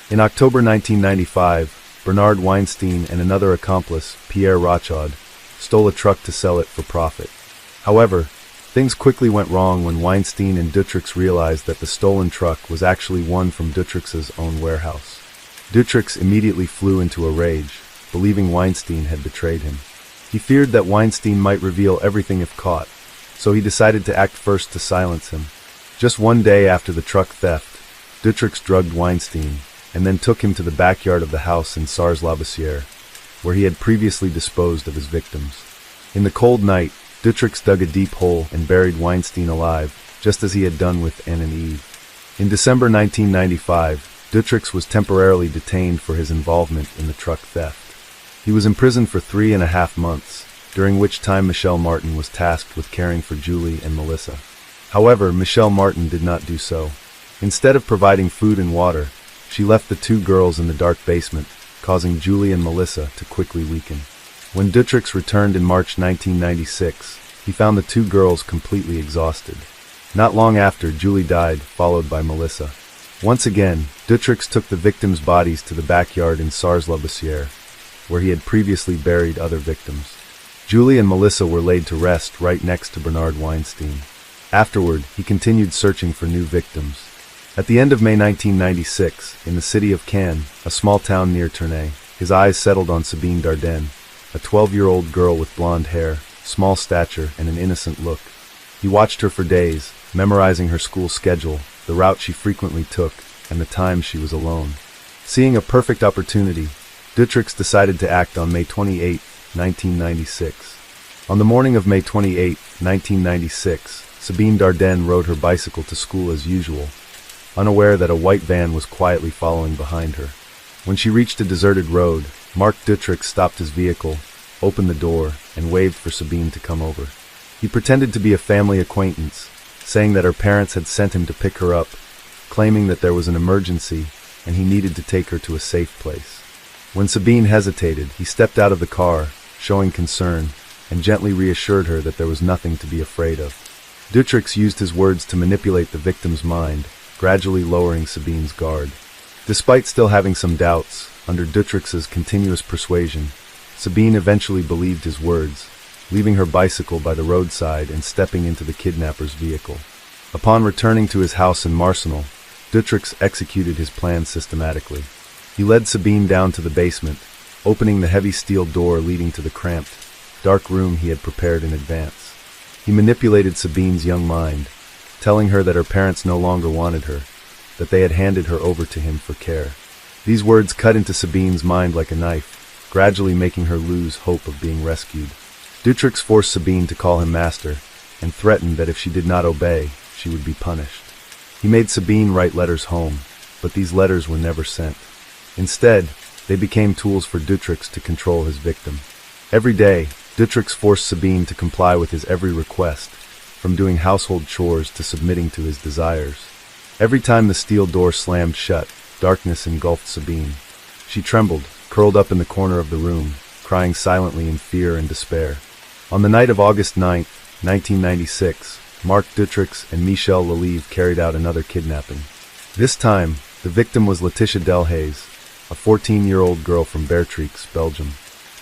A: In October 1995, Bernard Weinstein and another accomplice, Pierre Rochaud, stole a truck to sell it for profit. However, things quickly went wrong when Weinstein and Dietrich realized that the stolen truck was actually one from Dietrich's own warehouse. Dietrich immediately flew into a rage, believing Weinstein had betrayed him. He feared that Weinstein might reveal everything if caught, so he decided to act first to silence him. Just one day after the truck theft, Dietrich drugged Weinstein and then took him to the backyard of the house in Sars-la-Bessière, where he had previously disposed of his victims. In the cold night, Dietrich dug a deep hole and buried Weinstein alive, just as he had done with Anne and Eve. In December 1995, Dietrich was temporarily detained for his involvement in the truck theft. He was imprisoned for 3.5 months, during which time Michelle Martin was tasked with caring for Julie and Melissa. However, Michelle Martin did not do so. Instead of providing food and water, she left the two girls in the dark basement, causing Julie and Melissa to quickly weaken. When Dietrich returned in March 1996, he found the two girls completely exhausted. Not long after, Julie died, followed by Melissa. Once again, Dietrich took the victims' bodies to the backyard in Sars-la-Bessière, where he had previously buried other victims. Julie and Melissa were laid to rest right next to Bernard Weinstein. Afterward, he continued searching for new victims. At the end of May 1996, in the city of Cannes, a small town near Tournai, his eyes settled on Sabine Dardenne, a 12-year-old girl with blonde hair, small stature, and an innocent look. He watched her for days, memorizing her school schedule, the route she frequently took, and the times she was alone. Seeing a perfect opportunity, Dietrich decided to act on May 28, 1996. On the morning of May 28, 1996, Sabine Dardenne rode her bicycle to school as usual, unaware that a white van was quietly following behind her. When she reached a deserted road, Mark Dietrich stopped his vehicle, opened the door, and waved for Sabine to come over. He pretended to be a family acquaintance, saying that her parents had sent him to pick her up, claiming that there was an emergency and he needed to take her to a safe place. When Sabine hesitated, he stepped out of the car, showing concern, and gently reassured her that there was nothing to be afraid of. Dietrich used his words to manipulate the victim's mind, gradually lowering Sabine's guard. Despite still having some doubts, under Dietrich's continuous persuasion, Sabine eventually believed his words, leaving her bicycle by the roadside and stepping into the kidnapper's vehicle. Upon returning to his house in Marcinelle, Dietrich executed his plan systematically. He led Sabine down to the basement, opening the heavy steel door leading to the cramped, dark room he had prepared in advance. He manipulated Sabine's young mind, telling her that her parents no longer wanted her, that they had handed her over to him for care. These words cut into Sabine's mind like a knife, gradually making her lose hope of being rescued. Dietrich forced Sabine to call him master, and threatened that if she did not obey, she would be punished. He made Sabine write letters home, but these letters were never sent. Instead, They became tools for Dutrix to control his victim. Every day, Dutrix forced Sabine to comply with his every request, from doing household chores to submitting to his desires. Every time the steel door slammed shut, darkness engulfed Sabine. She trembled, curled up in the corner of the room, crying silently in fear and despair. On the night of August 9, 1996, Marc Dutrix and Michel Lelive carried out another kidnapping. This time, the victim was Laetitia Delhaze, a 14-year-old girl from Bertrix, Belgium.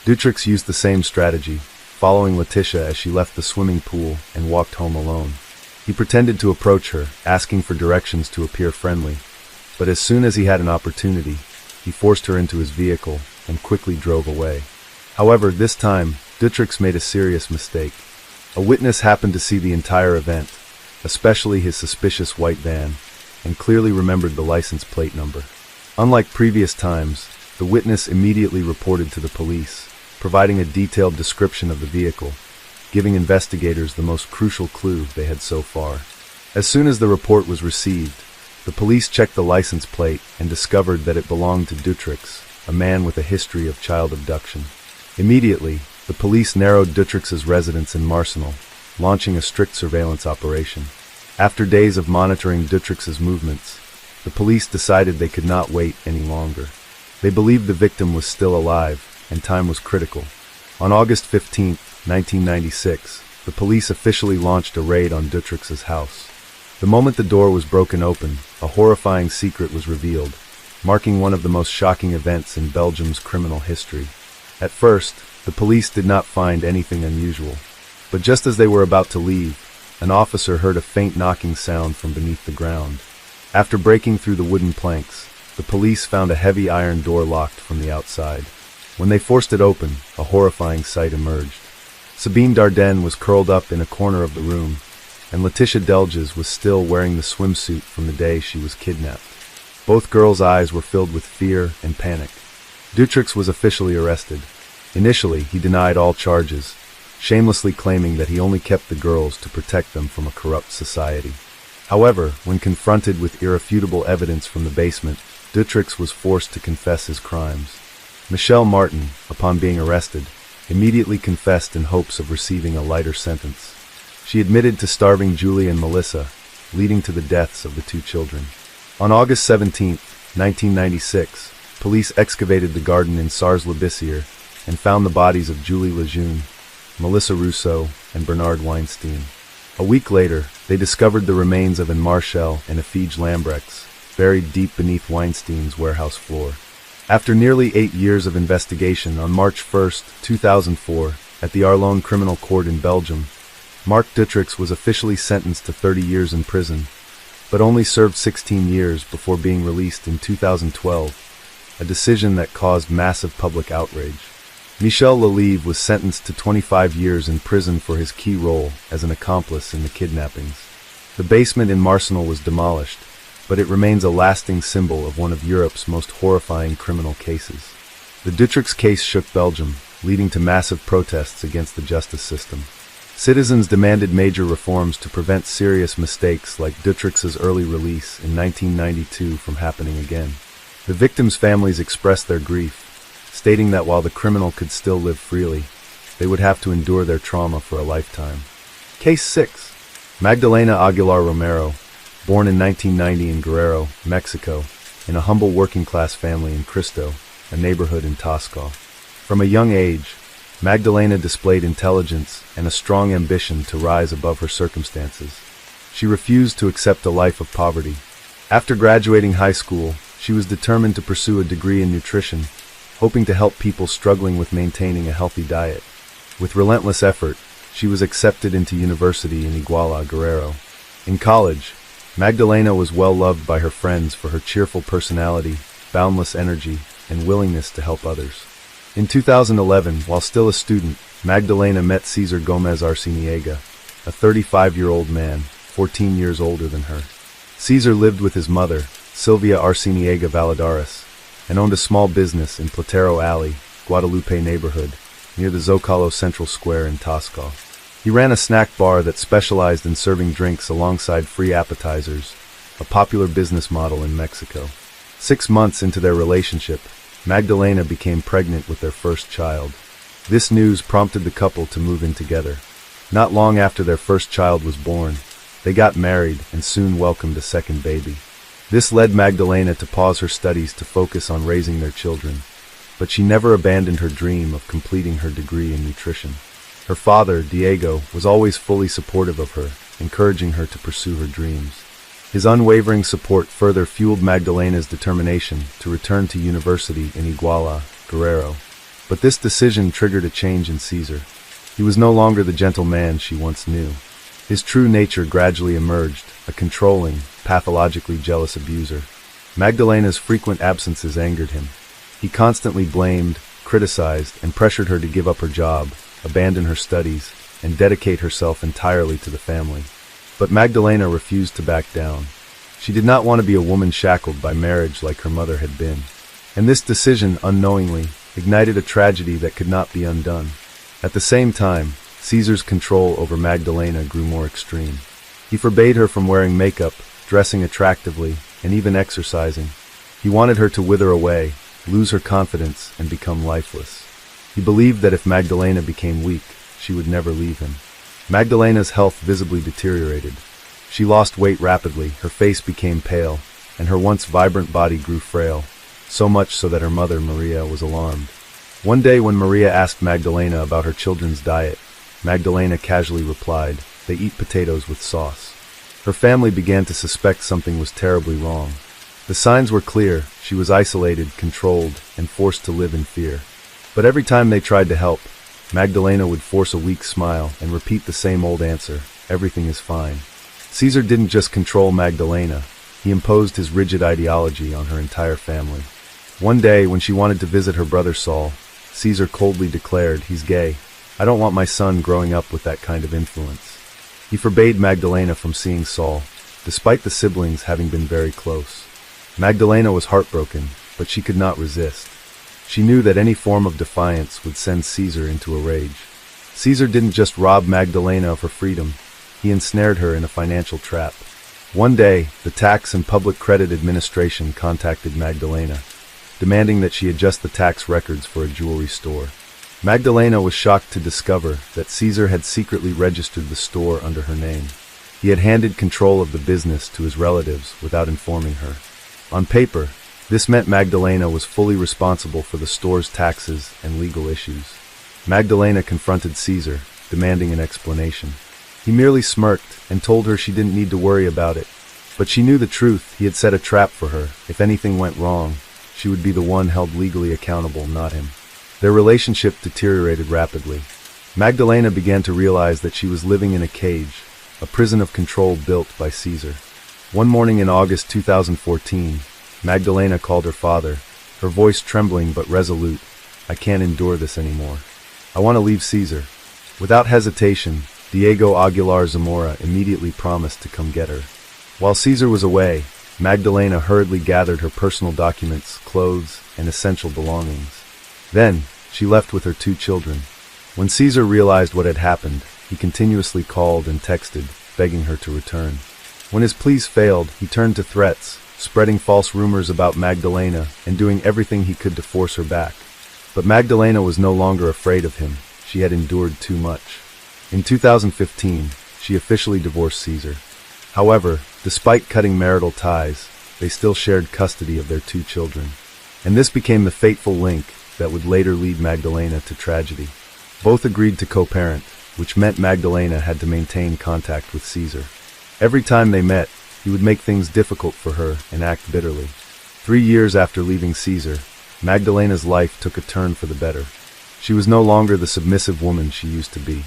A: Dutrix used the same strategy, following Laetitia as she left the swimming pool and walked home alone. He pretended to approach her, asking for directions to appear friendly, but as soon as he had an opportunity, he forced her into his vehicle and quickly drove away. However, this time, Dutrix made a serious mistake. A witness happened to see the entire event, especially his suspicious white van, and clearly remembered the license plate number. Unlike previous times, the witness immediately reported to the police, providing a detailed description of the vehicle, giving investigators the most crucial clue they had so far. As soon as the report was received, the police checked the license plate and discovered that it belonged to Dutrix, a man with a history of child abduction. Immediately, the police narrowed Dutrix's residence in Marsenal, launching a strict surveillance operation. After days of monitoring Dutrix's movements, the police decided they could not wait any longer. They believed the victim was still alive, and time was critical. On August 15, 1996, the police officially launched a raid on Dutrix's house. The moment the door was broken open, a horrifying secret was revealed, marking one of the most shocking events in Belgium's criminal history. At first, the police did not find anything unusual, but just as they were about to leave, an officer heard a faint knocking sound from beneath the ground. After breaking through the wooden planks, the police found a heavy iron door locked from the outside. When they forced it open, a horrifying sight emerged. Sabine Dardenne was curled up in a corner of the room, and Laetitia Delhaze was still wearing the swimsuit from the day she was kidnapped. Both girls' eyes were filled with fear and panic. Dutrix was officially arrested. Initially, he denied all charges, shamelessly claiming that he only kept the girls to protect them from a corrupt society. However, when confronted with irrefutable evidence from the basement, Dutrix was forced to confess his crimes. Michel Martin, upon being arrested, immediately confessed in hopes of receiving a lighter sentence. She admitted to starving Julie and Melissa, leading to the deaths of the two children. On August 17, 1996, police excavated the garden in Sars-le-Bessier and found the bodies of Julie Lejeune, Melissa Rousseau, and Bernard Weinstein. A week later, they discovered the remains of Anne Marchel and Effigie Lambrechts, buried deep beneath Weinstein's warehouse floor. After nearly 8 years of investigation, on March 1, 2004, at the Arlon Criminal Court in Belgium, Marc Dutrix was officially sentenced to 30 years in prison, but only served 16 years before being released in 2012, a decision that caused massive public outrage. Michel Lelive was sentenced to 25 years in prison for his key role as an accomplice in the kidnappings. The basement in Marsenal was demolished, but it remains a lasting symbol of one of Europe's most horrifying criminal cases. The Dutrix case shook Belgium, leading to massive protests against the justice system. Citizens demanded major reforms to prevent serious mistakes like Dutrix's early release in 1992 from happening again. The victims' families expressed their grief, stating that while the criminal could still live freely, they would have to endure their trauma for a lifetime. Case 6. Magdalena Aguilar Romero, born in 1990 in Guerrero, Mexico, in a humble working-class family in Cristo, a neighborhood in Tosca. From a young age, Magdalena displayed intelligence and a strong ambition to rise above her circumstances. She refused to accept a life of poverty. After graduating high school, she was determined to pursue a degree in nutrition, hoping to help people struggling with maintaining a healthy diet. With relentless effort, she was accepted into university in Iguala, Guerrero. In college, Magdalena was well loved by her friends for her cheerful personality, boundless energy, and willingness to help others. In 2011, while still a student, Magdalena met Cesar Gomez Arciniega, a 35-year-old man, 14 years older than her. Cesar lived with his mother, Silvia Arciniega Valadares, and owned a small business in Platero Alley, Guadalupe neighborhood, near the Zocalo Central Square in Tosca. He ran a snack bar that specialized in serving drinks alongside free appetizers, a popular business model in Mexico. 6 months into their relationship, Magdalena became pregnant with their first child. This news prompted the couple to move in together. Not long after their first child was born, they got married and soon welcomed a second baby. This led Magdalena to pause her studies to focus on raising their children, but she never abandoned her dream of completing her degree in nutrition. Her father, Diego, was always fully supportive of her, encouraging her to pursue her dreams. His unwavering support further fueled Magdalena's determination to return to university in Iguala, Guerrero. But this decision triggered a change in Caesar. He was no longer the gentle man she once knew. His true nature gradually emerged, a controlling, pathologically jealous abuser. Magdalena's frequent absences angered him. He constantly blamed, criticized, and pressured her to give up her job, abandon her studies, and dedicate herself entirely to the family. But Magdalena refused to back down. She did not want to be a woman shackled by marriage like her mother had been. And this decision, unknowingly, ignited a tragedy that could not be undone. At the same time, Caesar's control over Magdalena grew more extreme. He forbade her from wearing makeup, dressing attractively, and even exercising. He wanted her to wither away, lose her confidence, and become lifeless. He believed that if Magdalena became weak, she would never leave him. Magdalena's health visibly deteriorated. She lost weight rapidly, her face became pale, and her once vibrant body grew frail, so much so that her mother, Maria, was alarmed. One day when Maria asked Magdalena about her children's diet, Magdalena casually replied, "They eat potatoes with sauce." Her family began to suspect something was terribly wrong. The signs were clear: she was isolated, controlled, and forced to live in fear. But every time they tried to help, Magdalena would force a weak smile and repeat the same old answer, "Everything is fine." Caesar didn't just control Magdalena, he imposed his rigid ideology on her entire family. One day, when she wanted to visit her brother Saul, Caesar coldly declared, "He's gay. I don't want my son growing up with that kind of influence." He forbade Magdalena from seeing Saul, despite the siblings having been very close. Magdalena was heartbroken, but she could not resist. She knew that any form of defiance would send Caesar into a rage. Caesar didn't just rob Magdalena of her freedom, he ensnared her in a financial trap. One day, the Tax and Public Credit Administration contacted Magdalena, demanding that she adjust the tax records for a jewelry store. Magdalena was shocked to discover that Caesar had secretly registered the store under her name. He had handed control of the business to his relatives without informing her. On paper, this meant Magdalena was fully responsible for the store's taxes and legal issues. Magdalena confronted Caesar, demanding an explanation. He merely smirked and told her she didn't need to worry about it. But she knew the truth: he had set a trap for her. If anything went wrong, she would be the one held legally accountable, not him. Their relationship deteriorated rapidly. Magdalena began to realize that she was living in a cage, a prison of control built by Caesar. One morning in August 2014, Magdalena called her father, her voice trembling but resolute. "I can't endure this anymore. I want to leave Caesar." Without hesitation, Diego Aguilar Zamora immediately promised to come get her. While Caesar was away, Magdalena hurriedly gathered her personal documents, clothes, and essential belongings. Then, she left with her 2 children. When Caesar realized what had happened, he continuously called and texted, begging her to return. When his pleas failed, he turned to threats, spreading false rumors about Magdalena and doing everything he could to force her back. But Magdalena was no longer afraid of him. She had endured too much. In 2015, she officially divorced Caesar. However, despite cutting marital ties, they still shared custody of their 2 children. And this became the fateful link that would later lead Magdalena to tragedy. Both agreed to co-parent, which meant Magdalena had to maintain contact with Caesar. Every time they met, he would make things difficult for her and act bitterly. 3 years after leaving Caesar, Magdalena's life took a turn for the better. She was no longer the submissive woman she used to be.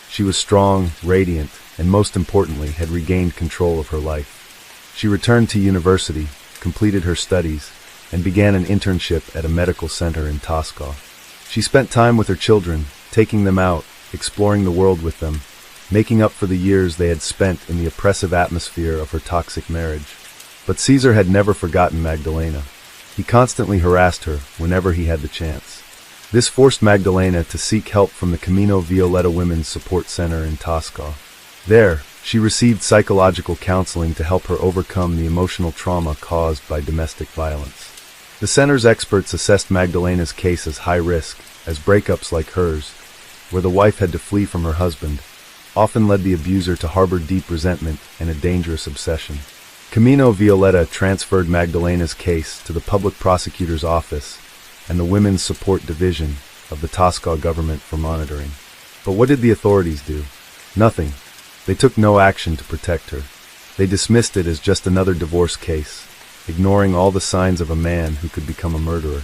A: She was strong, radiant, and most importantly, had regained control of her life. She returned to university, completed her studies, and began an internship at a medical center in Tosca. She spent time with her children, taking them out, exploring the world with them, making up for the years they had spent in the oppressive atmosphere of her toxic marriage. But Caesar had never forgotten Magdalena. He constantly harassed her whenever he had the chance. This forced Magdalena to seek help from the Camino Violeta Women's Support Center in Tosca. There, she received psychological counseling to help her overcome the emotional trauma caused by domestic violence. The center's experts assessed Magdalena's case as high risk, as breakups like hers, where the wife had to flee from her husband, often led the abuser to harbor deep resentment and a dangerous obsession. Camino Violeta transferred Magdalena's case to the public prosecutor's office and the Women's Support Division of the Tosca government for monitoring. But what did the authorities do? Nothing. They took no action to protect her. They dismissed it as just another divorce case, ignoring all the signs of a man who could become a murderer.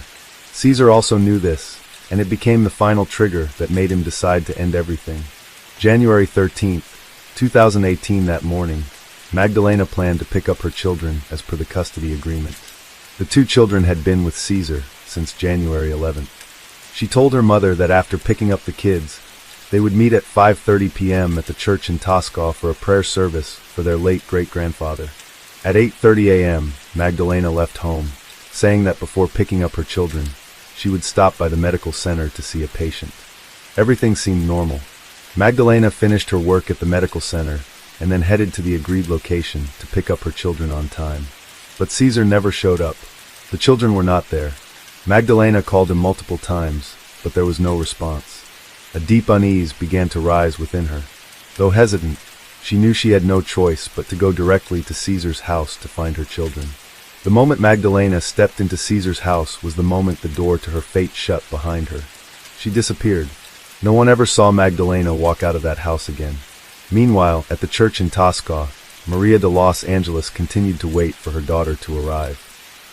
A: Caesar also knew this, and it became the final trigger that made him decide to end everything. January 13th, 2018, that morning, Magdalena planned to pick up her children as per the custody agreement. The two children had been with Caesar since January 11th. She told her mother that after picking up the kids, they would meet at 5:30 p.m. at the church in Tosca for a prayer service for their late great-grandfather. At 8:30 a.m., Magdalena left home, saying that before picking up her children, she would stop by the medical center to see a patient. Everything seemed normal. Magdalena finished her work at the medical center and then headed to the agreed location to pick up her children on time. But Caesar never showed up. The children were not there. Magdalena called him multiple times, but there was no response. A deep unease began to rise within her. Though hesitant, she knew she had no choice but to go directly to Caesar's house to find her children. The moment Magdalena stepped into Caesar's house was the moment the door to her fate shut behind her. She disappeared. No one ever saw Magdalena walk out of that house again. Meanwhile, at the church in Tosca, Maria de Los Angeles continued to wait for her daughter to arrive.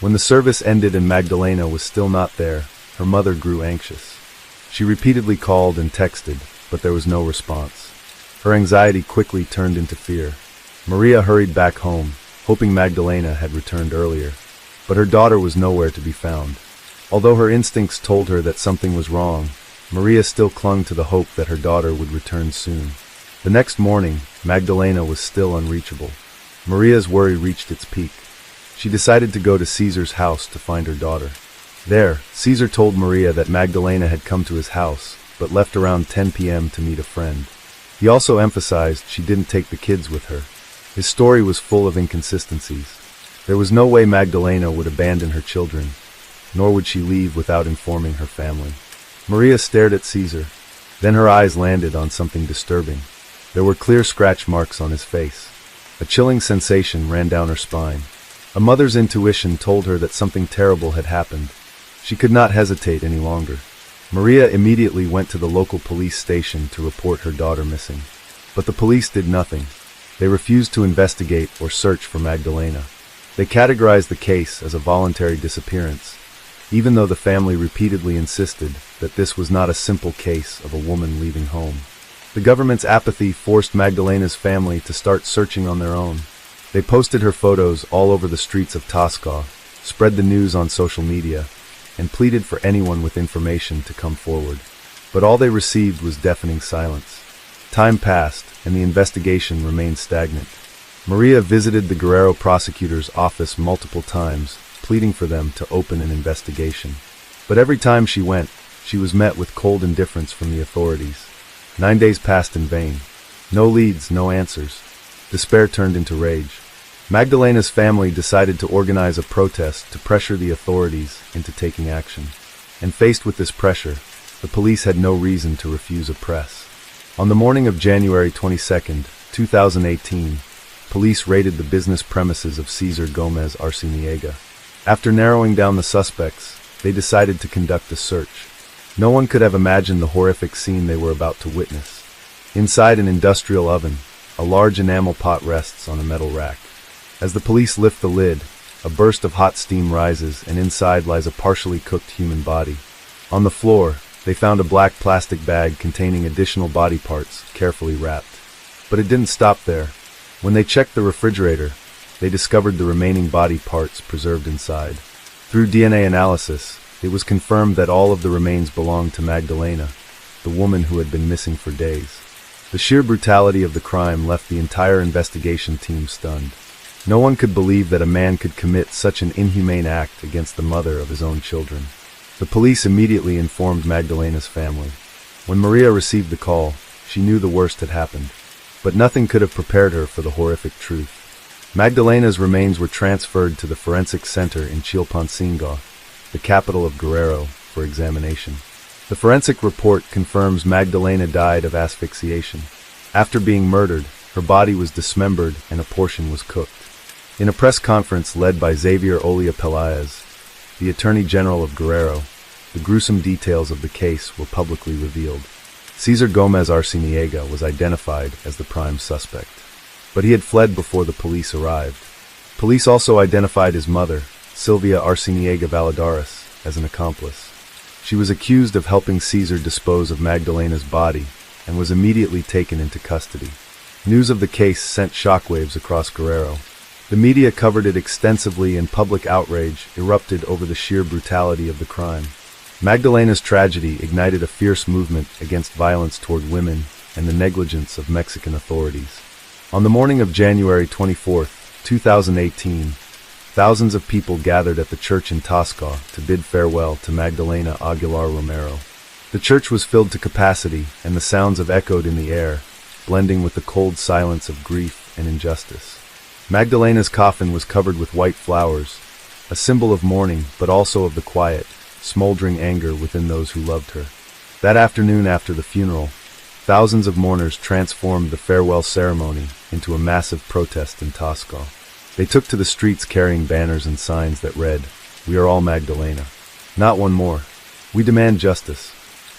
A: When the service ended and Magdalena was still not there, her mother grew anxious. She repeatedly called and texted, but there was no response. Her anxiety quickly turned into fear. Maria hurried back home, hoping Magdalena had returned earlier, but her daughter was nowhere to be found. Although her instincts told her that something was wrong, Maria still clung to the hope that her daughter would return soon. The next morning, Magdalena was still unreachable. Maria's worry reached its peak. She decided to go to Caesar's house to find her daughter. There, Caesar told Maria that Magdalena had come to his house, but left around 10 p.m. to meet a friend. He also emphasized she didn't take the kids with her. His story was full of inconsistencies. There was no way Magdalena would abandon her children, nor would she leave without informing her family. Maria stared at Caesar. Then her eyes landed on something disturbing. There were clear scratch marks on his face. A chilling sensation ran down her spine. A mother's intuition told her that something terrible had happened. She could not hesitate any longer. Maria immediately went to the local police station to report her daughter missing. But the police did nothing. They refused to investigate or search for Magdalena. They categorized the case as a voluntary disappearance, even though the family repeatedly insisted that this was not a simple case of a woman leaving home. The government's apathy forced Magdalena's family to start searching on their own. They posted her photos all over the streets of Tosca, spread the news on social media, and pleaded for anyone with information to come forward. But all they received was deafening silence. Time passed, and the investigation remained stagnant. Maria visited the Guerrero prosecutor's office multiple times, pleading for them to open an investigation. But every time she went, she was met with cold indifference from the authorities. 9 days passed in vain. No leads, no answers. Despair turned into rage. Magdalena's family decided to organize a protest to pressure the authorities into taking action. And faced with this pressure, the police had no reason to refuse a press. On the morning of January 22, 2018, police raided the business premises of Cesar Gomez Arciniega. After narrowing down the suspects, they decided to conduct a search. No one could have imagined the horrific scene they were about to witness. Inside an industrial oven, a large enamel pot rests on a metal rack. As the police lift the lid, a burst of hot steam rises, and inside lies a partially cooked human body. On the floor, they found a black plastic bag containing additional body parts, carefully wrapped. But it didn't stop there. When they checked the refrigerator, they discovered the remaining body parts preserved inside. Through DNA analysis, it was confirmed that all of the remains belonged to Magdalena, the woman who had been missing for days. The sheer brutality of the crime left the entire investigation team stunned. No one could believe that a man could commit such an inhumane act against the mother of his own children. The police immediately informed Magdalena's family. When Maria received the call, she knew the worst had happened. But nothing could have prepared her for the horrific truth. Magdalena's remains were transferred to the forensic center in Chilpancingo, the capital of Guerrero, for examination. The forensic report confirms Magdalena died of asphyxiation. After being murdered, her body was dismembered and a portion was cooked. In a press conference led by Xavier Olia Pelaez, the Attorney General of Guerrero, the gruesome details of the case were publicly revealed. Cesar Gomez Arciniega was identified as the prime suspect, but he had fled before the police arrived. Police also identified his mother, Sylvia Arciniega Valladares, as an accomplice. She was accused of helping Cesar dispose of Magdalena's body and was immediately taken into custody. News of the case sent shockwaves across Guerrero. The media covered it extensively and public outrage erupted over the sheer brutality of the crime. Magdalena's tragedy ignited a fierce movement against violence toward women and the negligence of Mexican authorities. On the morning of January 24, 2018, thousands of people gathered at the church in Tasco to bid farewell to Magdalena Aguilar Romero. The church was filled to capacity, and the sounds echoed in the air, blending with the cold silence of grief and injustice. Magdalena's coffin was covered with white flowers, a symbol of mourning but also of the quiet, smoldering anger within those who loved her. That afternoon after the funeral, thousands of mourners transformed the farewell ceremony into a massive protest in Tasco. They took to the streets carrying banners and signs that read, "We are all Magdalena. Not one more. We demand justice."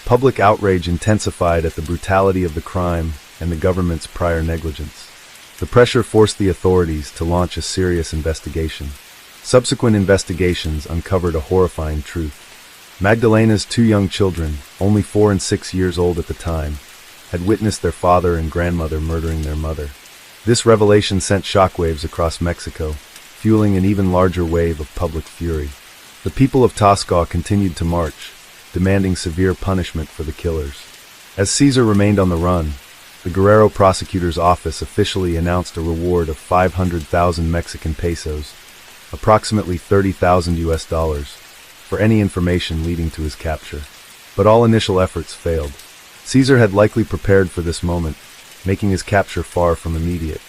A: Public outrage intensified at the brutality of the crime and the government's prior negligence. The pressure forced the authorities to launch a serious investigation. Subsequent investigations uncovered a horrifying truth. Magdalena's two young children, only 4 and 6 years old at the time, had witnessed their father and grandmother murdering their mother. This revelation sent shockwaves across Mexico, fueling an even larger wave of public fury. The people of Tasco continued to march, demanding severe punishment for the killers. As Cesar remained on the run, the Guerrero prosecutor's office officially announced a reward of 500,000 Mexican pesos, approximately $30,000, for any information leading to his capture. But all initial efforts failed. Cesar had likely prepared for this moment, making his capture far from immediate.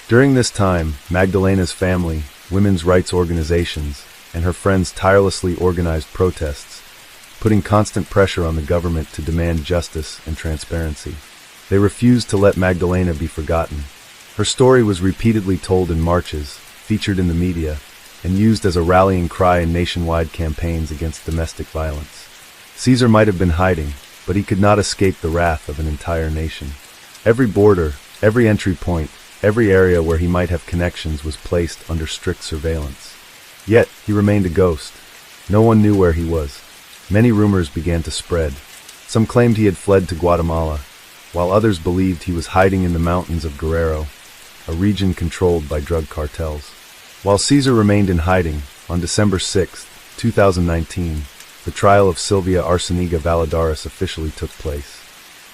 A: During this time, Magdalena's family, women's rights organizations, and her friends tirelessly organized protests, putting constant pressure on the government to demand justice and transparency. They refused to let Magdalena be forgotten. Her story was repeatedly told in marches, featured in the media, and used as a rallying cry in nationwide campaigns against domestic violence. Cesar might have been hiding, but he could not escape the wrath of an entire nation. Every border, every entry point, every area where he might have connections was placed under strict surveillance. Yet, he remained a ghost. No one knew where he was. Many rumors began to spread. Some claimed he had fled to Guatemala, while others believed he was hiding in the mountains of Guerrero, a region controlled by drug cartels. While Cesar remained in hiding, on December 6, 2019, the trial of Sylvia Arciniega Valladares officially took place.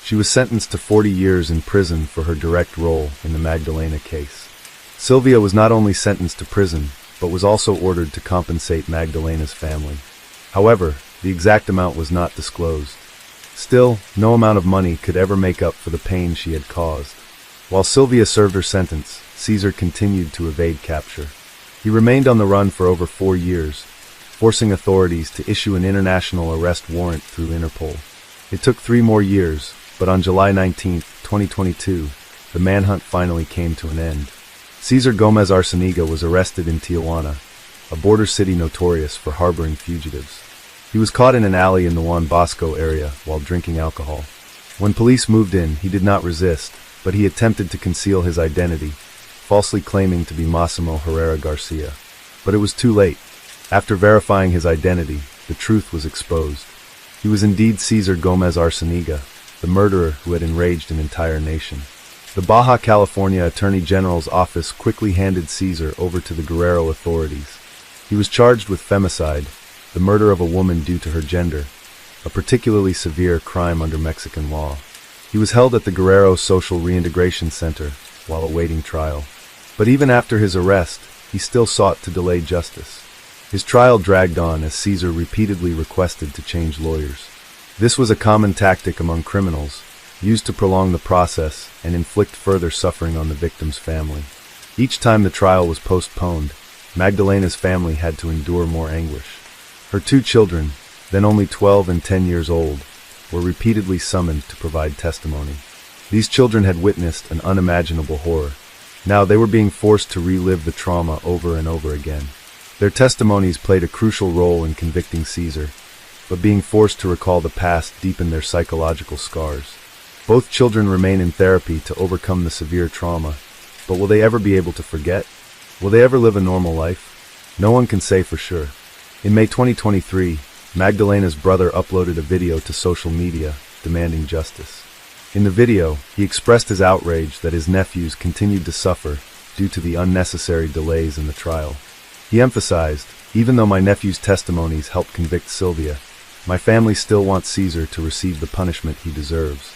A: She was sentenced to 40 years in prison for her direct role in the Magdalena case. Sylvia was not only sentenced to prison, but was also ordered to compensate Magdalena's family. However, the exact amount was not disclosed. Still, no amount of money could ever make up for the pain she had caused. While Sylvia served her sentence, Cesar continued to evade capture. He remained on the run for over 4 years, forcing authorities to issue an international arrest warrant through Interpol. It took 3 more years, but on July 19, 2022, the manhunt finally came to an end. Cesar Gomez Arciniega was arrested in Tijuana, a border city notorious for harboring fugitives. He was caught in an alley in the Juan Bosco area while drinking alcohol. When police moved in, he did not resist, but he attempted to conceal his identity, falsely claiming to be Massimo Herrera Garcia. But it was too late. After verifying his identity, the truth was exposed. He was indeed Cesar Gomez Arciniega, the murderer who had enraged an entire nation. The Baja California Attorney General's office quickly handed Cesar over to the Guerrero authorities. He was charged with femicide, the murder of a woman due to her gender, a particularly severe crime under Mexican law. He was held at the Guerrero Social Reintegration Center while awaiting trial. But even after his arrest, he still sought to delay justice. His trial dragged on as Cesar repeatedly requested to change lawyers. This was a common tactic among criminals, used to prolong the process and inflict further suffering on the victim's family. Each time the trial was postponed, Magdalena's family had to endure more anguish. Her two children, then only 12 and 10 years old, were repeatedly summoned to provide testimony. These children had witnessed an unimaginable horror. Now they were being forced to relive the trauma over and over again. Their testimonies played a crucial role in convicting Caesar, but being forced to recall the past deepened their psychological scars. Both children remain in therapy to overcome the severe trauma, but will they ever be able to forget? Will they ever live a normal life? No one can say for sure. In May 2023, Magdalena's brother uploaded a video to social media demanding justice. In the video, he expressed his outrage that his nephews continued to suffer due to the unnecessary delays in the trial. He emphasized, "Even though my nephew's testimonies helped convict Sylvia, my family still wants Caesar to receive the punishment he deserves.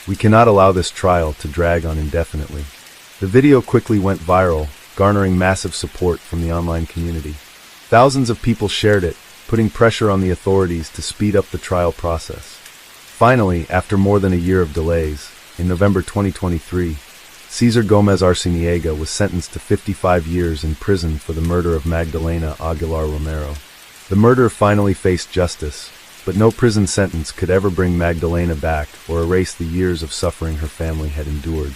A: We cannot allow this trial to drag on indefinitely." The video quickly went viral, garnering massive support from the online community. Thousands of people shared it, putting pressure on the authorities to speed up the trial process. Finally, after more than a year of delays, in November 2023, Cesar Gomez Arciniega was sentenced to 55 years in prison for the murder of Magdalena Aguilar Romero. The murderer finally faced justice, but no prison sentence could ever bring Magdalena back or erase the years of suffering her family had endured.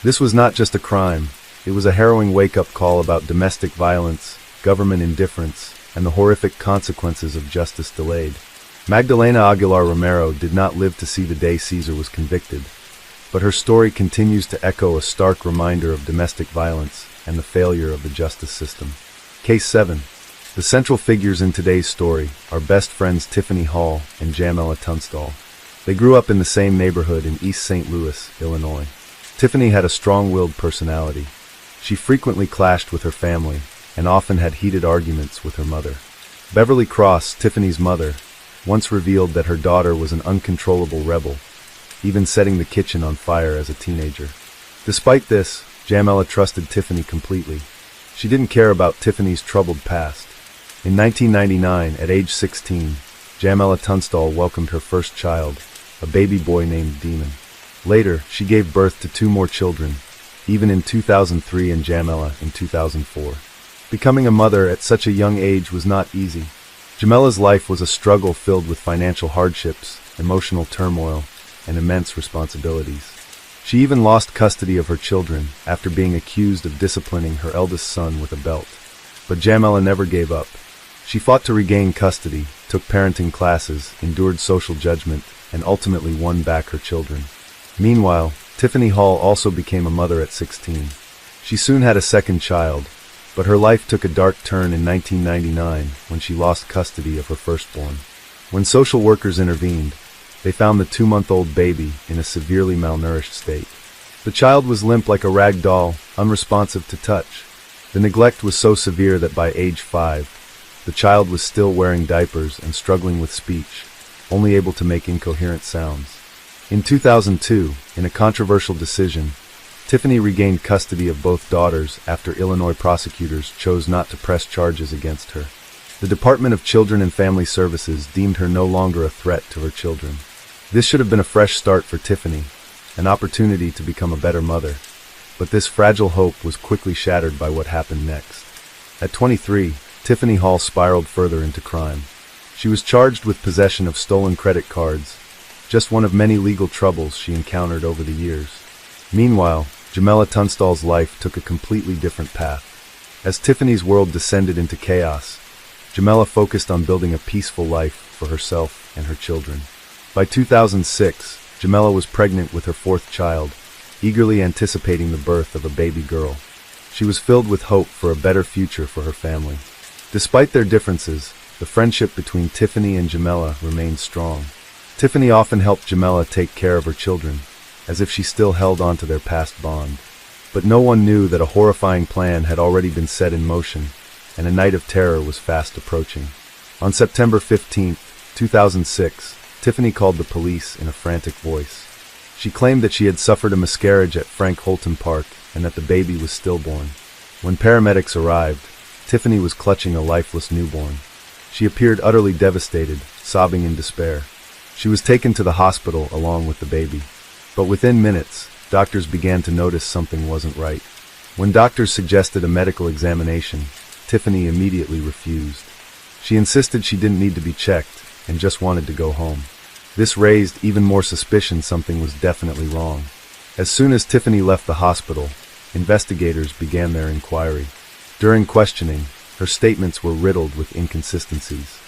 A: This was not just a crime, it was a harrowing wake-up call about domestic violence, government indifference, and the horrific consequences of justice delayed. Magdalena Aguilar Romero did not live to see the day Caesar was convicted, but her story continues to echo a stark reminder of domestic violence and the failure of the justice system. Case 7. The central figures in today's story are best friends Tiffany Hall and Jamela Tunstall. They grew up in the same neighborhood in East St. Louis, Illinois. Tiffany had a strong-willed personality. She frequently clashed with her family and often had heated arguments with her mother. Beverly Cross, Tiffany's mother, once revealed that her daughter was an uncontrollable rebel, even setting the kitchen on fire as a teenager. Despite this, Jamela trusted Tiffany completely. She didn't care about Tiffany's troubled past. In 1999, at age 16, Jamela Tunstall welcomed her first child, a baby boy named Demon. Later, she gave birth to 2 more children, even in 2003 and Jamela in 2004. Becoming a mother at such a young age was not easy. Jamela's life was a struggle filled with financial hardships, emotional turmoil, and immense responsibilities. She even lost custody of her children after being accused of disciplining her eldest son with a belt. But Jamela never gave up. She fought to regain custody, took parenting classes, endured social judgment, and ultimately won back her children. Meanwhile, Tiffany Hall also became a mother at 16. She soon had a second child, but her life took a dark turn in 1999 when she lost custody of her firstborn. When social workers intervened, they found the 2-month-old baby in a severely malnourished state. The child was limp like a rag doll, unresponsive to touch. The neglect was so severe that by age 5, the child was still wearing diapers and struggling with speech, only able to make incoherent sounds. In 2002, in a controversial decision, Tiffany regained custody of both daughters after Illinois prosecutors chose not to press charges against her. The Department of Children and Family Services deemed her no longer a threat to her children. This should have been a fresh start for Tiffany, an opportunity to become a better mother, but this fragile hope was quickly shattered by what happened next. At 23, Tiffany Hall spiraled further into crime. She was charged with possession of stolen credit cards, just one of many legal troubles she encountered over the years. Meanwhile, Jamela Tunstall's life took a completely different path. As Tiffany's world descended into chaos, Jamela focused on building a peaceful life for herself and her children. By 2006, Jamela was pregnant with her 4th child, eagerly anticipating the birth of a baby girl. She was filled with hope for a better future for her family. Despite their differences, the friendship between Tiffany and Jamela remained strong. Tiffany often helped Jamela take care of her children, as if she still held on to their past bond. But no one knew that a horrifying plan had already been set in motion, and a night of terror was fast approaching. On September 15, 2006, Tiffany called the police in a frantic voice. She claimed that she had suffered a miscarriage at Frank Holton Park and that the baby was stillborn. When paramedics arrived, Tiffany was clutching a lifeless newborn. She appeared utterly devastated, sobbing in despair. She was taken to the hospital along with the baby. But within minutes, doctors began to notice something wasn't right. When doctors suggested a medical examination, Tiffany immediately refused. She insisted she didn't need to be checked and just wanted to go home. This raised even more suspicion something was definitely wrong. As soon as Tiffany left the hospital, investigators began their inquiry. During questioning, her statements were riddled with inconsistencies.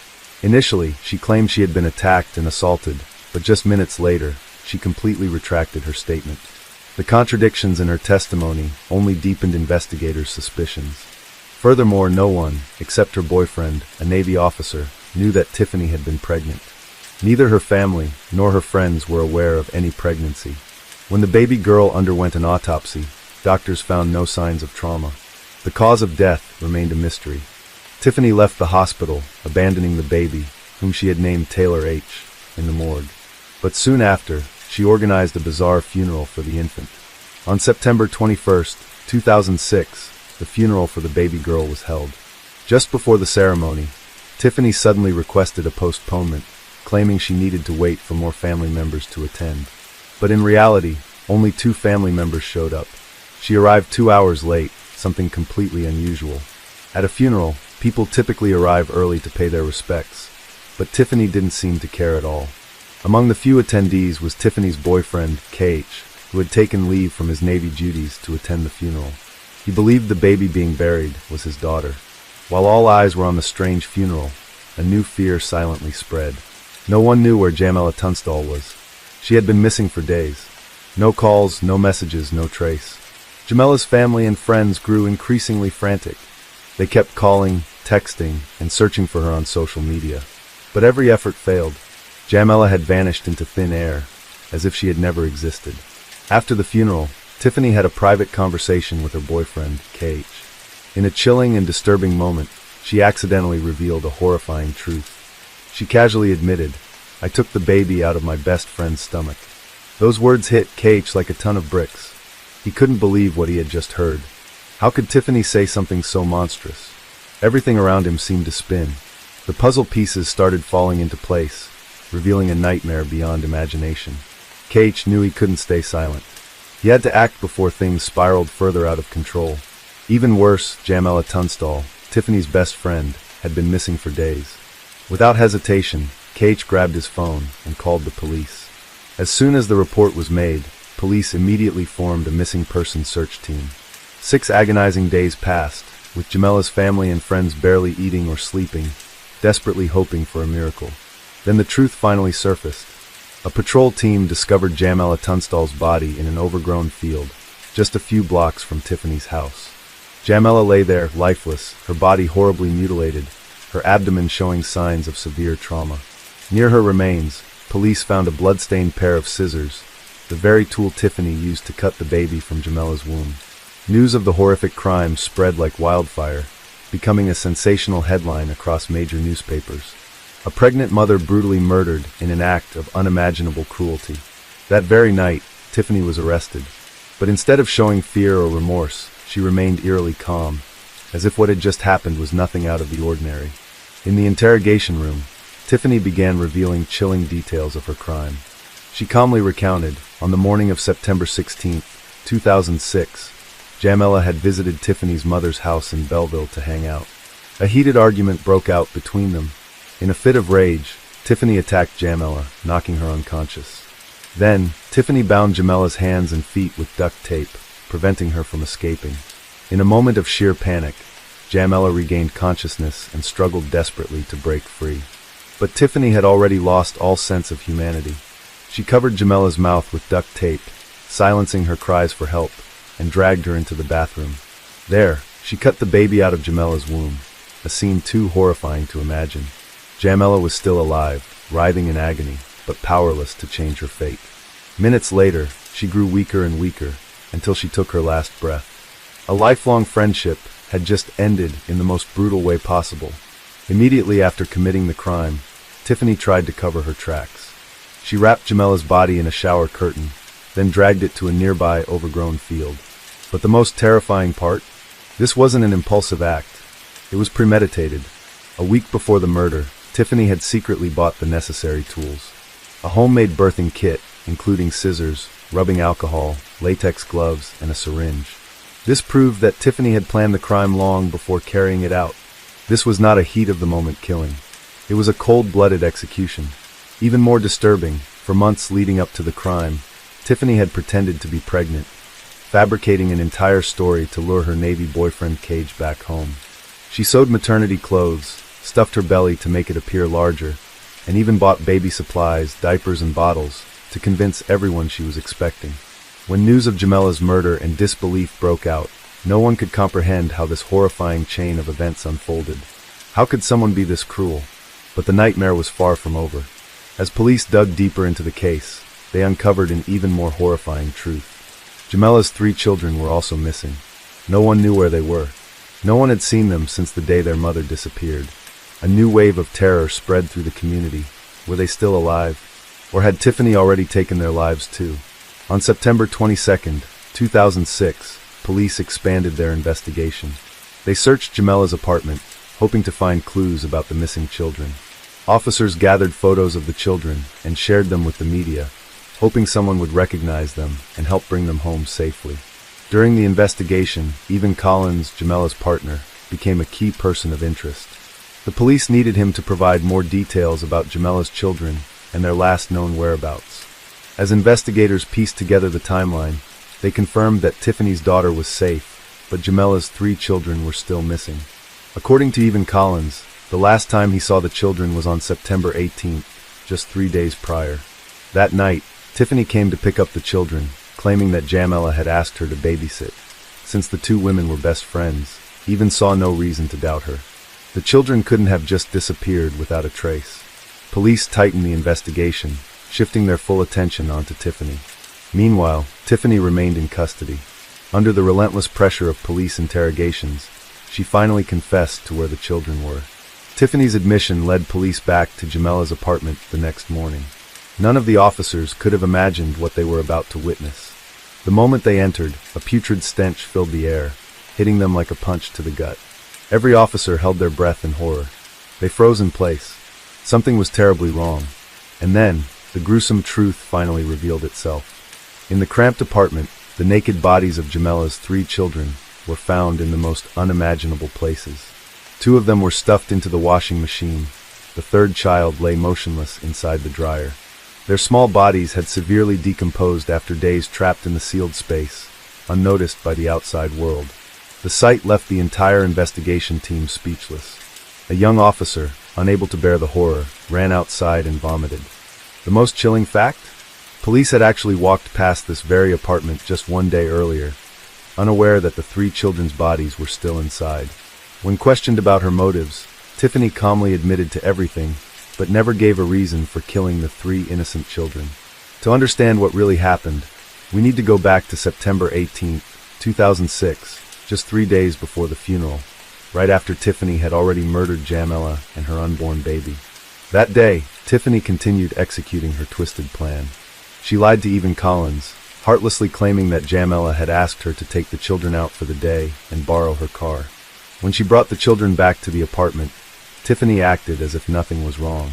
A: Initially, she claimed she had been attacked and assaulted, but just minutes later, she completely retracted her statement. The contradictions in her testimony only deepened investigators' suspicions. Furthermore, no one, except her boyfriend, a Navy officer, knew that Tiffany had been pregnant. Neither her family nor her friends were aware of any pregnancy. When the baby girl underwent an autopsy, doctors found no signs of trauma. The cause of death remained a mystery. Tiffany left the hospital, abandoning the baby, whom she had named Taylor H., in the morgue. But soon after, she organized a bizarre funeral for the infant. On September 21, 2006, the funeral for the baby girl was held. Just before the ceremony, Tiffany suddenly requested a postponement, claiming she needed to wait for more family members to attend. But in reality, only 2 family members showed up. She arrived 2 hours late, something completely unusual. At a funeral, people typically arrive early to pay their respects, but Tiffany didn't seem to care at all. Among the few attendees was Tiffany's boyfriend, KH, who had taken leave from his Navy duties to attend the funeral. He believed the baby being buried was his daughter. While all eyes were on the strange funeral, a new fear silently spread. No one knew where Jamela Tunstall was. She had been missing for days. No calls, no messages, no trace. Jamela's family and friends grew increasingly frantic. They kept calling, texting, and searching for her on social media. But every effort failed. Jamela had vanished into thin air, as if she had never existed. After the funeral, Tiffany had a private conversation with her boyfriend, KH. In a chilling and disturbing moment, she accidentally revealed a horrifying truth. She casually admitted, "I took the baby out of my best friend's stomach." Those words hit KH like a ton of bricks. He couldn't believe what he had just heard. How could Tiffany say something so monstrous? Everything around him seemed to spin. The puzzle pieces started falling into place, revealing a nightmare beyond imagination. KH knew he couldn't stay silent. He had to act before things spiraled further out of control. Even worse, Jamela Tunstall, Tiffany's best friend, had been missing for days. Without hesitation, KH grabbed his phone and called the police. As soon as the report was made, police immediately formed a missing person search team. 6 agonizing days passed, with Jamela's family and friends barely eating or sleeping, desperately hoping for a miracle. Then the truth finally surfaced. A patrol team discovered Jamela Tunstall's body in an overgrown field, just a few blocks from Tiffany's house. Jamela lay there, lifeless, her body horribly mutilated, her abdomen showing signs of severe trauma. Near her remains, police found a blood-stained pair of scissors, the very tool Tiffany used to cut the baby from Jamela's womb. News of the horrific crime spread like wildfire, becoming a sensational headline across major newspapers. A pregnant mother brutally murdered in an act of unimaginable cruelty. That very night, Tiffany was arrested. But instead of showing fear or remorse, she remained eerily calm, as if what had just happened was nothing out of the ordinary. In the interrogation room, Tiffany began revealing chilling details of her crime. She calmly recounted, on the morning of September 16, 2006, Jamela had visited Tiffany's mother's house in Belleville to hang out. A heated argument broke out between them. In a fit of rage, Tiffany attacked Jamela, knocking her unconscious. Then, Tiffany bound Jamela's hands and feet with duct tape, preventing her from escaping. In a moment of sheer panic, Jamela regained consciousness and struggled desperately to break free. But Tiffany had already lost all sense of humanity. She covered Jamela's mouth with duct tape, silencing her cries for help, and dragged her into the bathroom. There, she cut the baby out of Jamela's womb, a scene too horrifying to imagine. Jamela was still alive, writhing in agony, but powerless to change her fate. Minutes later, she grew weaker and weaker, until she took her last breath. A lifelong friendship had just ended in the most brutal way possible. Immediately after committing the crime, Tiffany tried to cover her tracks. She wrapped Jamela's body in a shower curtain, then dragged it to a nearby overgrown field. But the most terrifying part? This wasn't an impulsive act. It was premeditated. A week before the murder, Tiffany had secretly bought the necessary tools. A homemade birthing kit, including scissors, rubbing alcohol, latex gloves, and a syringe. This proved that Tiffany had planned the crime long before carrying it out. This was not a heat-of-the-moment killing. It was a cold-blooded execution. Even more disturbing, for months leading up to the crime, Tiffany had pretended to be pregnant, fabricating an entire story to lure her Navy boyfriend Cage back home. She sewed maternity clothes, stuffed her belly to make it appear larger, and even bought baby supplies, diapers and bottles, to convince everyone she was expecting. When news of Jamella's murder and disbelief broke out, no one could comprehend how this horrifying chain of events unfolded. How could someone be this cruel? But the nightmare was far from over. As police dug deeper into the case, they uncovered an even more horrifying truth. Jamella's 3 children were also missing. No one knew where they were. No one had seen them since the day their mother disappeared. A new wave of terror spread through the community. Were they still alive? Or had Tiffany already taken their lives too? On September 22, 2006, police expanded their investigation. They searched Jamella's apartment, hoping to find clues about the missing children. Officers gathered photos of the children and shared them with the media, hoping someone would recognize them and help bring them home safely. During the investigation, even Collins, Jamella's partner, became a key person of interest. The police needed him to provide more details about Jamella's children and their last known whereabouts. As investigators pieced together the timeline, they confirmed that Tiffany's daughter was safe, but Jamella's 3 children were still missing. According to even Collins, the last time he saw the children was on September 18th, just 3 days prior. That night, Tiffany came to pick up the children, claiming that Jamella had asked her to babysit. Since the 2 women were best friends, even saw no reason to doubt her. The children couldn't have just disappeared without a trace. Police tightened the investigation, shifting their full attention onto Tiffany. Meanwhile, Tiffany remained in custody. Under the relentless pressure of police interrogations, she finally confessed to where the children were. Tiffany's admission led police back to Jamella's apartment the next morning. None of the officers could have imagined what they were about to witness. The moment they entered, a putrid stench filled the air, hitting them like a punch to the gut. Every officer held their breath in horror. They froze in place. Something was terribly wrong. And then, the gruesome truth finally revealed itself. In the cramped apartment, the naked bodies of Jamella's 3 children were found in the most unimaginable places. 2 of them were stuffed into the washing machine. The 3rd child lay motionless inside the dryer. Their small bodies had severely decomposed after days trapped in the sealed space, unnoticed by the outside world. The sight left the entire investigation team speechless. A young officer, unable to bear the horror, ran outside and vomited. The most chilling fact? Police had actually walked past this very apartment just 1 day earlier, unaware that the 3 children's bodies were still inside. When questioned about her motives, Tiffany calmly admitted to everything, but never gave a reason for killing the 3 innocent children. To understand what really happened, we need to go back to September 18, 2006, just 3 days before the funeral, right after Tiffany had already murdered Jamella and her unborn baby. That day, Tiffany continued executing her twisted plan. She lied to even Collins, heartlessly claiming that Jamella had asked her to take the children out for the day and borrow her car. When she brought the children back to the apartment, Tiffany acted as if nothing was wrong.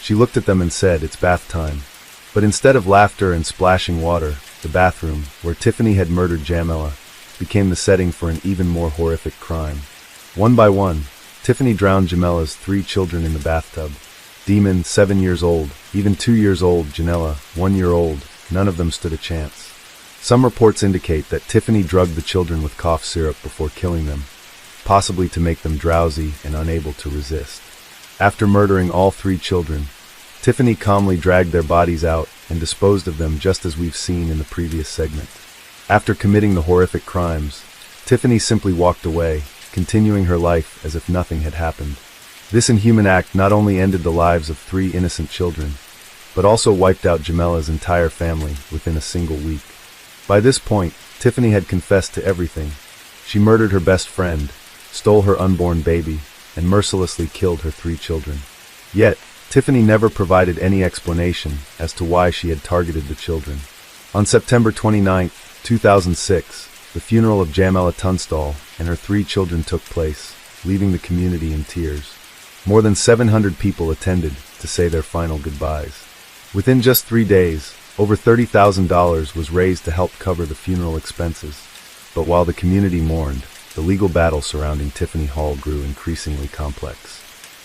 A: She looked at them and said, "It's bath time." But instead of laughter and splashing water, the bathroom, where Tiffany had murdered Jamella, became the setting for an even more horrific crime. One by one, Tiffany drowned Jamella's 3 children in the bathtub. Demon, 7 years old, even 2 years old, Janella, 1 year old, none of them stood a chance. Some reports indicate that Tiffany drugged the children with cough syrup before killing them, possibly to make them drowsy and unable to resist. After murdering all 3 children, Tiffany calmly dragged their bodies out and disposed of them just as we've seen in the previous segment. After committing the horrific crimes, Tiffany simply walked away, continuing her life as if nothing had happened. This inhuman act not only ended the lives of 3 innocent children, but also wiped out Jamella's entire family within a single week. By this point, Tiffany had confessed to everything. She murdered her best friend, stole her unborn baby, and mercilessly killed her 3 children. Yet, Tiffany never provided any explanation as to why she had targeted the children. On September 29, 2006, the funeral of Jamella Tunstall and her 3 children took place, leaving the community in tears. More than 700 people attended to say their final goodbyes. Within just 3 days, over $30,000 was raised to help cover the funeral expenses. But while the community mourned, the legal battle surrounding Tiffany Hall grew increasingly complex.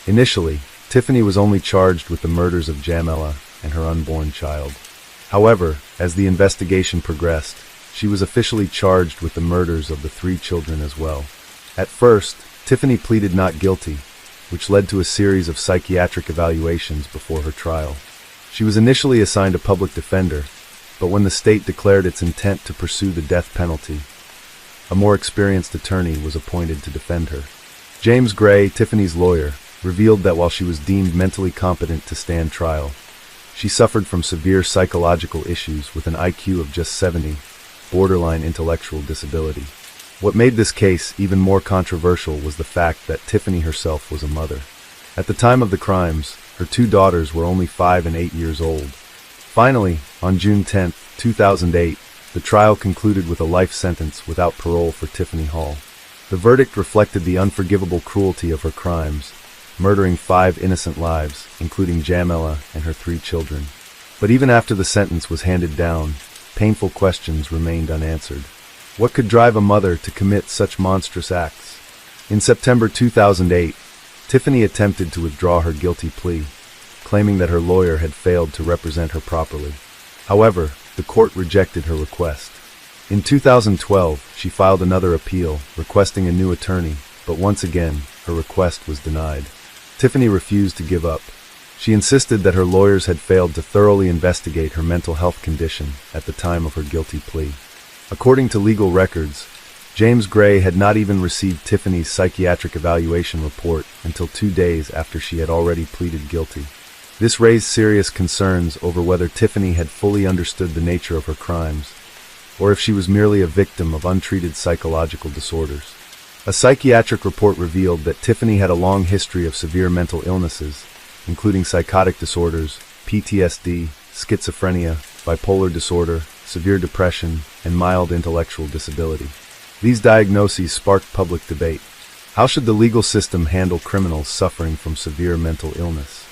A: Initially, Tiffany was only charged with the murders of Jamela and her unborn child. However, as the investigation progressed, she was officially charged with the murders of the 3 children as well. At first, Tiffany pleaded not guilty, which led to a series of psychiatric evaluations before her trial. She was initially assigned a public defender, but when the state declared its intent to pursue the death penalty, a more experienced attorney was appointed to defend her. James Gray, Tiffany's lawyer, revealed that while she was deemed mentally competent to stand trial, she suffered from severe psychological issues with an IQ of just 70, borderline intellectual disability. What made this case even more controversial was the fact that Tiffany herself was a mother. At the time of the crimes, her 2 daughters were only 5 and 8 years old. Finally, on June 10, 2008, the trial concluded with a life sentence without parole for Tiffany Hall. The verdict reflected the unforgivable cruelty of her crimes, murdering 5 innocent lives, including Jamela and her 3 children. But even after the sentence was handed down, painful questions remained unanswered. What could drive a mother to commit such monstrous acts? In September 2008, Tiffany attempted to withdraw her guilty plea, claiming that her lawyer had failed to represent her properly. However, the court rejected her request. In 2012, she filed another appeal, requesting a new attorney, but once again, her request was denied. Tiffany refused to give up. She insisted that her lawyers had failed to thoroughly investigate her mental health condition at the time of her guilty plea. According to legal records, James Gray had not even received Tiffany's psychiatric evaluation report until 2 days after she had already pleaded guilty. This raised serious concerns over whether Tiffany had fully understood the nature of her crimes, or if she was merely a victim of untreated psychological disorders. A psychiatric report revealed that Tiffany had a long history of severe mental illnesses, including psychotic disorders, PTSD, schizophrenia, bipolar disorder, severe depression, and mild intellectual disability. These diagnoses sparked public debate. How should the legal system handle criminals suffering from severe mental illness?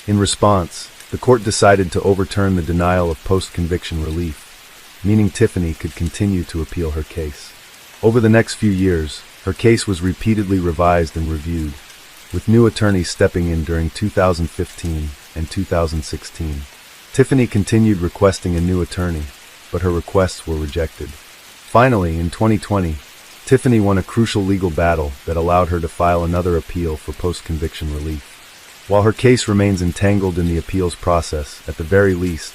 A: In response, the court decided to overturn the denial of post-conviction relief, meaning Tiffany could continue to appeal her case. Over the next few years, her case was repeatedly revised and reviewed, with new attorneys stepping in during 2015 and 2016. Tiffany continued requesting a new attorney, but her requests were rejected. Finally, in 2020, Tiffany won a crucial legal battle that allowed her to file another appeal for post-conviction relief. While her case remains entangled in the appeals process, at the very least,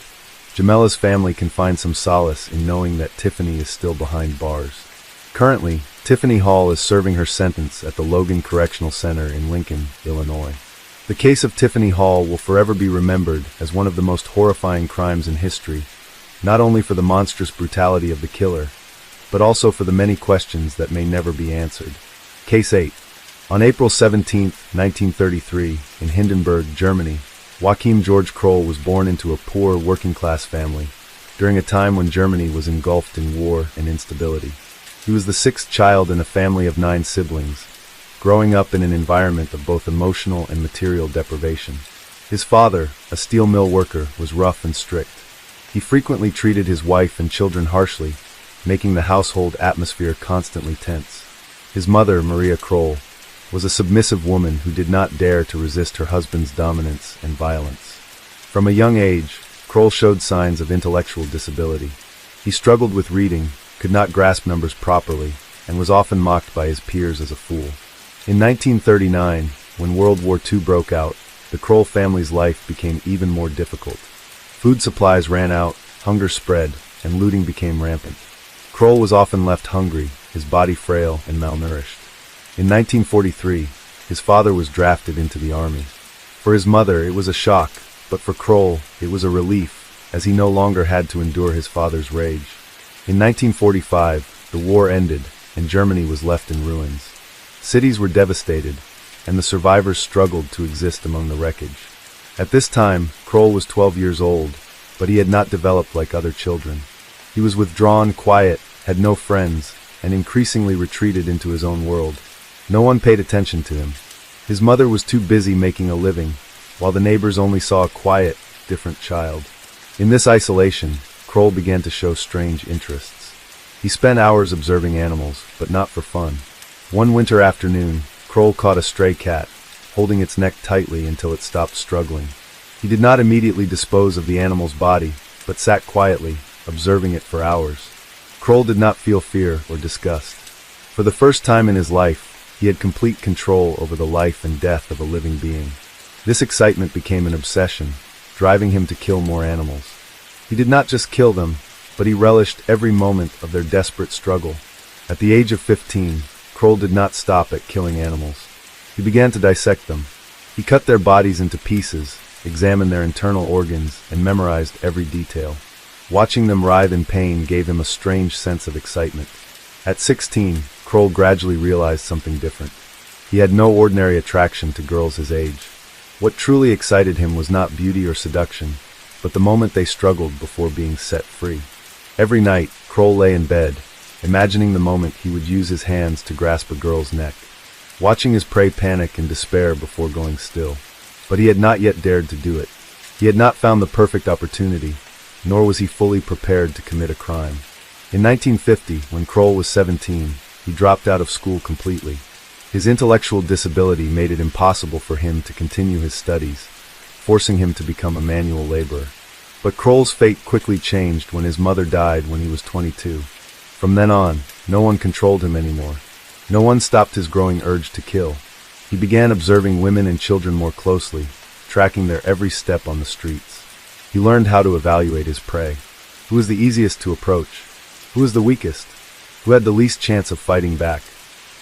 A: Jamela's family can find some solace in knowing that Tiffany is still behind bars. Currently, Tiffany Hall is serving her sentence at the Logan Correctional Center in Lincoln, Illinois. The case of Tiffany Hall will forever be remembered as one of the most horrifying crimes in history, not only for the monstrous brutality of the killer, but also for the many questions that may never be answered. Case 8. On April 17, 1933, in Hindenburg, Germany, Joachim George Kroll was born into a poor, working-class family, during a time when Germany was engulfed in war and instability. He was the 6th child in a family of 9 siblings, growing up in an environment of both emotional and material deprivation. His father, a steel mill worker, was rough and strict. He frequently treated his wife and children harshly, making the household atmosphere constantly tense. His mother, Maria Kroll, was a submissive woman who did not dare to resist her husband's dominance and violence. From a young age, Kroll showed signs of intellectual disability. He struggled with reading, could not grasp numbers properly, and was often mocked by his peers as a fool. In 1939, when World War II broke out, the Kroll family's life became even more difficult. Food supplies ran out, hunger spread, and looting became rampant. Kroll was often left hungry, his body frail and malnourished. In 1943, his father was drafted into the army. For his mother, it was a shock, but for Kroll, it was a relief, as he no longer had to endure his father's rage. In 1945, the war ended, and Germany was left in ruins. Cities were devastated, and the survivors struggled to exist among the wreckage. At this time, Kroll was 12 years old, but he had not developed like other children. He was withdrawn, quiet, had no friends, and increasingly retreated into his own world. No one paid attention to him. His mother was too busy making a living, while the neighbors only saw a quiet, different child. In this isolation, Kroll began to show strange interests. He spent hours observing animals, but not for fun. One winter afternoon, Kroll caught a stray cat, holding its neck tightly until it stopped struggling. He did not immediately dispose of the animal's body, but sat quietly, observing it for hours. Kroll did not feel fear or disgust. For the first time in his life, he had complete control over the life and death of a living being. This excitement became an obsession, driving him to kill more animals. He did not just kill them, but he relished every moment of their desperate struggle. At the age of 15, Kroll did not stop at killing animals. He began to dissect them. He cut their bodies into pieces, examined their internal organs, and memorized every detail. Watching them writhe in pain gave him a strange sense of excitement. At 16, Kroll gradually realized something different. He had no ordinary attraction to girls his age. What truly excited him was not beauty or seduction, but the moment they struggled before being set free. Every night, Kroll lay in bed, imagining the moment he would use his hands to grasp a girl's neck, watching his prey panic in despair before going still. But he had not yet dared to do it. He had not found the perfect opportunity, nor was he fully prepared to commit a crime. In 1950, when Kroll was 17, he dropped out of school completely. His intellectual disability made it impossible for him to continue his studies, forcing him to become a manual laborer. But Kroll's fate quickly changed when his mother died when he was 22. From then on, no one controlled him anymore. No one stopped his growing urge to kill. He began observing women and children more closely, tracking their every step on the streets. He learned how to evaluate his prey. Who was the easiest to approach? Who was the weakest? Who had the least chance of fighting back?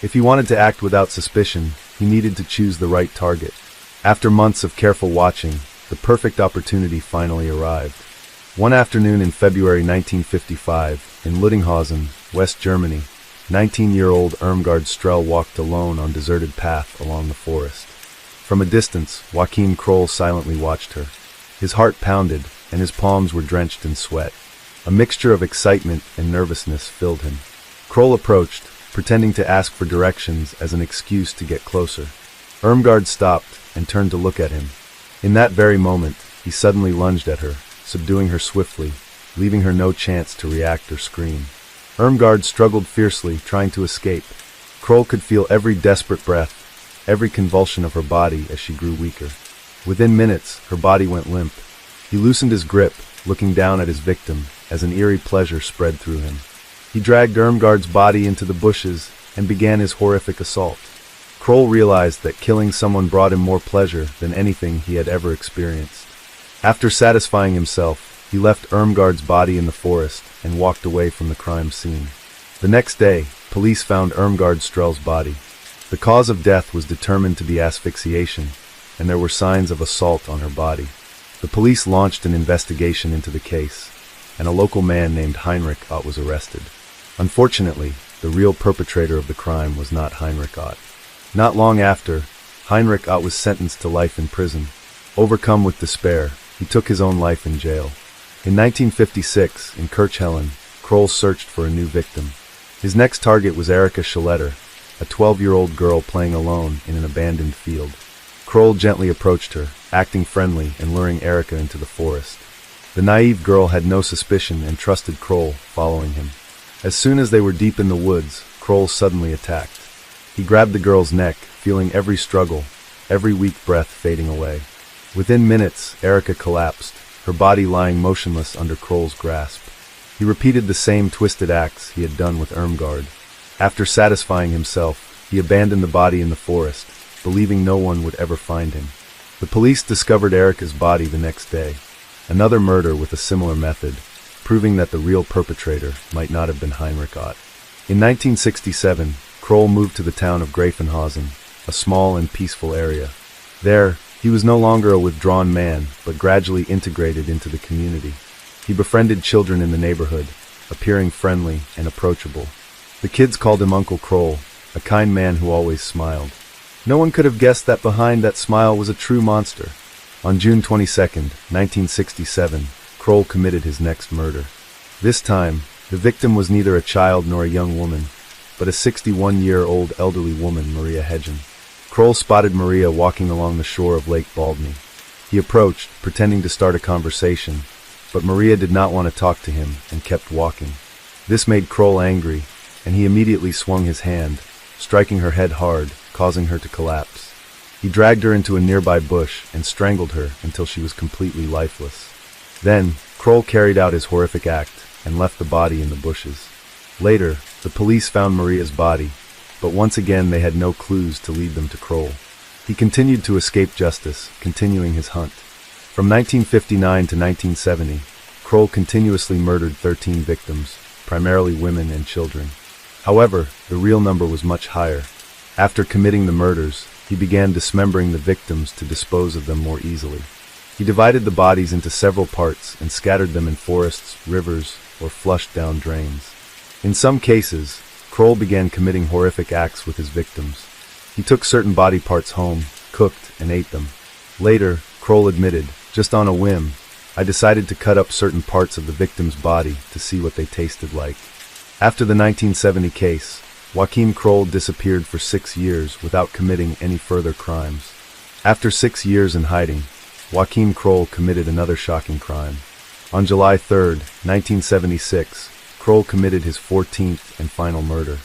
A: If he wanted to act without suspicion, he needed to choose the right target. After months of careful watching, the perfect opportunity finally arrived. One afternoon in February 1955, in Lüdinghausen, West Germany, 19-year-old Irmgard Strell walked alone on a deserted path along the forest. From a distance, Joachim Kroll silently watched her. His heart pounded, and his palms were drenched in sweat. A mixture of excitement and nervousness filled him. Kroll approached, pretending to ask for directions as an excuse to get closer. Irmgard stopped and turned to look at him. In that very moment, he suddenly lunged at her, subduing her swiftly, leaving her no chance to react or scream. Irmgard struggled fiercely, trying to escape. Kroll could feel every desperate breath, every convulsion of her body as she grew weaker. Within minutes, her body went limp. He loosened his grip, looking down at his victim, as an eerie pleasure spread through him. He dragged Irmgard's body into the bushes and began his horrific assault. Kroll realized that killing someone brought him more pleasure than anything he had ever experienced. After satisfying himself, he left Irmgard's body in the forest and walked away from the crime scene. The next day, police found Irmgard Strell's body. The cause of death was determined to be asphyxiation, and there were signs of assault on her body. The police launched an investigation into the case, and a local man named Heinrich Ott was arrested. Unfortunately, the real perpetrator of the crime was not Heinrich Ott. Not long after, Heinrich Ott was sentenced to life in prison. Overcome with despair, he took his own life in jail. In 1956, in Kirchhellen, Kroll searched for a new victim. His next target was Erika Schilletter, a 12-year-old girl playing alone in an abandoned field. Kroll gently approached her, acting friendly and luring Erika into the forest. The naive girl had no suspicion and trusted Kroll, following him. As soon as they were deep in the woods, Kroll suddenly attacked. He grabbed the girl's neck, feeling every struggle, every weak breath fading away. Within minutes, Erika collapsed, her body lying motionless under Kroll's grasp. He repeated the same twisted acts he had done with Irmgard. After satisfying himself, he abandoned the body in the forest, believing no one would ever find him. The police discovered Erika's body the next day. Another murder with a similar method, proving that the real perpetrator might not have been Heinrich Ott. In 1967, Kroll moved to the town of Greifenhausen, a small and peaceful area. There, he was no longer a withdrawn man, but gradually integrated into the community. He befriended children in the neighborhood, appearing friendly and approachable. The kids called him Uncle Kroll, a kind man who always smiled. No one could have guessed that behind that smile was a true monster. On June 22, 1967, Kroll committed his next murder. This time, the victim was neither a child nor a young woman, but a 61-year-old elderly woman, Maria Hedgen. Kroll spotted Maria walking along the shore of Lake Baldny. He approached, pretending to start a conversation, but Maria did not want to talk to him and kept walking. This made Kroll angry, and he immediately swung his hand, striking her head hard, causing her to collapse. He dragged her into a nearby bush and strangled her until she was completely lifeless. Then, Kroll carried out his horrific act and left the body in the bushes. Later, the police found Maria's body, but once again they had no clues to lead them to Kroll. He continued to escape justice, continuing his hunt. From 1959 to 1970, Kroll continuously murdered 13 victims, primarily women and children. However, the real number was much higher. After committing the murders, he began dismembering the victims to dispose of them more easily. He divided the bodies into several parts and scattered them in forests, rivers, or flushed down drains. In some cases, Kroll began committing horrific acts with his victims. He took certain body parts home, cooked, and ate them. Later, Kroll admitted, just on a whim, I decided to cut up certain parts of the victim's body to see what they tasted like. After the 1970 case, Joachim Kroll disappeared for 6 years without committing any further crimes. After 6 years in hiding, Joachim Kroll committed another shocking crime. On July 3, 1976, Kroll committed his 14th and final murder.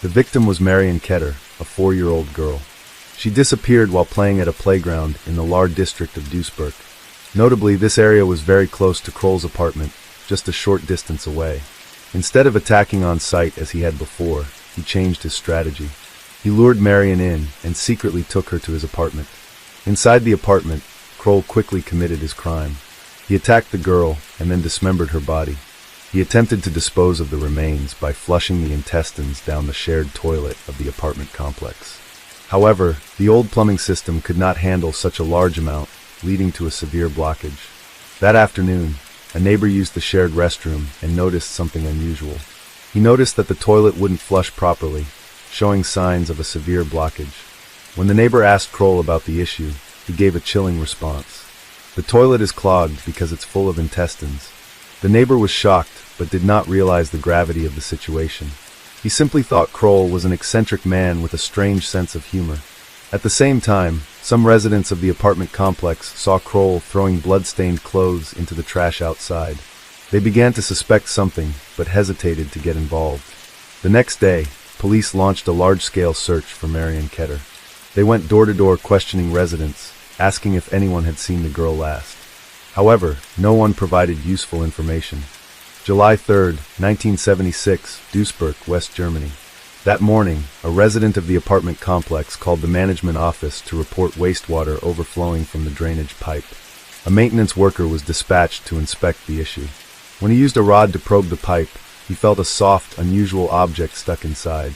A: The victim was Marion Ketter, a 4-year-old girl. She disappeared while playing at a playground in the Lahr district of Duisburg. Notably, this area was very close to Kroll's apartment, just a short distance away. Instead of attacking on sight as he had before, he changed his strategy. He lured Marion in and secretly took her to his apartment. Inside the apartment, Kroll quickly committed his crime. He attacked the girl and then dismembered her body. He attempted to dispose of the remains by flushing the intestines down the shared toilet of the apartment complex. However, the old plumbing system could not handle such a large amount, leading to a severe blockage. That afternoon, a neighbor used the shared restroom and noticed something unusual. He noticed that the toilet wouldn't flush properly, showing signs of a severe blockage. When the neighbor asked Kroll about the issue, he gave a chilling response. The toilet is clogged because it's full of intestines. The neighbor was shocked, but did not realize the gravity of the situation. He simply thought Kroll was an eccentric man with a strange sense of humor. At the same time, some residents of the apartment complex saw Kroll throwing blood-stained clothes into the trash outside. They began to suspect something, but hesitated to get involved. The next day, police launched a large-scale search for Marion Ketter. They went door-to-door questioning residents, asking if anyone had seen the girl last. However, no one provided useful information. July 3, 1976, Duisburg, West Germany. That morning, a resident of the apartment complex called the management office to report wastewater overflowing from the drainage pipe. A maintenance worker was dispatched to inspect the issue. When he used a rod to probe the pipe, he felt a soft, unusual object stuck inside.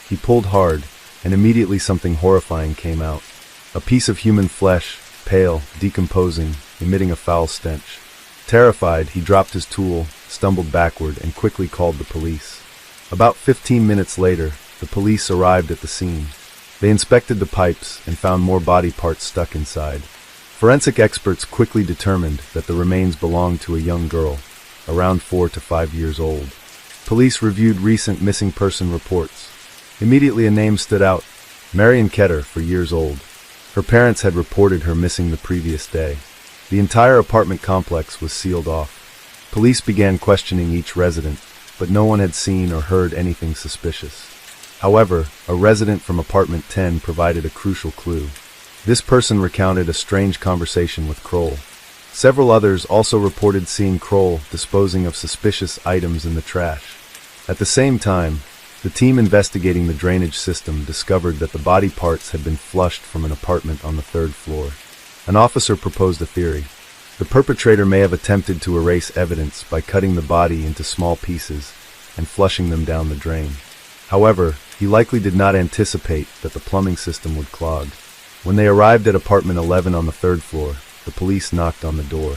A: He pulled hard, and immediately something horrifying came out. A piece of human flesh, pale, decomposing, emitting a foul stench. Terrified, he dropped his tool, stumbled backward, and quickly called the police. About 15 minutes later, the police arrived at the scene. They inspected the pipes and found more body parts stuck inside. Forensic experts quickly determined that the remains belonged to a young girl, around 4 to 5 years old. Police reviewed recent missing person reports. Immediately a name stood out, Marion Ketter, 4 years old. Her parents had reported her missing the previous day. The entire apartment complex was sealed off. Police began questioning each resident, but no one had seen or heard anything suspicious. However, a resident from apartment 10 provided a crucial clue. This person recounted a strange conversation with Kroll. Several others also reported seeing Kroll disposing of suspicious items in the trash. At the same time, the team investigating the drainage system discovered that the body parts had been flushed from an apartment on the 3rd floor. An officer proposed a theory. The perpetrator may have attempted to erase evidence by cutting the body into small pieces and flushing them down the drain. However, he likely did not anticipate that the plumbing system would clog. When they arrived at apartment 11 on the 3rd floor, the police knocked on the door.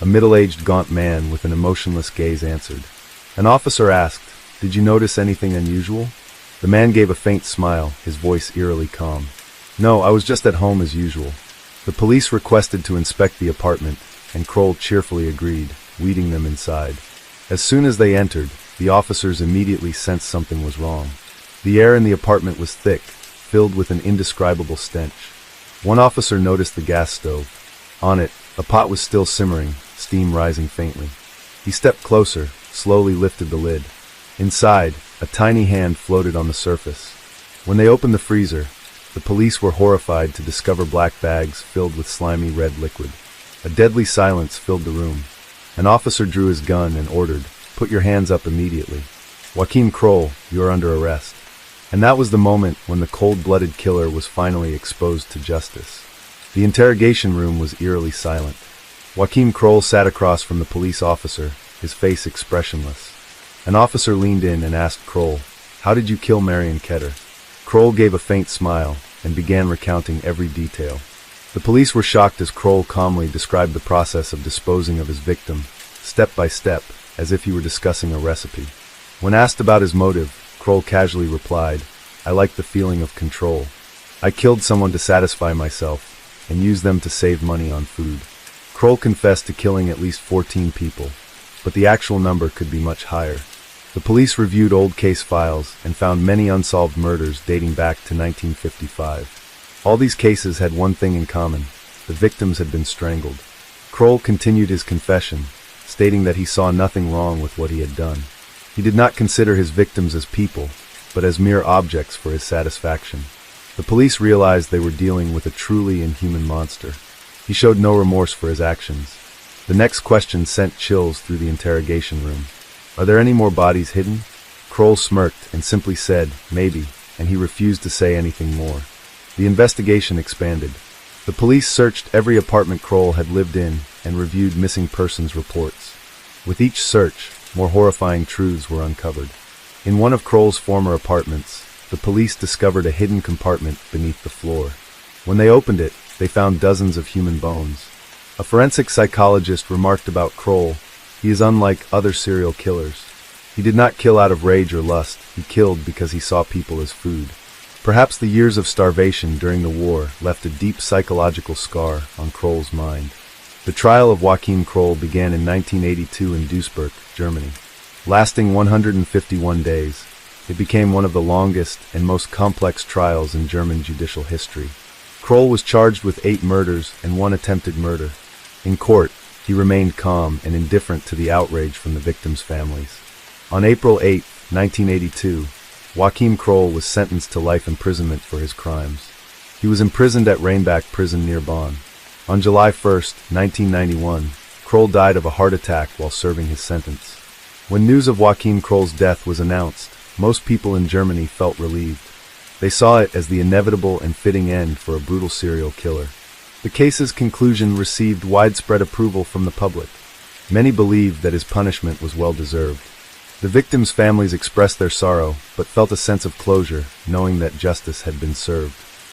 A: A middle-aged, gaunt man with an emotionless gaze answered. An officer asked, "Did you notice anything unusual?" The man gave a faint smile, his voice eerily calm. "No, I was just at home as usual." The police requested to inspect the apartment, and Kroll cheerfully agreed, leading them inside. As soon as they entered, the officers immediately sensed something was wrong. The air in the apartment was thick, filled with an indescribable stench. One officer noticed the gas stove. On it, a pot was still simmering, steam rising faintly. He stepped closer, slowly lifted the lid. Inside, a tiny hand floated on the surface. When they opened the freezer, the police were horrified to discover black bags filled with slimy red liquid. A deadly silence filled the room. An officer drew his gun and ordered, "Put your hands up immediately. Joachim Kroll, you are under arrest." And that was the moment when the cold-blooded killer was finally exposed to justice. The interrogation room was eerily silent. Joachim Kroll sat across from the police officer, his face expressionless. An officer leaned in and asked Kroll, "How did you kill Marion Ketter?" Kroll gave a faint smile and began recounting every detail. The police were shocked as Kroll calmly described the process of disposing of his victim, step by step, as if he were discussing a recipe. When asked about his motive, Kroll casually replied, "I like the feeling of control. I killed someone to satisfy myself and used them to save money on food." Kroll confessed to killing at least 14 people, but the actual number could be much higher. The police reviewed old case files and found many unsolved murders dating back to 1955. All these cases had one thing in common: the victims had been strangled. Kroll continued his confession, stating that he saw nothing wrong with what he had done. He did not consider his victims as people, but as mere objects for his satisfaction. The police realized they were dealing with a truly inhuman monster. He showed no remorse for his actions. The next question sent chills through the interrogation room. "Are there any more bodies hidden?" Kroll smirked and simply said, "Maybe," and he refused to say anything more. The investigation expanded. The police searched every apartment Kroll had lived in and reviewed missing persons reports. With each search, more horrifying truths were uncovered. In one of Kroll's former apartments, the police discovered a hidden compartment beneath the floor. When they opened it, they found dozens of human bones. A forensic psychologist remarked about Kroll, "He is unlike other serial killers. He did not kill out of rage or lust, he killed because he saw people as food." Perhaps the years of starvation during the war left a deep psychological scar on Kroll's mind. The trial of Joachim Kroll began in 1982 in Duisburg, Germany. Lasting 151 days, it became one of the longest and most complex trials in German judicial history. Kroll was charged with 8 murders and 1 attempted murder. In court, he remained calm and indifferent to the outrage from the victims' families. On April 8, 1982, Joachim Kroll was sentenced to life imprisonment for his crimes. He was imprisoned at Rheinbach prison near Bonn. On July 1, 1991, Kroll died of a heart attack while serving his sentence. When news of Joachim Kroll's death was announced, most people in Germany felt relieved. They saw it as the inevitable and fitting end for a brutal serial killer. The case's conclusion received widespread approval from the public. Many believed that his punishment was well-deserved. The victims' families expressed their sorrow, but felt a sense of closure, knowing that justice had been served.